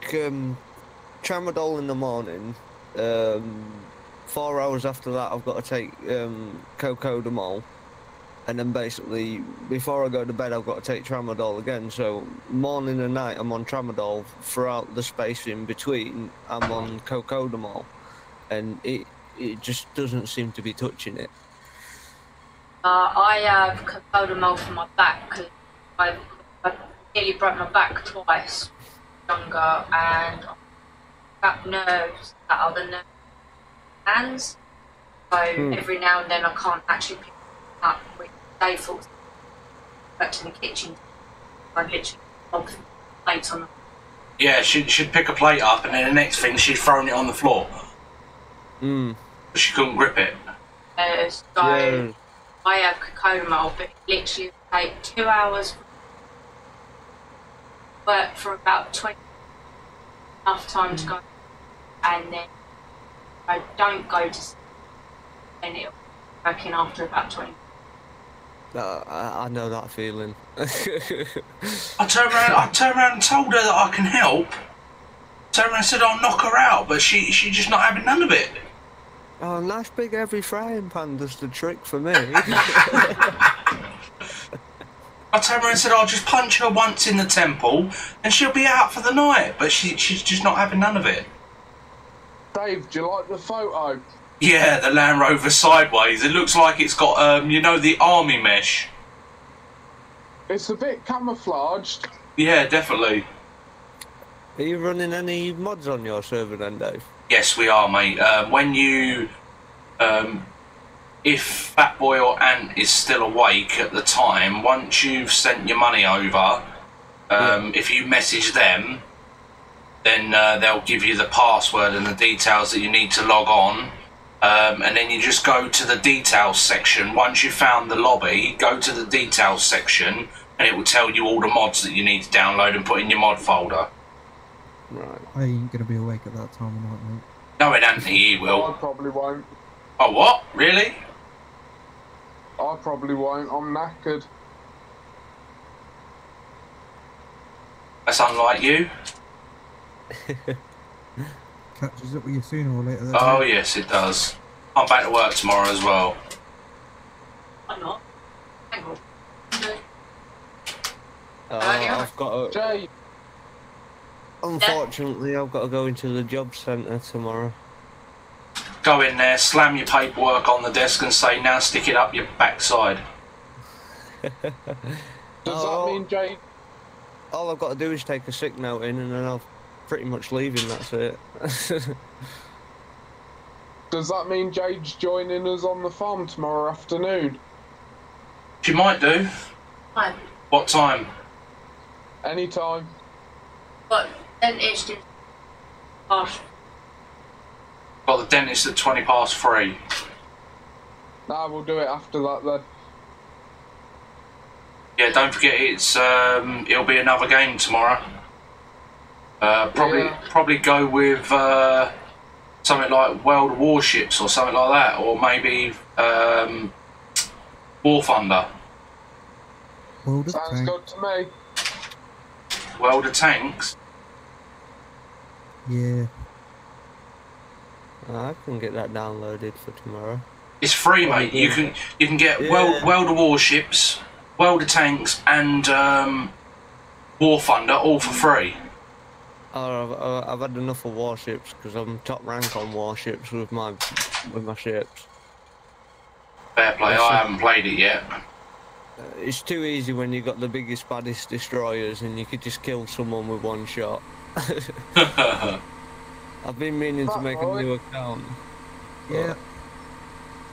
tramadol in the morning. 4 hours after that, I've got to take cocodamol. And then basically, before I go to bed, I've got to take tramadol again. So morning and night, I'm on tramadol. Throughout the space in between, I'm on cocodamol. And it just doesn't seem to be touching it.
I have cocodamol for my back because I nearly broke my back twice younger, and I've got nerves that are the nerve hands. So every now and then I can't actually pick up with Dave falls back to the kitchen. I literally hold the plates on.
Yeah, she'd pick a plate up, and then the next thing she'd thrown it on the floor. But she couldn't grip it.
So I have cocodamol, but it literally take 2 hours work for about 20, enough time to go, and then I don't go to sleep, and it'll be working after about 20.
I know that feeling.
I turned around and told her that I can help. Turned around and said, I'll knock her out, but she's just not having none of it.
Oh, nice big heavy frying pan does the trick for me.
I turned around and said, I'll just punch her once in the temple and she'll be out for the night, but she's just not having none of it.
Dave, do you like the photo?
Yeah, the Land Rover sideways. It looks like it's got, you know, the army mesh.
It's a bit camouflaged.
Yeah, definitely.
Are you running any mods on your server then, Dave?
Yes, we are, mate. When you... if Fatboy or Ant is still awake at the time, once you've sent your money over, if you message them, then they'll give you the password and the details that you need to log on. And then you just go to the details section. Once you've found the lobby, go to the details section and it will tell you all the mods that you need to download and put in your mod folder.
Right.
I ain't gonna be awake at that time of night, mate.
No, it ain't, he
I
will.
probably won't.
Oh, what? Really?
I probably won't. I'm knackered.
That's unlike you.
Catches up with you sooner or later.
Oh, yes, it does. I'm back to work tomorrow as well.
I'm not. Hang on.
I've got to...
Jay,
Unfortunately, I've got to go into the job centre tomorrow.
Go in there, slam your paperwork on the desk and say, now stick it up your backside.
does that mean Jay?
All I've got to do is take a sick note in and then I'll pretty much leave him, that's it.
Does that mean Jade's joining us on the farm tomorrow afternoon?
She might do.
Fine.
What time?
Anytime.
But then it's just harsh.
Got the dentist at 3:20.
Nah, we'll do it after that then.
Yeah, don't forget it's it'll be another game tomorrow. Probably go with something like World of Warships or something like that, or maybe War Thunder.
World of
Sounds
Tanks.
good to me.
World of Tanks.
Yeah.
I can get that downloaded for tomorrow.
It's free, mate. You can get
Yeah.
World of Warships, World of Tanks, and War Thunder all for free.
Oh, I've had enough of warships because I'm top rank on warships with my ships.
Fair play. I haven't played it yet.
It's too easy when you got the biggest, baddest destroyers and you could just kill someone with one shot. I've been meaning to make a new account.
Yeah.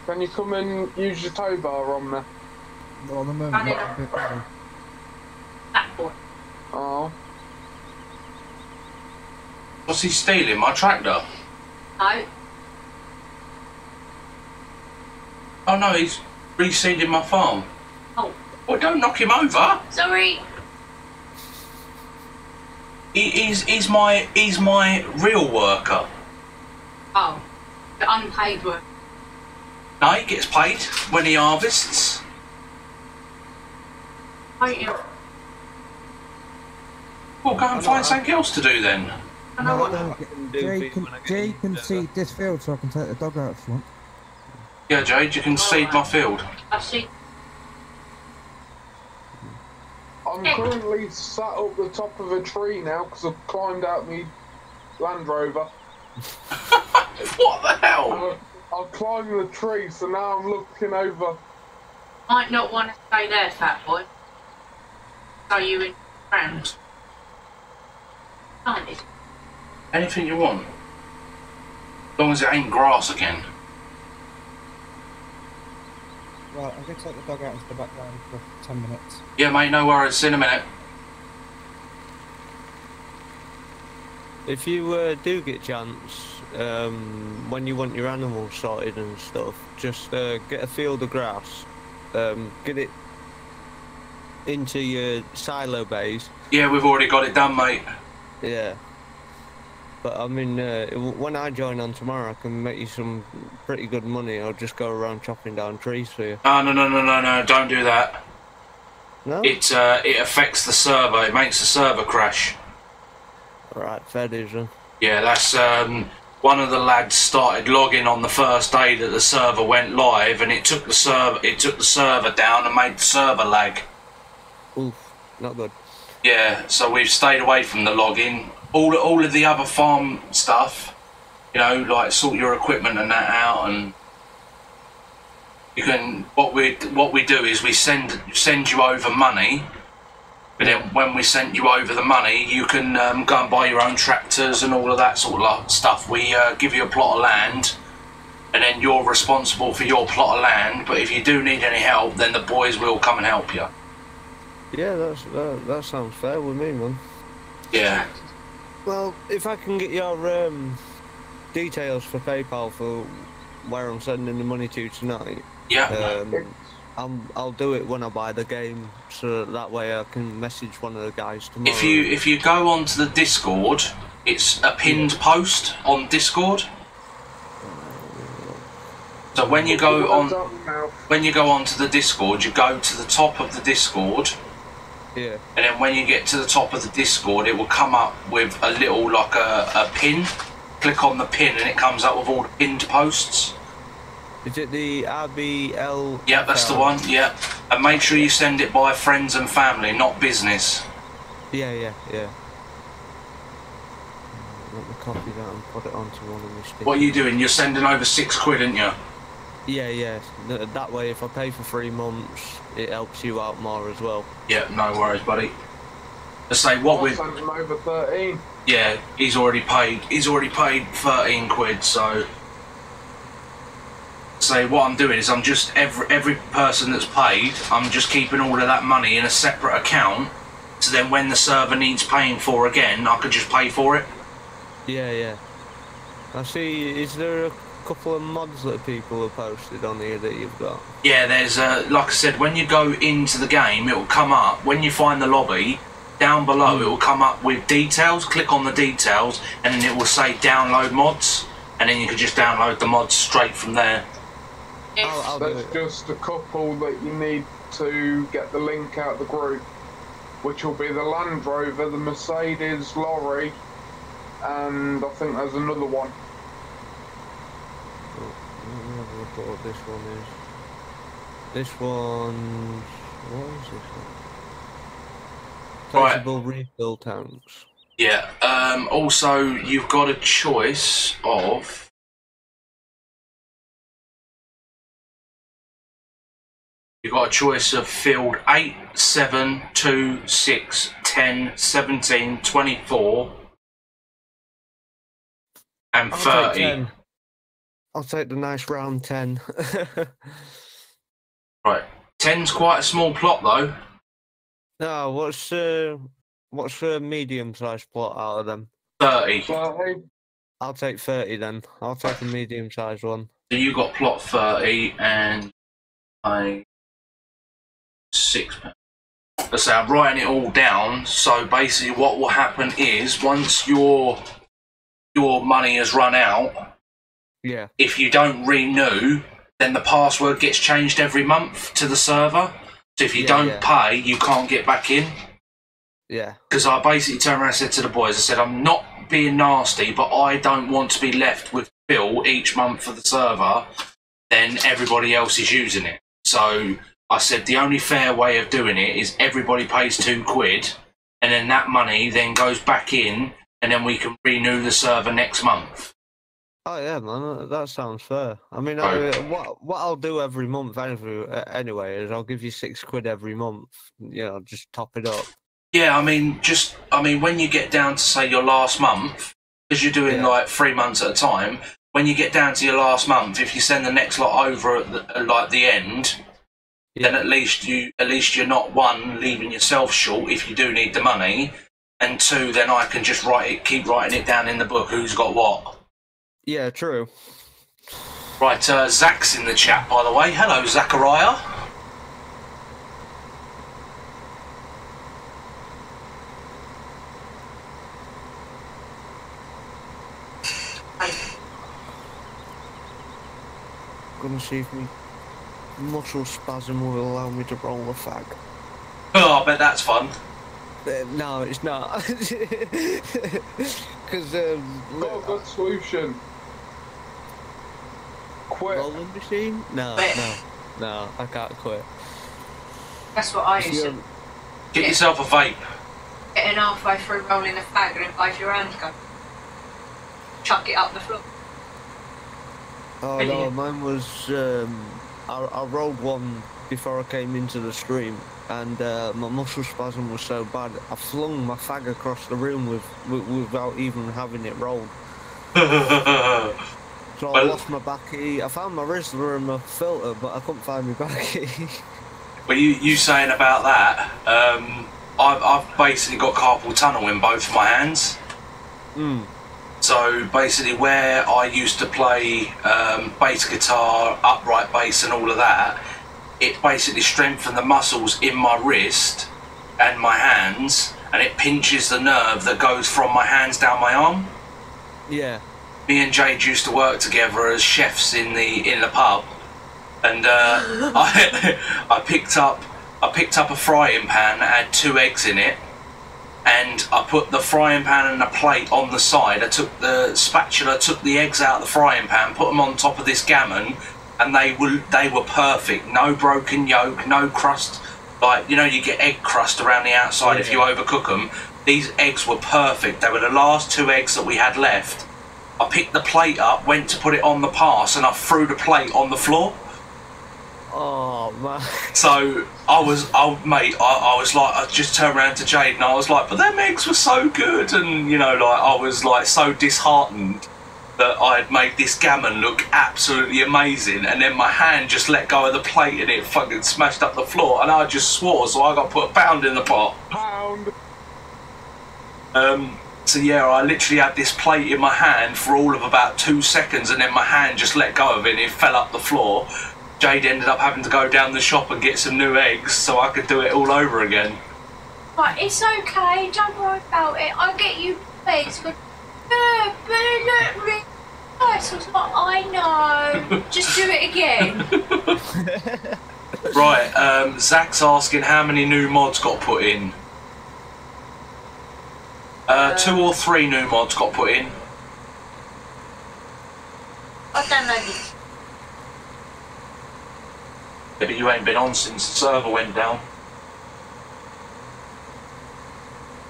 Can you come and use your tow bar on me?
Well, at the moment, not a bit better.
That boy.
Oh.
What's he stealing? My tractor?
No.
Oh no, he's reseeding my farm.
Oh.
Well, don't knock him over.
Sorry.
He's my real worker.
Oh. The unpaid work.
No, he gets paid when he harvests.
Wait,
Well, go and find something else to do then.
I know what.
Jay can seed this field so I can take the dog out if you want.
Yeah, Jade, you can seed my field.
I see.
I'm currently sat up the top of a tree now because I've climbed out my Land Rover.
What the hell?
I'll climb the tree, so now I'm looking over.
Might not want to stay there, fat boy. So you in ground. Can't it?
Anything you want. As long as it ain't grass again.
Right, I'm going to take the dog out into the background for 10 minutes.
Yeah, mate, no worries. See you in a minute.
If you do get a chance, when you want your animals sorted and stuff, just get a field of grass, get it into your silo bays.
Yeah, we've already got it done, mate.
Yeah. But I mean, when I join on tomorrow, I can make you some pretty good money. I'll just go around chopping down trees for you.
No, don't do that.
No?
It affects the server. It makes the server crash.
Alright, fair dues then.
Yeah, that's one of the lads started logging on the first day that the server went live, and it took the server down and made the server lag.
Oof, not good.
Yeah, so we've stayed away from the logging. All of the other farm stuff, you know, like sort your equipment and that out, and you can. What we do is we send you over money. But then when we send you over the money, you can go and buy your own tractors and all of that sort of stuff. We give you a plot of land, and then you're responsible for your plot of land. But if you do need any help, then the boys will come and help you.
Yeah, that sounds fair with me, man.
Yeah.
Well, if I can get your details for PayPal for where I'm sending the money to tonight.
Yeah.
I'll do it when I buy the game, so that way I can message one of the guys tomorrow.
If you go onto the Discord, it's a pinned post on Discord. So when you go onto the Discord, you go to the top of the Discord.
Yeah.
And then when you get to the top of the Discord, it will come up with a little like a pin. Click on the pin, and it comes up with all the pinned posts.
Is it the RBL?
Yeah, that's the one, yeah. And make sure you send it by friends and family, not business.
Yeah. Let me copy that and put it onto one of my stickers.
What are you doing? You're sending over £6, aren't you?
Yeah. That way, if I pay for 3 months, it helps you out more as well.
Yeah, no worries, buddy. Let's say what we
sent him over 13.
Yeah, he's already paid 13 quid, so... So what I'm doing is I'm just every person that's paid, I'm just keeping all of that money in a separate account, so then when the server needs paying for again, I could just pay for it.
Yeah. I see. Is there a couple of mods that people have posted on here that you've got?
Yeah, there's like I said, when you go into the game, it will come up when you find the lobby. Down below, it will come up with details. Click on the details, and then it will say download mods, and then you can just download the mods straight from there.
There's just a couple that you need to get the link out of the group, which will be the Land Rover, the Mercedes lorry, and I think there's another one.
Let me have a look at what this one is. This one... What is this one? Flexible refill tanks.
Yeah, also you've got a choice of... You've got a choice of field 8, 7, 2, 6, 10, 17, 24, and 30.
I'll take the nice round 10.
Right, 10's quite a small plot though.
No, what's a medium-sized plot out of them?
30.
I'll take 30 then. I'll take a medium-sized one.
So you got plot 30 and I 6. Let's say I'm writing it all down. So basically, what will happen is once your money has run out,
yeah.
If you don't renew, then the password gets changed every month to the server. So if you don't pay, you can't get back in.
Yeah.
Because I basically turned around and said to the boys, I said, I'm not being nasty, but I don't want to be left with bill each month for the server. Then everybody else is using it. So I said the only fair way of doing it is everybody pays £2, and then that money then goes back in, and then we can renew the server next month.
Oh yeah, man, that sounds fair. I mean, what I'll do every month anyway is I'll give you £6 every month. You know, just top it up.
Yeah, I mean, when you get down to say your last month, because you're doing like 3 months at a time. When you get down to your last month, if you send the next lot over at the end. Then at least you're not, 1, leaving yourself short if you do need the money, and 2, then I can just keep writing it down in the book who's got what.
Yeah, true.
Right, Zach's in the chat, by the way. Hello, Zachariah.
Gonna see if my muscle spasm will allow me to roll a fag.
Oh, I bet that's fun.
No, it's not. because
got a good solution. Quit.
Rolling machine? No, I can't quit.
That's what I used to.
Get yourself a vape.
Getting halfway through rolling a fag and both your hands go. Chuck it up the floor.
Oh
Brilliant.
no, mine was. I rolled one before I came into the stream, and my muscle spasm was so bad, I flung my fag across the room without even having it rolled. So I lost my back key. I found my Rizzler and my filter, but I couldn't find my back key.
Well, you saying about that, I've basically got carpal tunnel in both of my hands. So basically where I used to play bass guitar, upright bass and all of that, it basically strengthened the muscles in my wrist and my hands, and it pinches the nerve that goes from my hands down my arm.
Yeah.
Me and Jade used to work together as chefs in the pub, and I picked up a frying pan that had 2 eggs in it, and I put the frying pan and the plate on the side. I took the spatula, took the eggs out of the frying pan, put them on top of this gammon, and they were perfect. No broken yolk, no crust. Like, you know, you get egg crust around the outside if you overcook them. These eggs were perfect. They were the last 2 eggs that we had left. I picked the plate up, went to put it on the pass, and I threw the plate on the floor.
Oh man.
So I was like, I just turned around to Jade and I was like, but them eggs were so good, and you know, like I was like so disheartened that I had made this gammon look absolutely amazing, and then my hand just let go of the plate and it fucking smashed up the floor, and I just swore, so I got to put a pound in the pot.
Pound.
So yeah, I literally had this plate in my hand for all of about 2 seconds, and then my hand just let go of it and it fell up the floor. Jade ended up having to go down the shop and get some new eggs so I could do it all over again.
Right, it's okay, don't worry about it. I'll get you eggs, but they look really nice. I was like, I know. Just do it again.
Right, Zach's asking how many new mods got put in. 2 or 3 new mods got put in.
I don't know this.
Yeah, but you ain't been on since the server went down.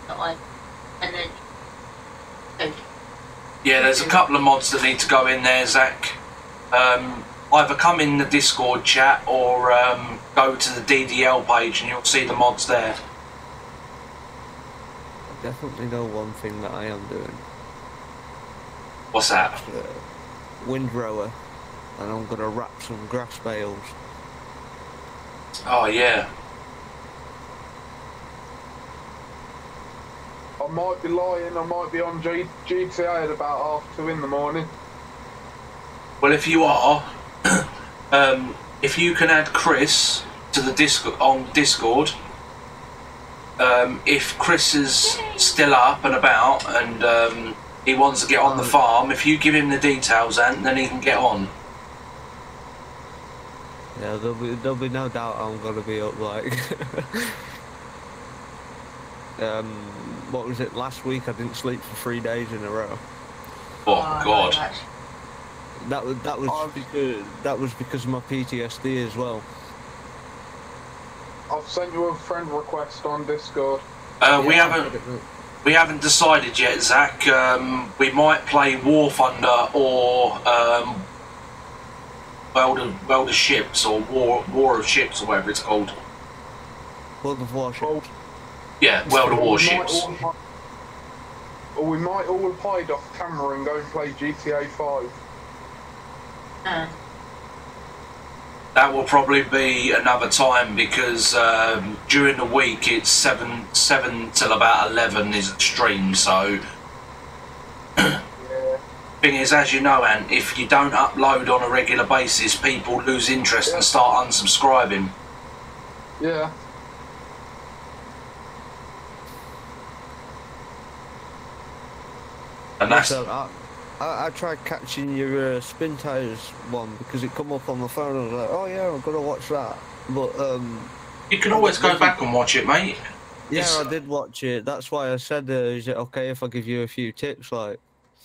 And then.
Yeah, there's a couple of mods that need to go in there, Zach. Either come in the Discord chat or go to the DDL page and you'll see the mods there.
I definitely know one thing that I am doing.
What's that?
Windrower, and I'm gonna wrap some grass bales.
Oh yeah.
I might be lying, I might be on GTA at about 2:30 in the morning.
Well, if you are, if you can add Chris to the Discord, if Chris is still up and about and he wants to get on the farm, if you give him the details, Ant, then he can get on.
Yeah, there'll be no doubt I'm gonna be up, like. What was it, last week I didn't sleep for 3 days in a row.
Oh God.
That was because of my PTSD as well.
I've sent you a friend request on Discord.
We haven't decided yet, Zach. We might play War Thunder or World of Ships or War of Ships or whatever it's called.
World of Warships.
Yeah, World of Warships.
Or we might all hide off camera and go and play GTA 5.
That will probably be another time because during the week it's 7 till about 11 is the stream, so thing is, as you know, Ant, if you don't upload on a regular basis, people lose interest and start unsubscribing.
Yeah.
And that's
I tried catching your Spin Tires one because it come up on my phone and I was like, oh yeah, I'm gonna watch that. But
you can always go back and watch it, mate.
Yeah, I did watch it. That's why I said, is it okay if I give you a few tips, like?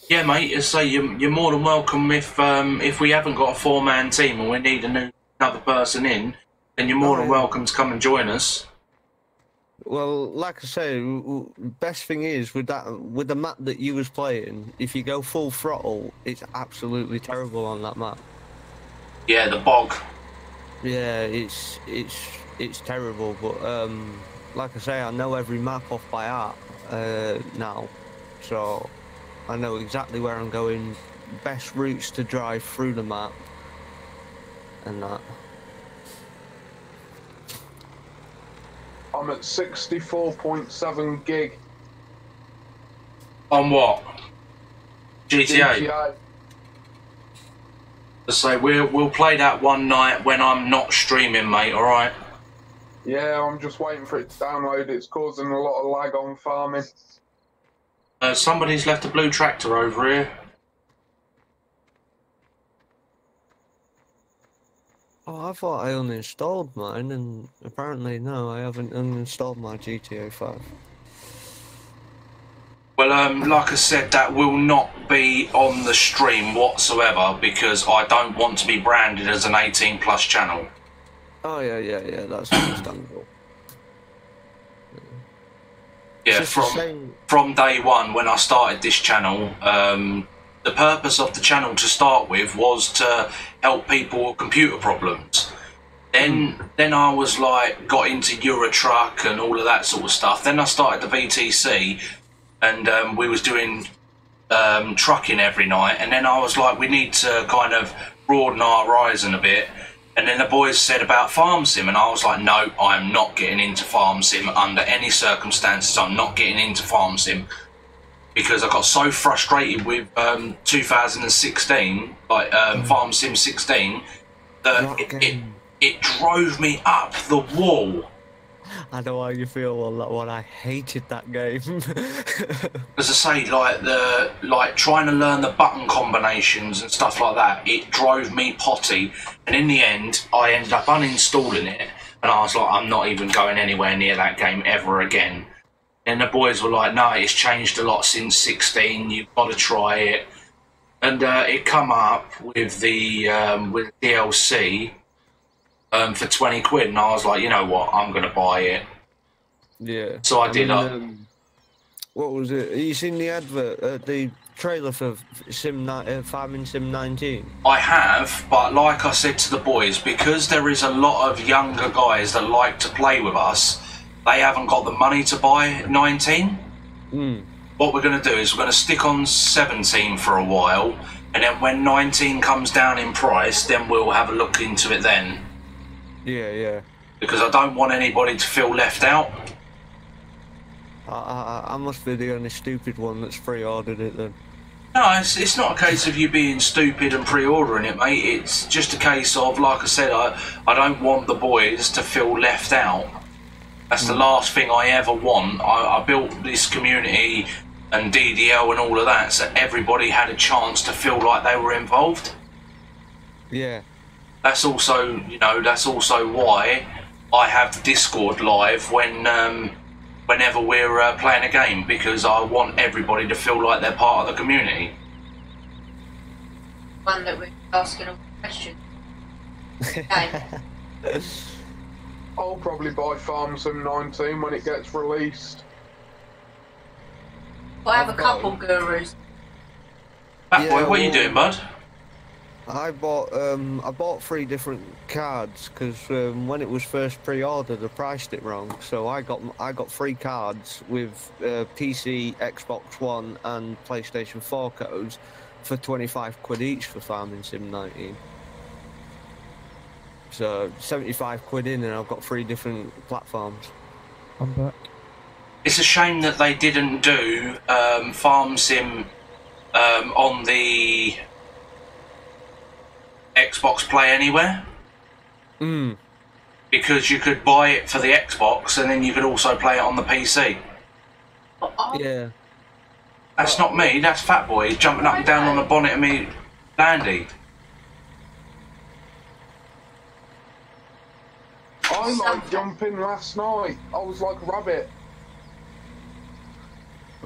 Yeah, mate. I say you're more than welcome if we haven't got a 4-man team and we need another person in, then you're more than welcome to come and join us.
Well, like I say, best thing is with the map that you was playing, if you go full throttle, it's absolutely terrible on that map.
Yeah, the bog.
Yeah, it's terrible, but like I say, I know every map off by heart now, so I know exactly where I'm going, best routes to drive through the map, and that.
I'm at 64.7 gig.
On what? GTA? I say we'll play that one night when I'm not streaming, mate, alright?
Yeah, I'm just waiting for it to download. It's causing a lot of lag on farming.
Somebody's left a blue tractor over here.
Oh, I thought I uninstalled mine, and apparently no, I haven't uninstalled my GTA 5.
Well, like I said, that will not be on the stream whatsoever because I don't want to be branded as an 18+ channel.
Oh yeah, that's understandable.
Yeah, from day one when I started this channel, the purpose of the channel to start with was to help people with computer problems. Then I was like, got into Eurotruck and all of that sort of stuff. Then I started the VTC, and we was doing trucking every night. And then I was like, we need to kind of broaden our horizon a bit. And then the boys said about farm sim, and I was like, no, I'm not getting into farm sim under any circumstances. I'm not getting into farm sim. Because I got so frustrated with 2016, like Farm Sim 16, that it drove me up the wall.
I know how you feel on that one. I hated that game.
As I say, like trying to learn the button combinations and stuff like that, it drove me potty. And in the end, I ended up uninstalling it, and I was like, I'm not even going anywhere near that game ever again. And the boys were like, no, it's changed a lot since 16, you've got to try it. And it come up with the DLC for 20 quid, and I was like, you know what, I'm going to buy it.
Yeah.
So I did.
What was it? Have you seen the advert, the trailer for Farming Sim 19?
I have, but like I said to the boys, because there is a lot of younger guys that like to play with us, they haven't got the money to buy 19. What we're going to do is we're going to stick on 17 for a while, and then when 19 comes down in price, then we'll have a look into it then.
Yeah.
Because I don't want anybody to feel left out.
I must be the only stupid one that's pre-ordered it then.
No, it's not a case of you being stupid and pre-ordering it, mate. It's just a case of, like I said, I don't want the boys to feel left out. That's the last thing I ever want. I built this community and DDL and all of that, so everybody had a chance to feel like they were involved.
Yeah.
That's also, that's also why I have the Discord live whenever we're playing a game, because I want everybody to feel like they're part of the community.
One that we're asking all questions. Okay.
I'll probably buy Farm Sim 19 when it gets released.
I have a couple gurus.
Boy, what are you doing, bud?
I bought 3 different cards because when it was first pre-ordered, I priced it wrong. So I got 3 cards with PC, Xbox One, and PlayStation 4 codes for 25 quid each for Farming Sim 19. So 75 quid in, and I've got 3 different platforms.
I'm back.
It's a shame that they didn't do Farm Sim on the Xbox Play Anywhere. Because you could buy it for the Xbox and then you could also play it on the PC.
Yeah.
That's not me, that's Fat Boy jumping up and down on the bonnet of me Landy.
I like jumping last night. I was like a rabbit.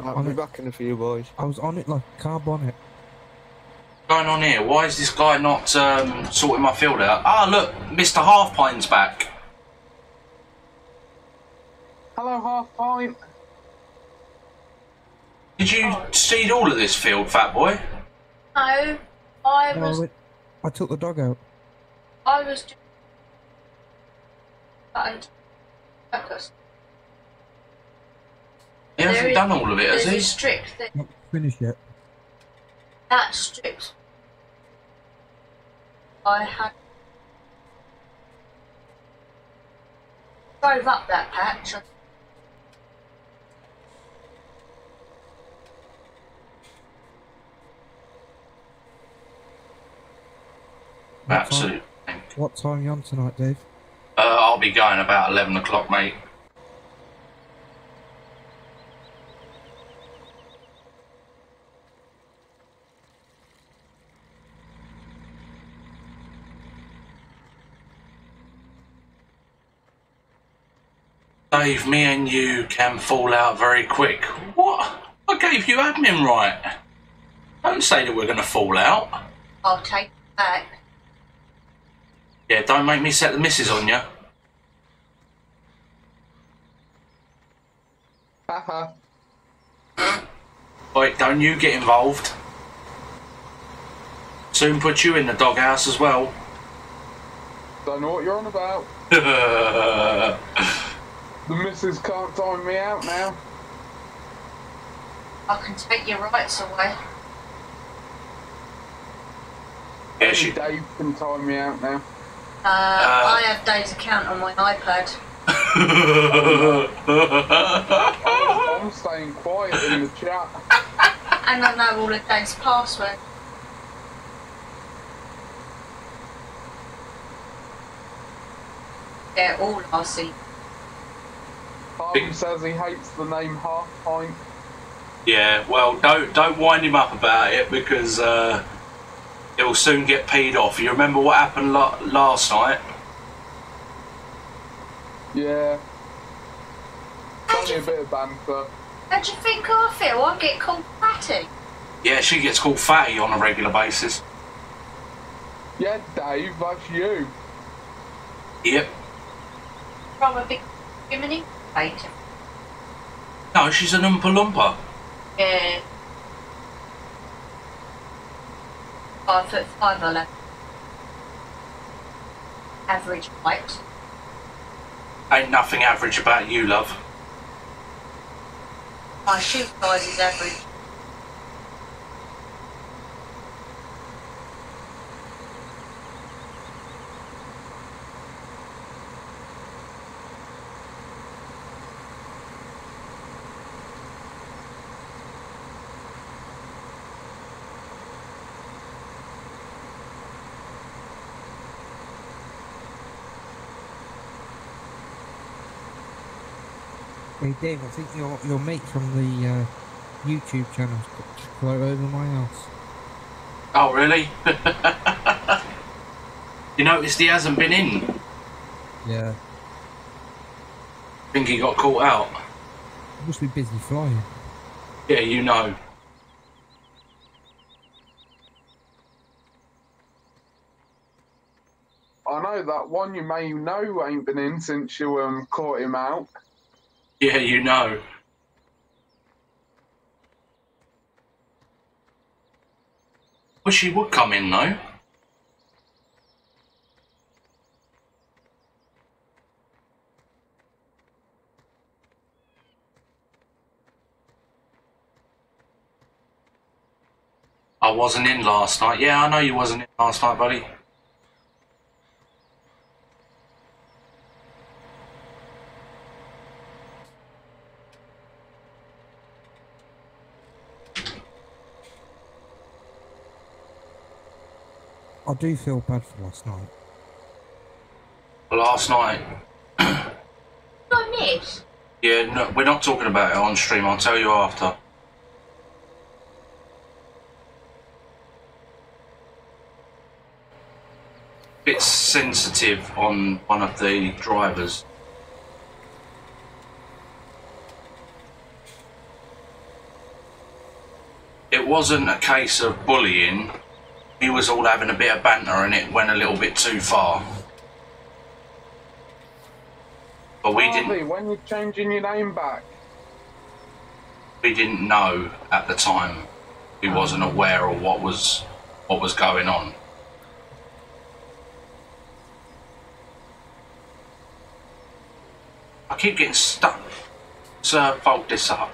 I'll be back in a few, boys.
I was on it like a car bonnet.
What's going on here? Why is this guy not sorting my field out? Ah, look, Mr. Half Pine's back.
Hello, Half Pint.
Did you seed all of this field, fat boy?
No,
I took the dog out.
I was doing that and
He hasn't done all of it, has
there's
he?
a strict thing.
Not finished yet.
That strict. I had drove up that patch.
Absolutely.
What time are you on tonight, Dave?
I'll be going about 11 o'clock, mate. Dave, me and you can fall out very quick. What? I gave you admin right. Don't say that we're going to fall out.
I'll take it back.
Yeah, don't make me set the missus on you.
Haha.
Wait, don't you get involved. Soon put you in the doghouse as well.
Don't know what you're on about. The missus can't time me out now.
I can take your rights away.
Yeah, she...
Dave can time me out now.
I have Dave's account on my iPad.
I'm staying quiet in the chat.
And I know all of Dave's password. Yeah, all RC.
Harvey says he hates the name Half Pint.
Yeah, well, don't wind him up about it because he'll soon get peed off. You remember what happened last night?
Yeah. Only a bit of banter.
How do you think I feel? I get called fatty.
Yeah, she gets called fatty on a regular basis.
Yeah, Dave, that's you.
Yep.
From a big Jiminy bacon.
No, she's an Oompa Loompa.
Yeah. 5'5" I left. Average height.
Ain't nothing average about you, love.
My shoe size is average.
Hey Dave, I think your mate from the YouTube channel's float over my house.
Oh, really? You noticed he hasn't been in?
Yeah.
Think he got caught out?
He must be busy flying.
Yeah, you know.
I know that one you may know ain't been in since you caught him out.
Yeah, you know. Wish he would come in, though. I wasn't in last night. Yeah, I know you wasn't in last night, buddy.
I do feel bad for last night.
Last night?
I miss.
Yeah, no, we're not talking about it on stream. I'll tell you after. Bit sensitive on one of the drivers. wasn't a case of bullying. We was all having a bit of banter and it went a little bit too far. But we didn't.
When you're changing your name back?
We didn't know at the time. We wasn't aware of what was going on. I keep getting stuck. So fold this up.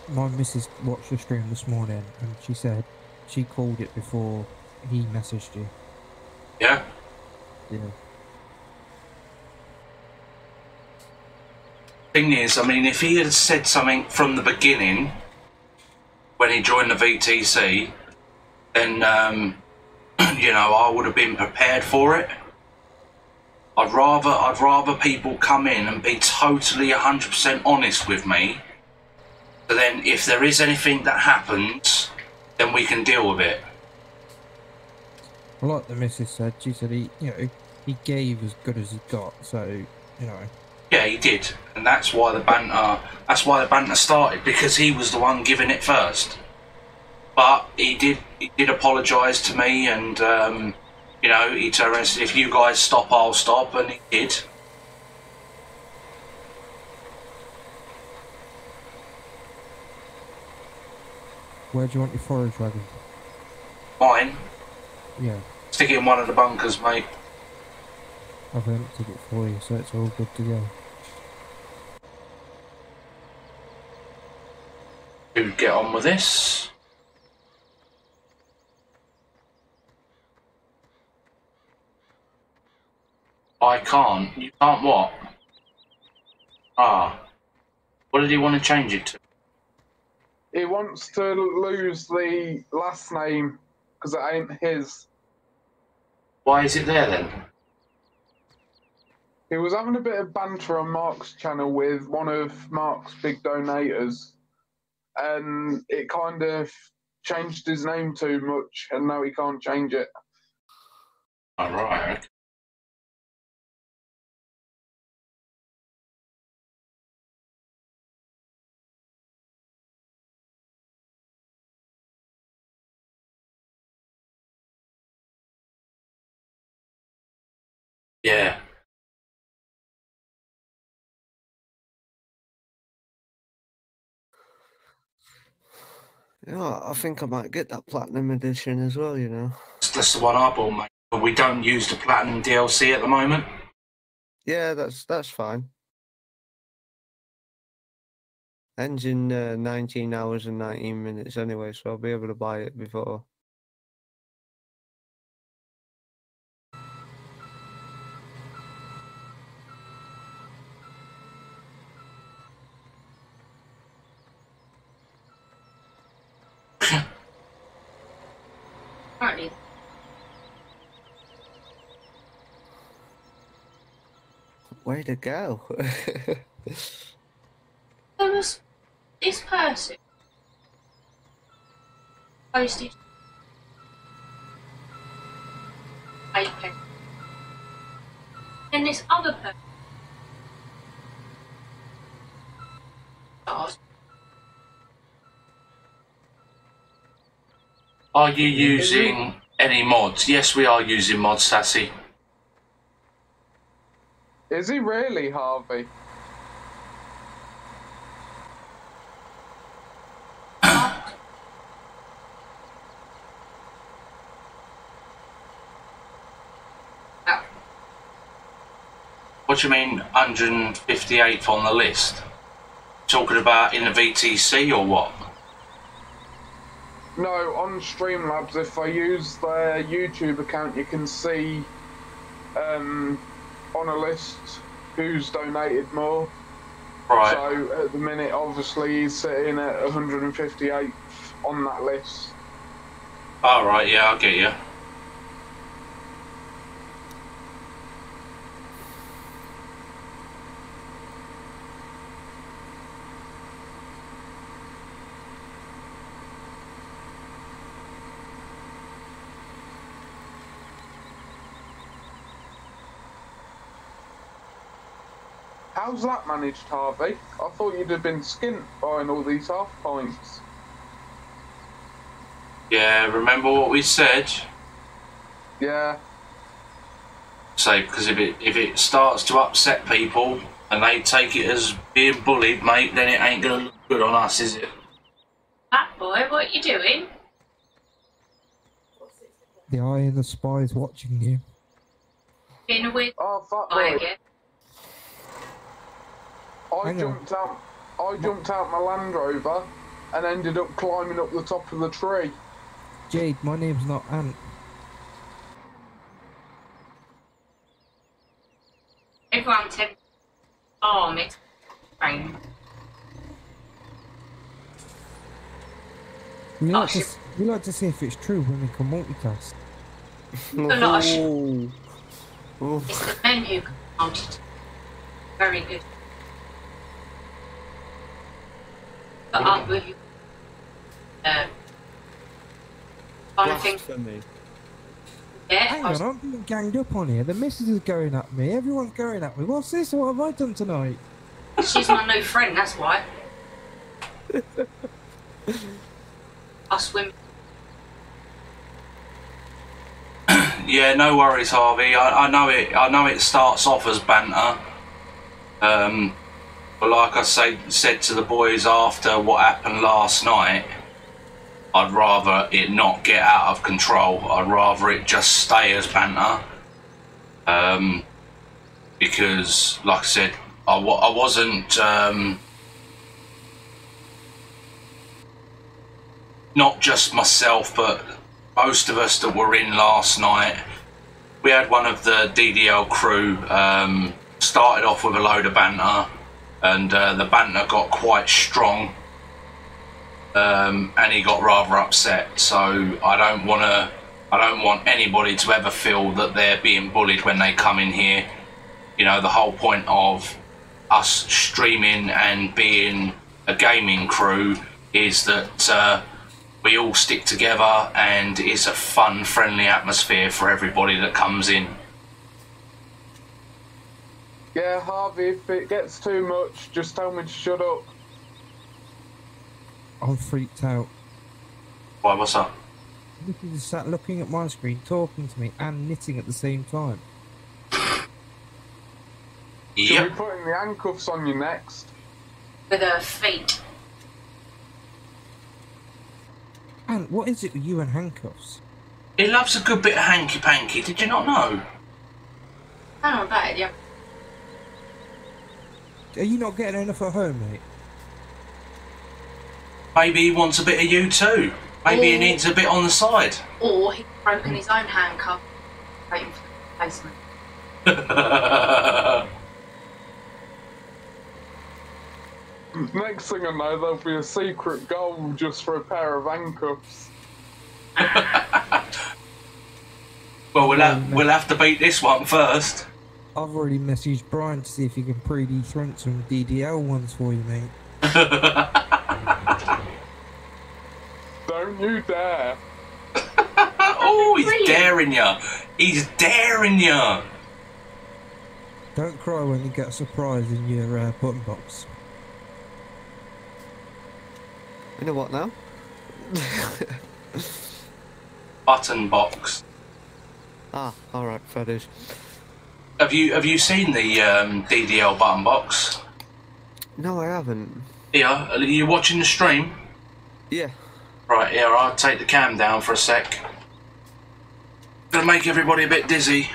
My missus watched the stream this morning and she said she called it before he messaged you.
Yeah?
Yeah.
Thing is, I mean, if he had said something from the beginning when he joined the VTC, then, you know, I would have been prepared for it. I'd rather people come in and be totally 100% honest with me. So then, if there is anything that happens, then we can deal with it.
Well, like the missus said, she said he gave as good as he got. So, you know.
Yeah, he did, and that's why the banter. That's why the banter started, because he was the one giving it first. But he did apologise to me, and you know, he turned around and said, "If you guys stop, I'll stop," and he did.
Where do you want your forage wagon?
Mine.
Yeah.
Stick it in one of the bunkers, mate.
I've emptied it for you, so it's all good to go.
To get on with this. I can't. You can't what? Ah. What did he want to change it to?
He wants to lose the last name because it ain't his.
Why is it there then?
He was having a bit of banter on Mark's channel with one of Mark's big donators, and it kind of changed his name too much, and now he can't change it.
All right. Yeah.
Yeah, I think I might get that platinum edition as well, you know.
That's the one I bought, mate. But we don't use the platinum DLC at the moment.
Yeah, that's fine. Ends in 19 hours and 19 minutes anyway, so I'll be able to buy it before.
Apparently.
Way to go.
There was this person posted £8. And this other person asked,
Are you using any mods? Yes, we are using mods, Sassy.
Is he really, Harvey?
What do you mean 158th on the list? Talking about in the VTC or what?
No, on Streamlabs, if I use their YouTube account, you can see on a list who's donated more.
Right.
So at the minute, obviously, he's sitting at 158th on that list.
All right, yeah, I'll get you.
How's that managed, Harvey? I thought you'd have been skint buying all these half pints.
Yeah, remember what we said?
Yeah.
Say, because if it starts to upset people and they take it as being bullied, mate, then it ain't gonna look good on us, is it?
Fat boy, what you doing?
The eye of the spy is watching you.
Being a weird
Fat
boy
boy.
again.
I jumped out my Land Rover and ended up climbing up the top of the tree.
Jade, my name's not Ant.
Everyone said, "Oh, it's fine."
We like to see if it's true when we can multitask.
It's the men who can multitask. Very good. But up with you.
Blasphemy.
Yeah,
Hang on, I'm being ganged up on here. The missus is going at me. Everyone's going at me. What's this? What have I done tonight?
she's my new friend, that's why. Us women.
Yeah, no worries, Harvey. I know it starts off as banter. But like I said to the boys after what happened last night, I'd rather it not get out of control. I'd rather it just stay as banter. Because, like I said, I wasn't... not just myself, but most of us that were in last night. We had one of the DDL crew started off with a load of banter, and the banter got quite strong, and he got rather upset. So I don't want anybody to ever feel that they're being bullied when they come in here. You know, the whole point of us streaming and being a gaming crew is that we all stick together and it's a fun, friendly atmosphere for everybody that comes in.
Yeah, Harvey, if it gets too much, just tell me to shut up.
I'm freaked out.
Why, what's up?
Nikki just sat looking at my screen, talking to me and knitting at the same time.
Should we put the handcuffs on you next?
With her feet.
And what is it with you and handcuffs?
He loves a good bit of hanky-panky, did you not know?
I don't know about it, yeah.
Are you not getting enough at home, mate?
Maybe he wants a bit of you too. Maybe he needs a bit on the side.
Or he's broken his own handcuff, waiting for the replacement.
Next thing I know, there'll be a secret goal just for a pair of handcuffs.
Well, we'll have to beat this one first.
I've already messaged Brian to see if he can pre-dethrunk some DDL ones for you, mate.
Don't you dare.
Oh, he's daring you. He's daring you.
Don't cry when you get a surprise in your button box.
You know what now?
Button box.
Ah, alright, fair dues.
Have you seen the DDL button box?
No, I haven't.
Yeah, are you watching the stream?
Yeah.
Right, yeah, I'll take the cam down for a sec. Gonna make everybody a bit dizzy.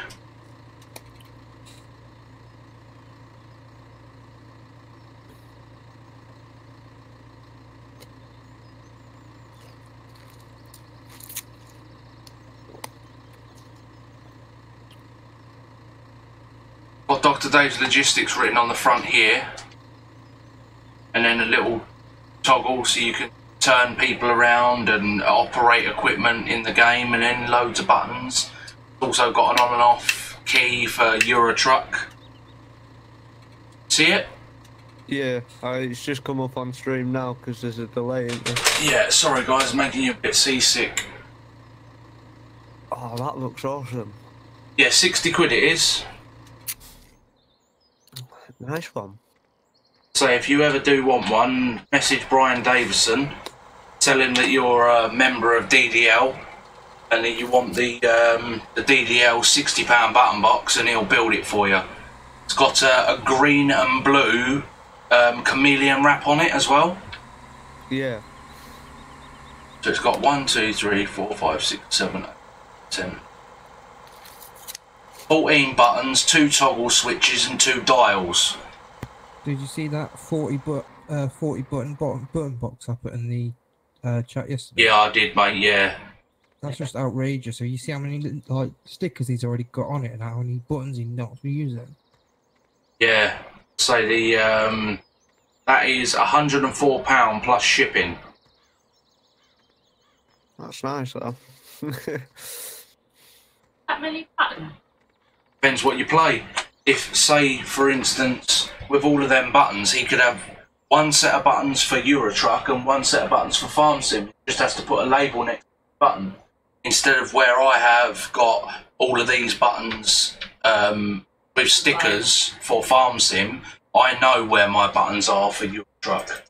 Got Dr. Dave's Logistics written on the front here, and then a little toggle so you can turn people around and operate equipment in the game, and then loads of buttons. Also got an on and off key for Euro Truck. See it?
Yeah, it's just come up on stream now because there's a delay in there.
Yeah, sorry guys, making you a bit seasick.
Oh, that looks awesome.
Yeah, 60 quid it is.
Nice one.
So if you ever do want one, message Brian Davison, tell him that you're a member of DDL and that you want the DDL £60 button box, and he'll build it for you. It's got a green and blue chameleon wrap on it as well.
Yeah.
So it's got 1, 2, 3, 4, 5, 6, 7, 8, 10. 14 buttons, 2 toggle switches and 2 dials.
Did you see that 40 button box I put in the chat yesterday?
Yeah, I did, mate, yeah.
That's just outrageous. So you see how many like stickers he's already got on it and how many buttons he's not using?
Yeah. So the that is £104 plus shipping.
That's nice, though.
That many buttons?
Depends what you play. If, say, for instance, with all of them buttons, he could have one set of buttons for Euro Truck and one set of buttons for Farm Sim. He just has to put a label next to the button. Instead of where I have got all of these buttons with stickers for Farm Sim, I know where my buttons are for Euro Truck.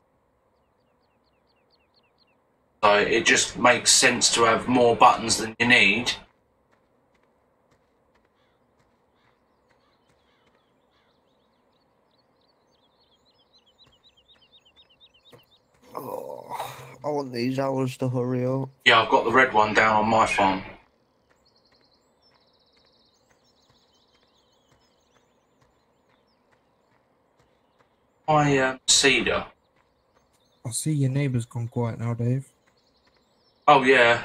So it just makes sense to have more buttons than you need.
Oh, I want these hours to hurry up.
Yeah, I've got the red one down on my farm. My cedar.
I see your neighbour's gone quiet now, Dave.
Oh yeah.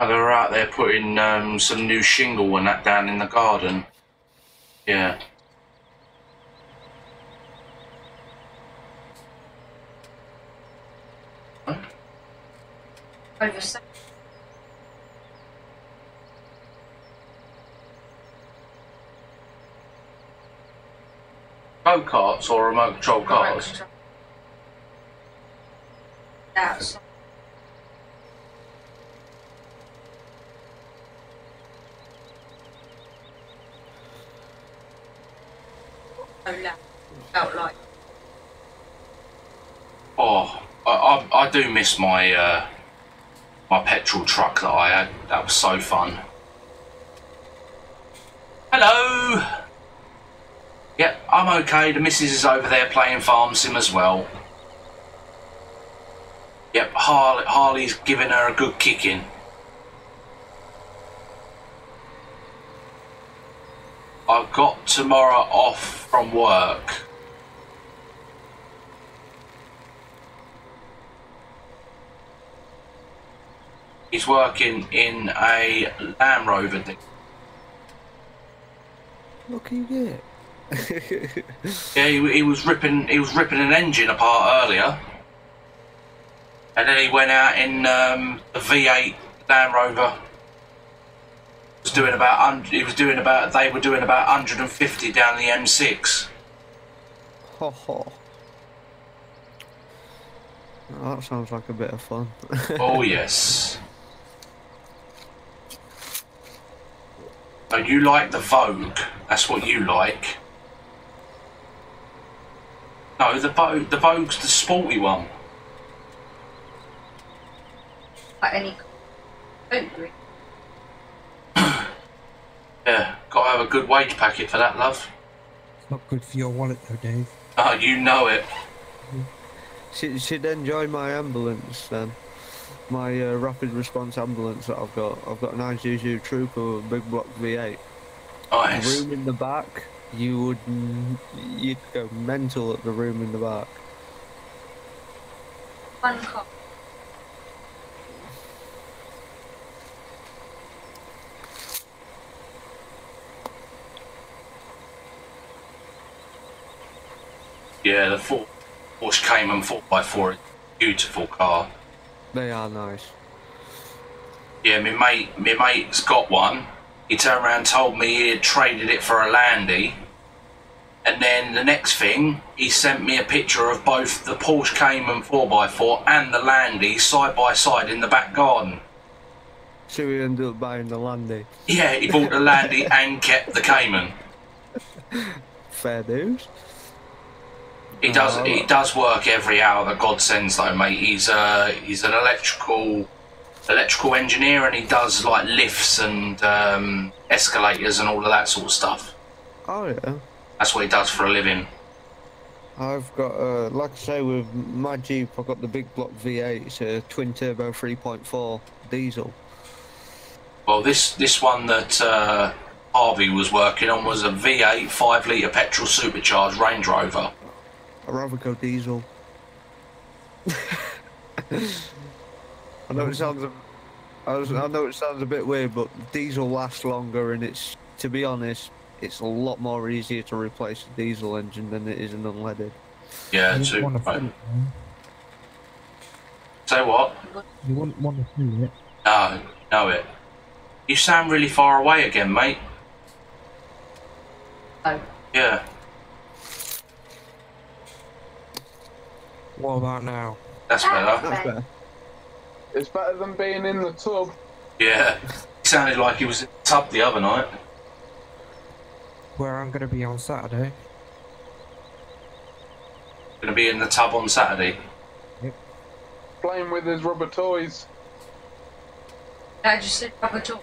They're out there putting some new shingle and that down in the garden. Yeah. Go-karts or remote control cars?
That's felt like.
Oh, I do miss my my petrol truck that I had. That was so fun. Hello. Yep, I'm okay. The missus is over there playing Farm Sim as well. Yep, Harley's giving her a good kicking. I've got tomorrow off from work. He's working in a Land Rover.
What can you get?
Yeah, he was ripping an engine apart earlier, and then he went out in the V8 Land Rover. They were doing about 150 down the M6.
Ho ho. Oh, that sounds like a bit of fun.
Oh yes. Oh, you like the Vogue? That's what you like. No, the Vogue's the sporty one.
Like any.
Yeah, gotta have a good wage packet for that, love.
It's not good for your wallet though, Dave.
Oh, you know it.
She'd enjoy my ambulance then. My rapid response ambulance that I've got. I've got an Isuzu Trooper with a big block V8.
Nice.
Room in the back. You'd go mental at the room in the back.
One car.
Yeah, the Porsche Cayman 4x4 is a beautiful car.
They are nice.
Yeah, my mate's got one. He turned around and told me he had traded it for a Landy. And then the next thing, he sent me a picture of both the Porsche Cayman 4x4 and the Landy side by side in the back garden.
So he ended up buying the Landy.
Yeah, he bought the Landy and kept the Cayman.
Fair dues.
He does work every hour that God sends, though, mate. He's an electrical engineer, and he does like lifts and escalators and all of that sort of stuff.
Oh yeah.
That's what he does for a living.
I've got, like I say, with my Jeep, I've got the BIGBUG V8. It's a twin turbo 3.4 diesel.
Well, this one that Harvey was working on was a V8 5-litre petrol supercharged Range Rover.
I'd rather go diesel. I know it sounds a bit weird, but diesel lasts longer, and it's, to be honest, it's a lot more easier to replace a diesel engine than it is an unleaded.
Yeah,
You
too.
want to
Right.
fill it, man.
Say what?
You wouldn't want to fill it.
No, know it. You sound really far away again, mate.
Oh.
Yeah.
What about now?
That's better.
That's better.
It's better than being in the tub.
Yeah. He sounded like he was in the tub the other night.
Where I'm going to be on Saturday.
Gonna be in the tub on Saturday.
Playing with his rubber toys.
I just said rubber toy.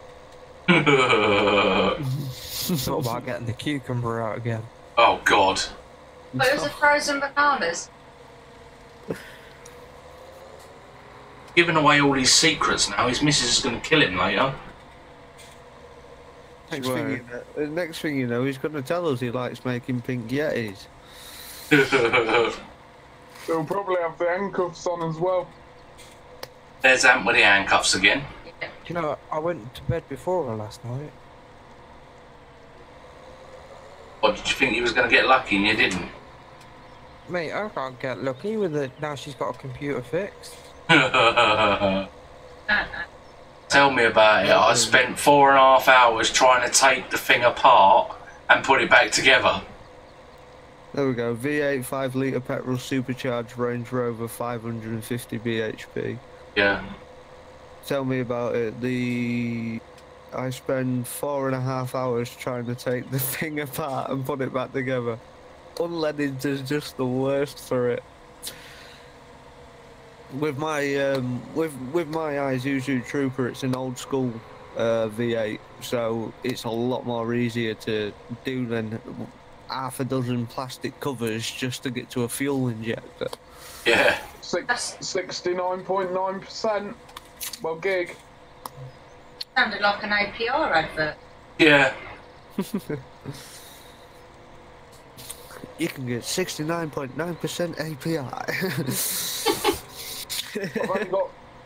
What about getting the cucumber out again?
Oh, God.
But it was the frozen bananas.
Giving away all his secrets now. His missus is going to kill him later.
Next thing you know, he's going to tell us he likes making pink Yetis.
He'll probably have the handcuffs on as well.
There's Ant with the handcuffs again.
You know, I went to bed before her last night.
What, did you think he was going to get lucky and you didn't?
Mate, I can't get lucky with it. Now she's got a computer fixed.
Tell me about it. I spent 4.5 hours trying to take the thing apart and put it back together.
There we go. V8 5-litre petrol supercharged Range Rover 550 bhp.
Yeah.
Tell me about it. I spend 4.5 hours trying to take the thing apart and put it back together. Unleaded is just the worst for it. With my Isuzu Trooper, it's an old school V8, so it's a lot more easier to do than half a dozen plastic covers just to get to a fuel injector.
Yeah.
69.9%. Well, gig.
Sounded like an APR advert.
Yeah.
You can get 69.9% API.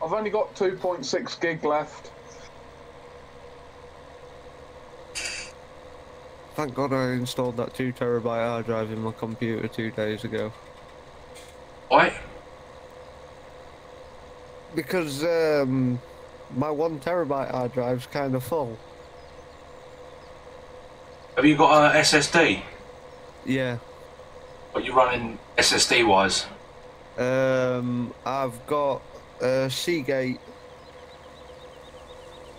I've only got 2.6 gig left.
Thank God I installed that 2 TB hard drive in my computer 2 days ago.
Why?
Because my 1 TB hard drive's kind of full.
Have you got a SSD?
Yeah.
What are you running SSD wise?
I've got a Seagate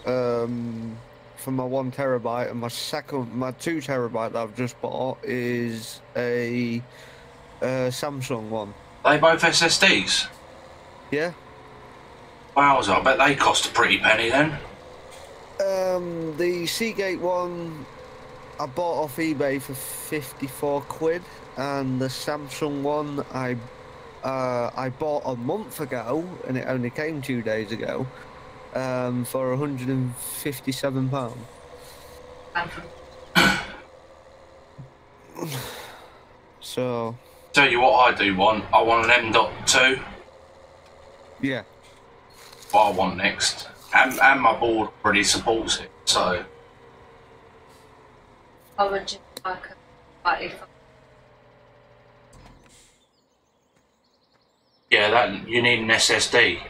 for my 1 TB, and my 2 TB that I've just bought is a Samsung one.
Are they both SSDs?
Yeah.
Wowza, I bet they cost a pretty penny then.
The Seagate one I bought off eBay for 54 quid, and the Samsung one I bought a month ago, and it only came 2 days ago, for £157. So.
Tell you what I do want. I want an M.2.
Yeah.
What I want next. And my board already supports it, so.
I would just like a slightly.
Yeah, that you need an SSD.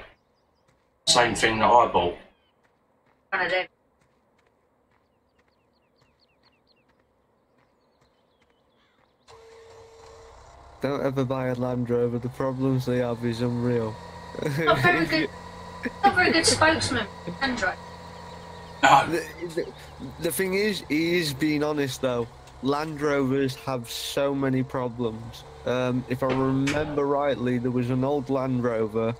Same thing that I bought.
One of them.
Don't ever buy a Land Rover. The problems they have is unreal.
Not very good. Not very good spokesman. Android.
No.
The thing is, he is being honest though. Land Rovers have so many problems. If I remember rightly, there was an old Land Rover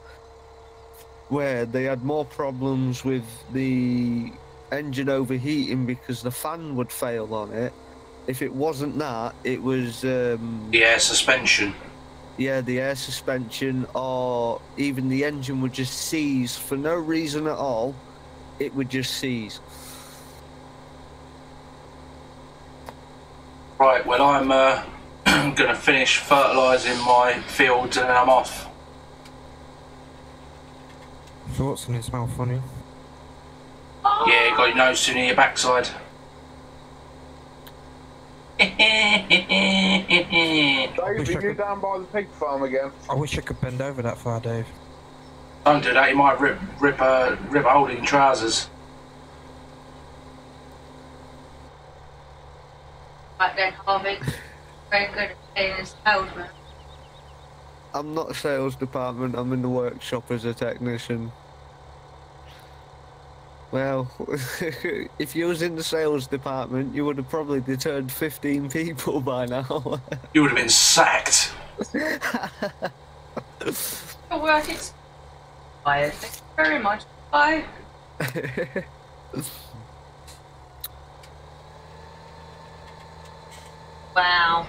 where they had more problems with the engine overheating because the fan would fail on it. If it wasn't that, it was
the air suspension.
Yeah, the air suspension, or even the engine would just seize for no reason at all. It would just seize.
Right, well, I'm going to finish fertilising my fields and then I'm off.
Thoughts on it smell funny?
Yeah, got your nose too near your backside.
Dave, are you down by the pig farm again?
I wish I could bend over that far, Dave.
Don't do that, you might rip a hole in your trousers.
Right then, Harvey. Very good at being a salesman.
I'm not sales department, I'm in the workshop as a technician. Well, if you was in the sales department, you would have probably deterred 15 people by now.
You would have been sacked.
Your work is fired. Thank you very much. Bye. Wow.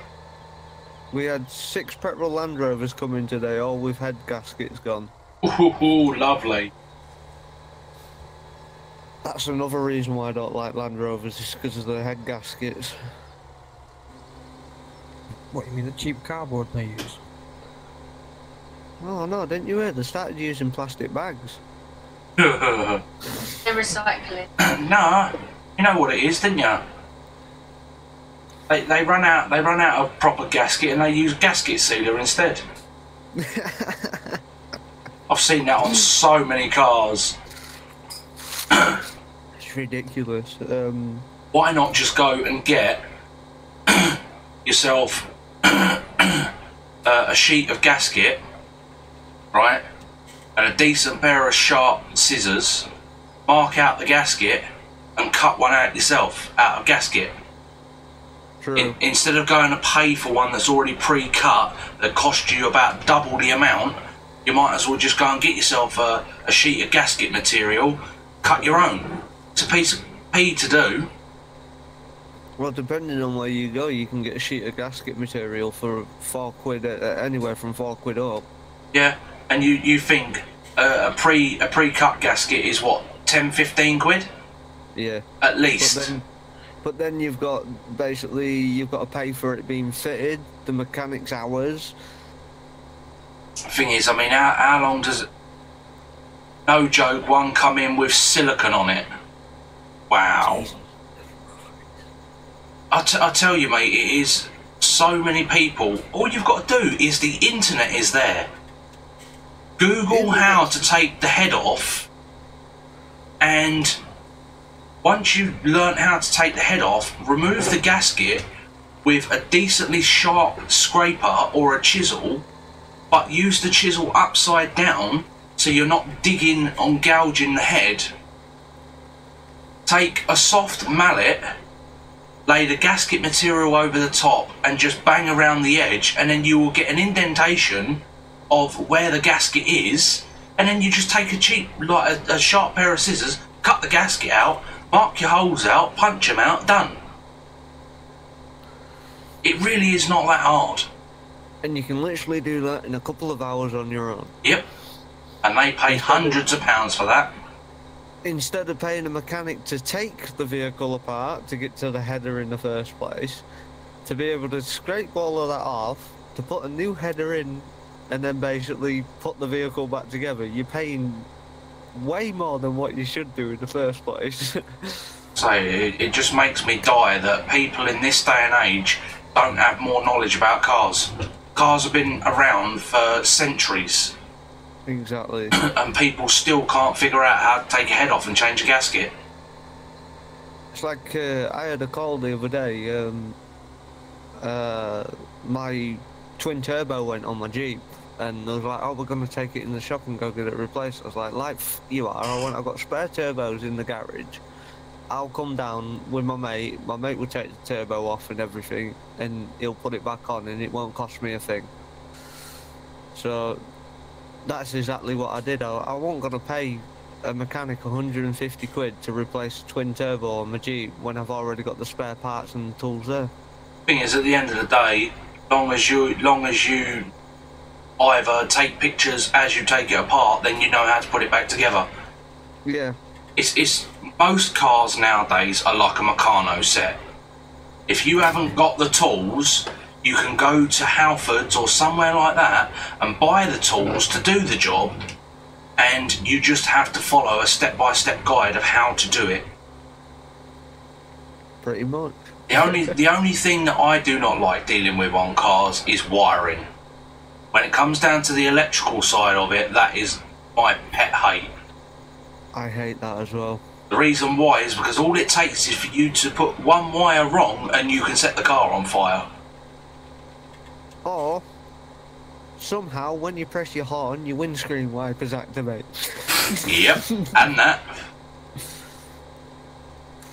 We had 6 petrol Land Rovers coming today, all with head gaskets gone.
Ooh, lovely.
That's another reason why I don't like Land Rovers, is because of the head gaskets.
What, you mean the cheap cardboard they use?
Oh no, didn't you hear? They started using plastic bags.
They're recycling.
Nah, you know what it is, didn't you? They run out of proper gasket and they use gasket sealer instead. I've seen that on so many cars.
It's ridiculous.
Why not just go and get yourself a sheet of gasket, right, and a decent pair of sharp scissors, mark out the gasket and cut one out yourself out of gasket.
True.
Instead of going to pay for one that's already pre-cut that cost you about double the amount, you might as well just go and get yourself a sheet of gasket material, cut your own. It's a piece of pee to do.
Well, depending on where you go, you can get a sheet of gasket material for £4, anywhere from £4 up.
Yeah, and you think a pre-cut gasket is what, 10-15 quid?
Yeah.
At least.
But then you've got to pay for it being fitted, the mechanic's hours.
Thing is, I mean, how long does it? No joke, one come in with silicone on it. Wow. I tell you, mate, it is so many people. All you've got to do is the internet is there. Google how to take the head off, and once you've learned how to take the head off, remove the gasket with a decently sharp scraper or a chisel, but use the chisel upside down so you're not digging on gouging the head. Take a soft mallet, lay the gasket material over the top and just bang around the edge, and then you will get an indentation of where the gasket is, and then you just take a cheap, like a sharp pair of scissors, cut the gasket out, mark your holes out, punch them out, done. It really is not that hard.
And you can literally do that in a couple of hours on your own.
Yep. And they pay hundreds of pounds for that.
Instead of paying a mechanic to take the vehicle apart to get to the header in the first place, to be able to scrape all of that off, to put a new header in, and then basically put the vehicle back together, you're paying way more than what you should do in the first place.
So it just makes me die that people in this day and age don't have more knowledge about cars. Cars have been around for centuries.
Exactly.
And people still can't figure out how to take a head off and change a gasket.
It's like, I had a call the other day, my twin turbo went on my Jeep, and I was like, oh, we're going to take it in the shop and go get it replaced. I was like you are, I've got spare turbos in the garage. I'll come down with my mate. My mate will take the turbo off and everything, and he'll put it back on, and it won't cost me a thing. So that's exactly what I did. I wasn't gonna pay a mechanic 150 quid to replace a twin turbo on my Jeep when I've already got the spare parts and the tools there.
Thing is, at the end of the day, long as you either take pictures as you take it apart, then you know how to put it back together.
Yeah.
It's most cars nowadays are like a Meccano set. If you haven't got the tools, you can go to Halfords or somewhere like that and buy the tools to do the job, and you just have to follow a step-by-step guide of how to do it.
Pretty much.
The only thing that I do not like dealing with on cars is wiring. When it comes down to the electrical side of it, that is my pet hate.
I hate that as well.
The reason why is because all it takes is for you to put one wire wrong and you can set the car on fire.
Or somehow when you press your horn, your windscreen wipers activate.
Yep, and that.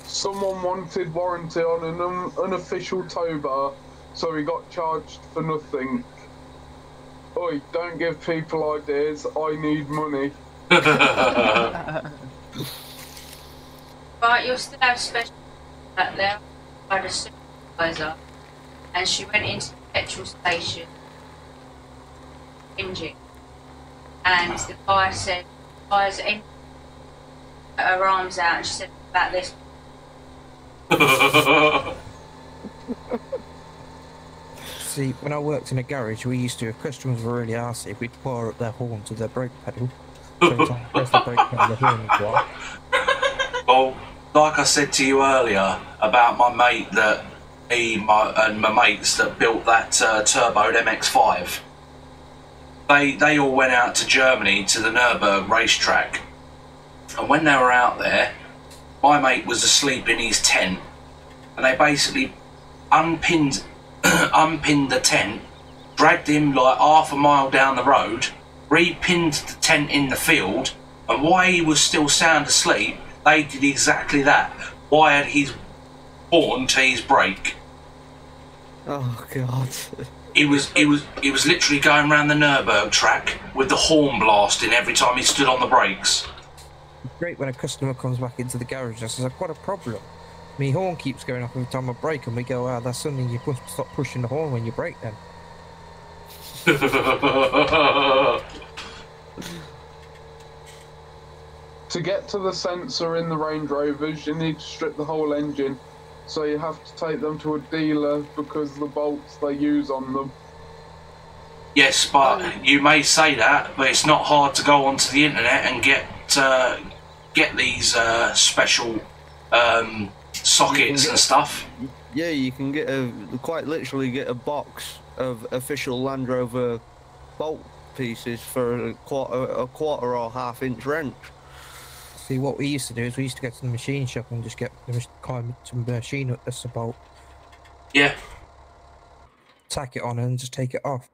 Someone wanted warranty on an unofficial tow bar, so he got charged for nothing. Oi, don't give people ideas, I need money.
But you'll still have special out there by the supervisor, and she went into the petrol station engine, and the guy said, "Guy's engine," her arms out, and she said about this.
See, when I worked in a garage, we used to, if customers were really arsey, we'd pour up their horn to their brake pedal. So every time I press the brake pedal, the horn would go off.
Well, like I said to you earlier about my mate that my mates that built that turboed MX-5, they all went out to Germany to the Nürburgring racetrack, and when they were out there, my mate was asleep in his tent, and they basically unpinned the tent, dragged him like half a mile down the road, repinned the tent in the field, and while he was still sound asleep, they did exactly that. Wired his horn to his brake.
Oh God.
He was literally going around the Nürburgring track with the horn blasting every time he stood on the brakes.
Great when a customer comes back into the garage and says, "I've got a problem. My horn keeps going off every time I brake," and we go, "Ah, that's something you must stop pushing the horn when you brake then."
To get to the sensor in the Range Rovers, you need to strip the whole engine, so you have to take them to a dealer because of the bolts they use on them.
Yes, but you may say that, but it's not hard to go onto the internet and get these special sockets and stuff.
Yeah, you can get quite literally get a box of official Land Rover bolt pieces for a quarter or half-inch wrench.
See, what we used to do is we used to get to the machine shop and just get the kind of machine that's a bolt.
Yeah.
Tack it on and just take it off.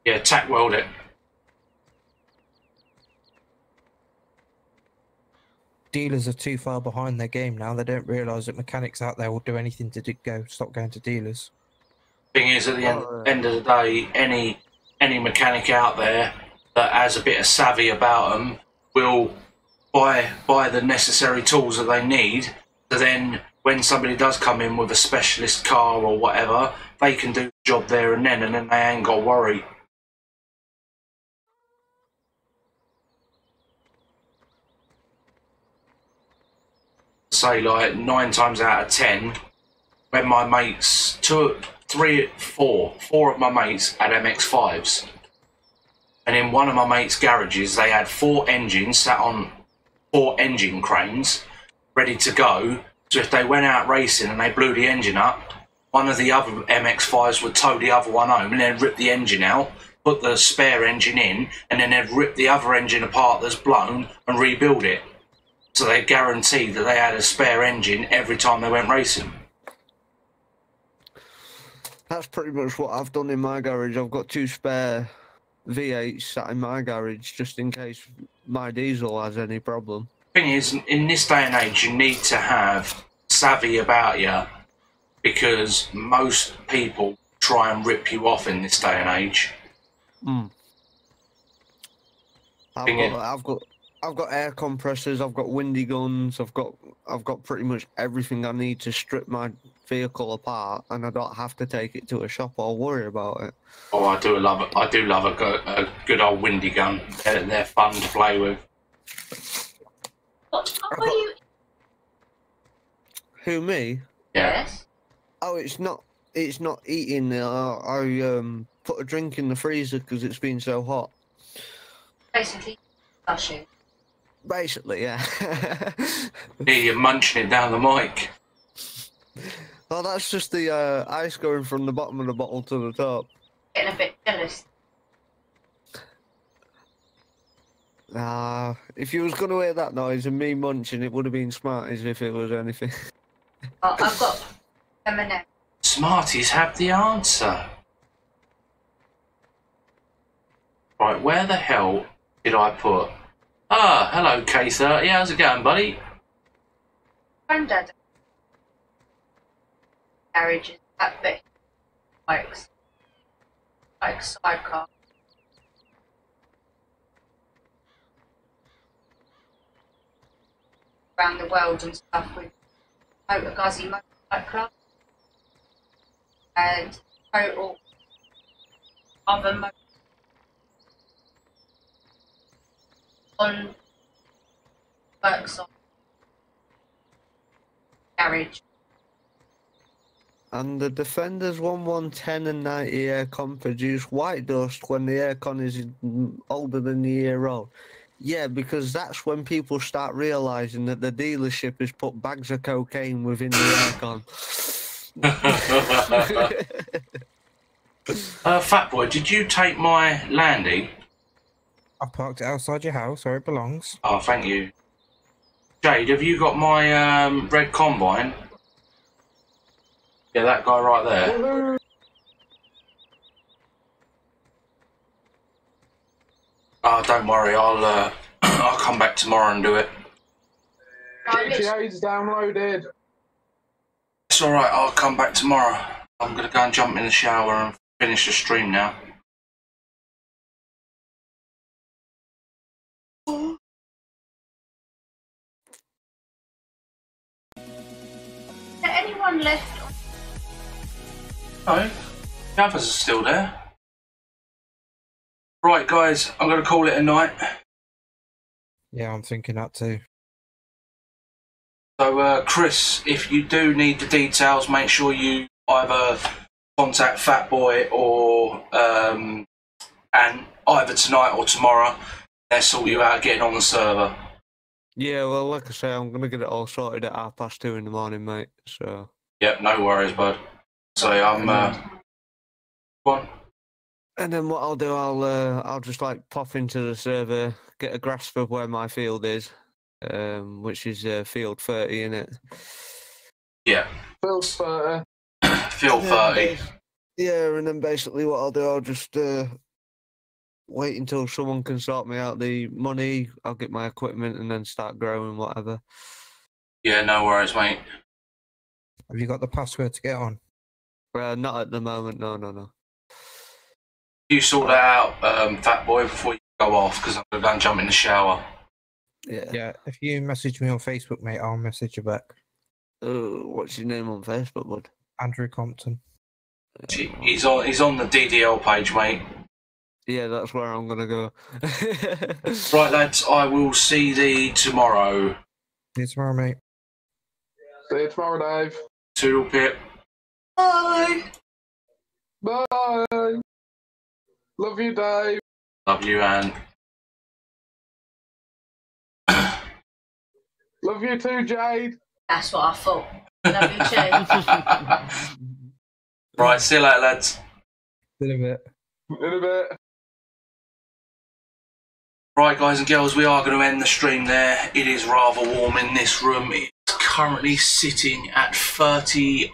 Yeah, tack weld it.
Dealers are too far behind their game now. They don't realise that mechanics out there will do anything to stop going to dealers.
Thing is, at the end of the day, any mechanic out there that has a bit of savvy about them will buy the necessary tools that they need. So then, when somebody does come in with a specialist car or whatever, they can do the job there and then they ain't got to worry. Say like 9 times out of 10, when my mates, four of my mates had MX-5s, and in one of my mates' garages they had 4 engines sat on 4 engine cranes ready to go, so if they went out racing and they blew the engine up, one of the other MX-5s would tow the other one home and then rip the engine out, put the spare engine in, and then they'd rip the other engine apart that's blown and rebuild it. So they guaranteed that they had a spare engine every time they went racing.
That's pretty much what I've done in my garage. I've got 2 spare V8s sat in my garage just in case my diesel has any problem.
Thing is, in this day and age, you need to have savvy about you, because most people try and rip you off in this day and age.
Mm. I've got air compressors. I've got windy guns. I've got pretty much everything I need to strip my vehicle apart, and I don't have to take it to a shop or worry about it.
Oh, I do love it. I do love a good old windy gun. They're fun to play with.
What are you?
Who, me?
Yes.
Oh, it's not eating. I put a drink in the freezer because it's been so hot.
Basically, slushy.
Basically, yeah.
Yeah, you're munching it down the mic.
Well, that's just the ice going from the bottom of the bottle to the top.
Getting a bit jealous.
If you was going to hear that noise and me munching, it would have been Smarties if it was anything.
Oh, I've got M&M.
Smarties have the answer. Right, where the hell did I put? Ah, hello K30, how's it going, buddy?
Granddad. Garage is that big. Like sidecar. Around the world and stuff with Motor Guzzy Motorbike Club. And total other motor on works on garage.
And the Defenders 1110 and 90 aircon produce white dust when the aircon is older than the year old. Yeah, because that's when people start realising that the dealership has put bags of cocaine within the aircon.
Fat boy, did you take my Landy?
I parked it outside your house where it belongs.
Oh, thank you. Jade, have you got my red Combine? Yeah, that guy right there. Oh, don't worry, I'll come back tomorrow and do it.
GTA's downloaded.
It's alright, I'll come back tomorrow. I'm gonna go and jump in the shower and finish the stream now.
Is there anyone left?
No, the others are still there. Right, guys, I'm going to call it a night.
Yeah, I'm thinking that too.
So, Chris, if you do need the details, make sure you either contact Fatboy or and either tonight or tomorrow. They'll sort you out getting on the server.
Yeah, well, like I say, I'm going to get it all sorted at 2:30 in the morning, mate. So.
Yep, no worries, bud. So I'm go on.
And then what I'll do, I'll just like pop into the server, get a grasp of where my field is, which is field 30, innit?
Yeah.
Field 30.
Field 30.
Yeah, and then basically what I'll do, I'll just wait until someone can sort me out the money. I'll get my equipment and then start growing whatever.
Yeah, no worries, mate.
Have you got the password to get on?
Not at the moment, no.
You sort that out, Fat Boy, before you go off, because I'm going to go and jump in the shower.
Yeah, if you message me on Facebook, mate, I'll message you back.
What's your name on Facebook, bud?
Andrew Compton.
He's on the DDL page, mate.
Yeah, that's where I'm going to go.
Right, lads, I will see thee tomorrow.
See you tomorrow, mate.
See you tomorrow, Dave.
Toodle pip.
Bye.
Bye. Love you, Dave.
Love you, Anne.
Love you too, Jade.
That's what I thought. Love you too.
Right, see you later, lads.
In a bit.
In a bit.
Right, guys and girls, we are going to end the stream there. It is rather warm in this room. It's currently sitting at 34.2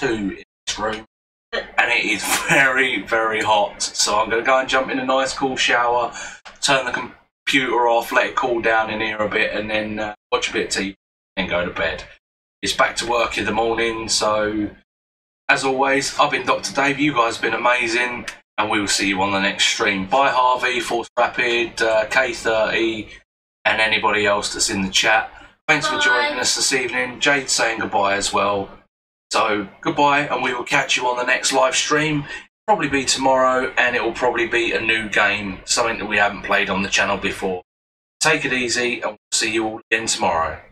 in this room. And it is very, very hot. So I'm going to go and jump in a nice cool shower, turn the computer off, let it cool down in here a bit, and then watch a bit of TV and go to bed. It's back to work in the morning, so as always, I've been Dr. Dave. You guys have been amazing, and we will see you on the next stream. Bye, Harvey, Force Rapid, K30, and anybody else that's in the chat. Thanks for joining us this evening. Jade's saying goodbye as well. So, goodbye, and we will catch you on the next live stream. Probably be tomorrow, and it will probably be a new game, something that we haven't played on the channel before. Take it easy, and we'll see you all again tomorrow.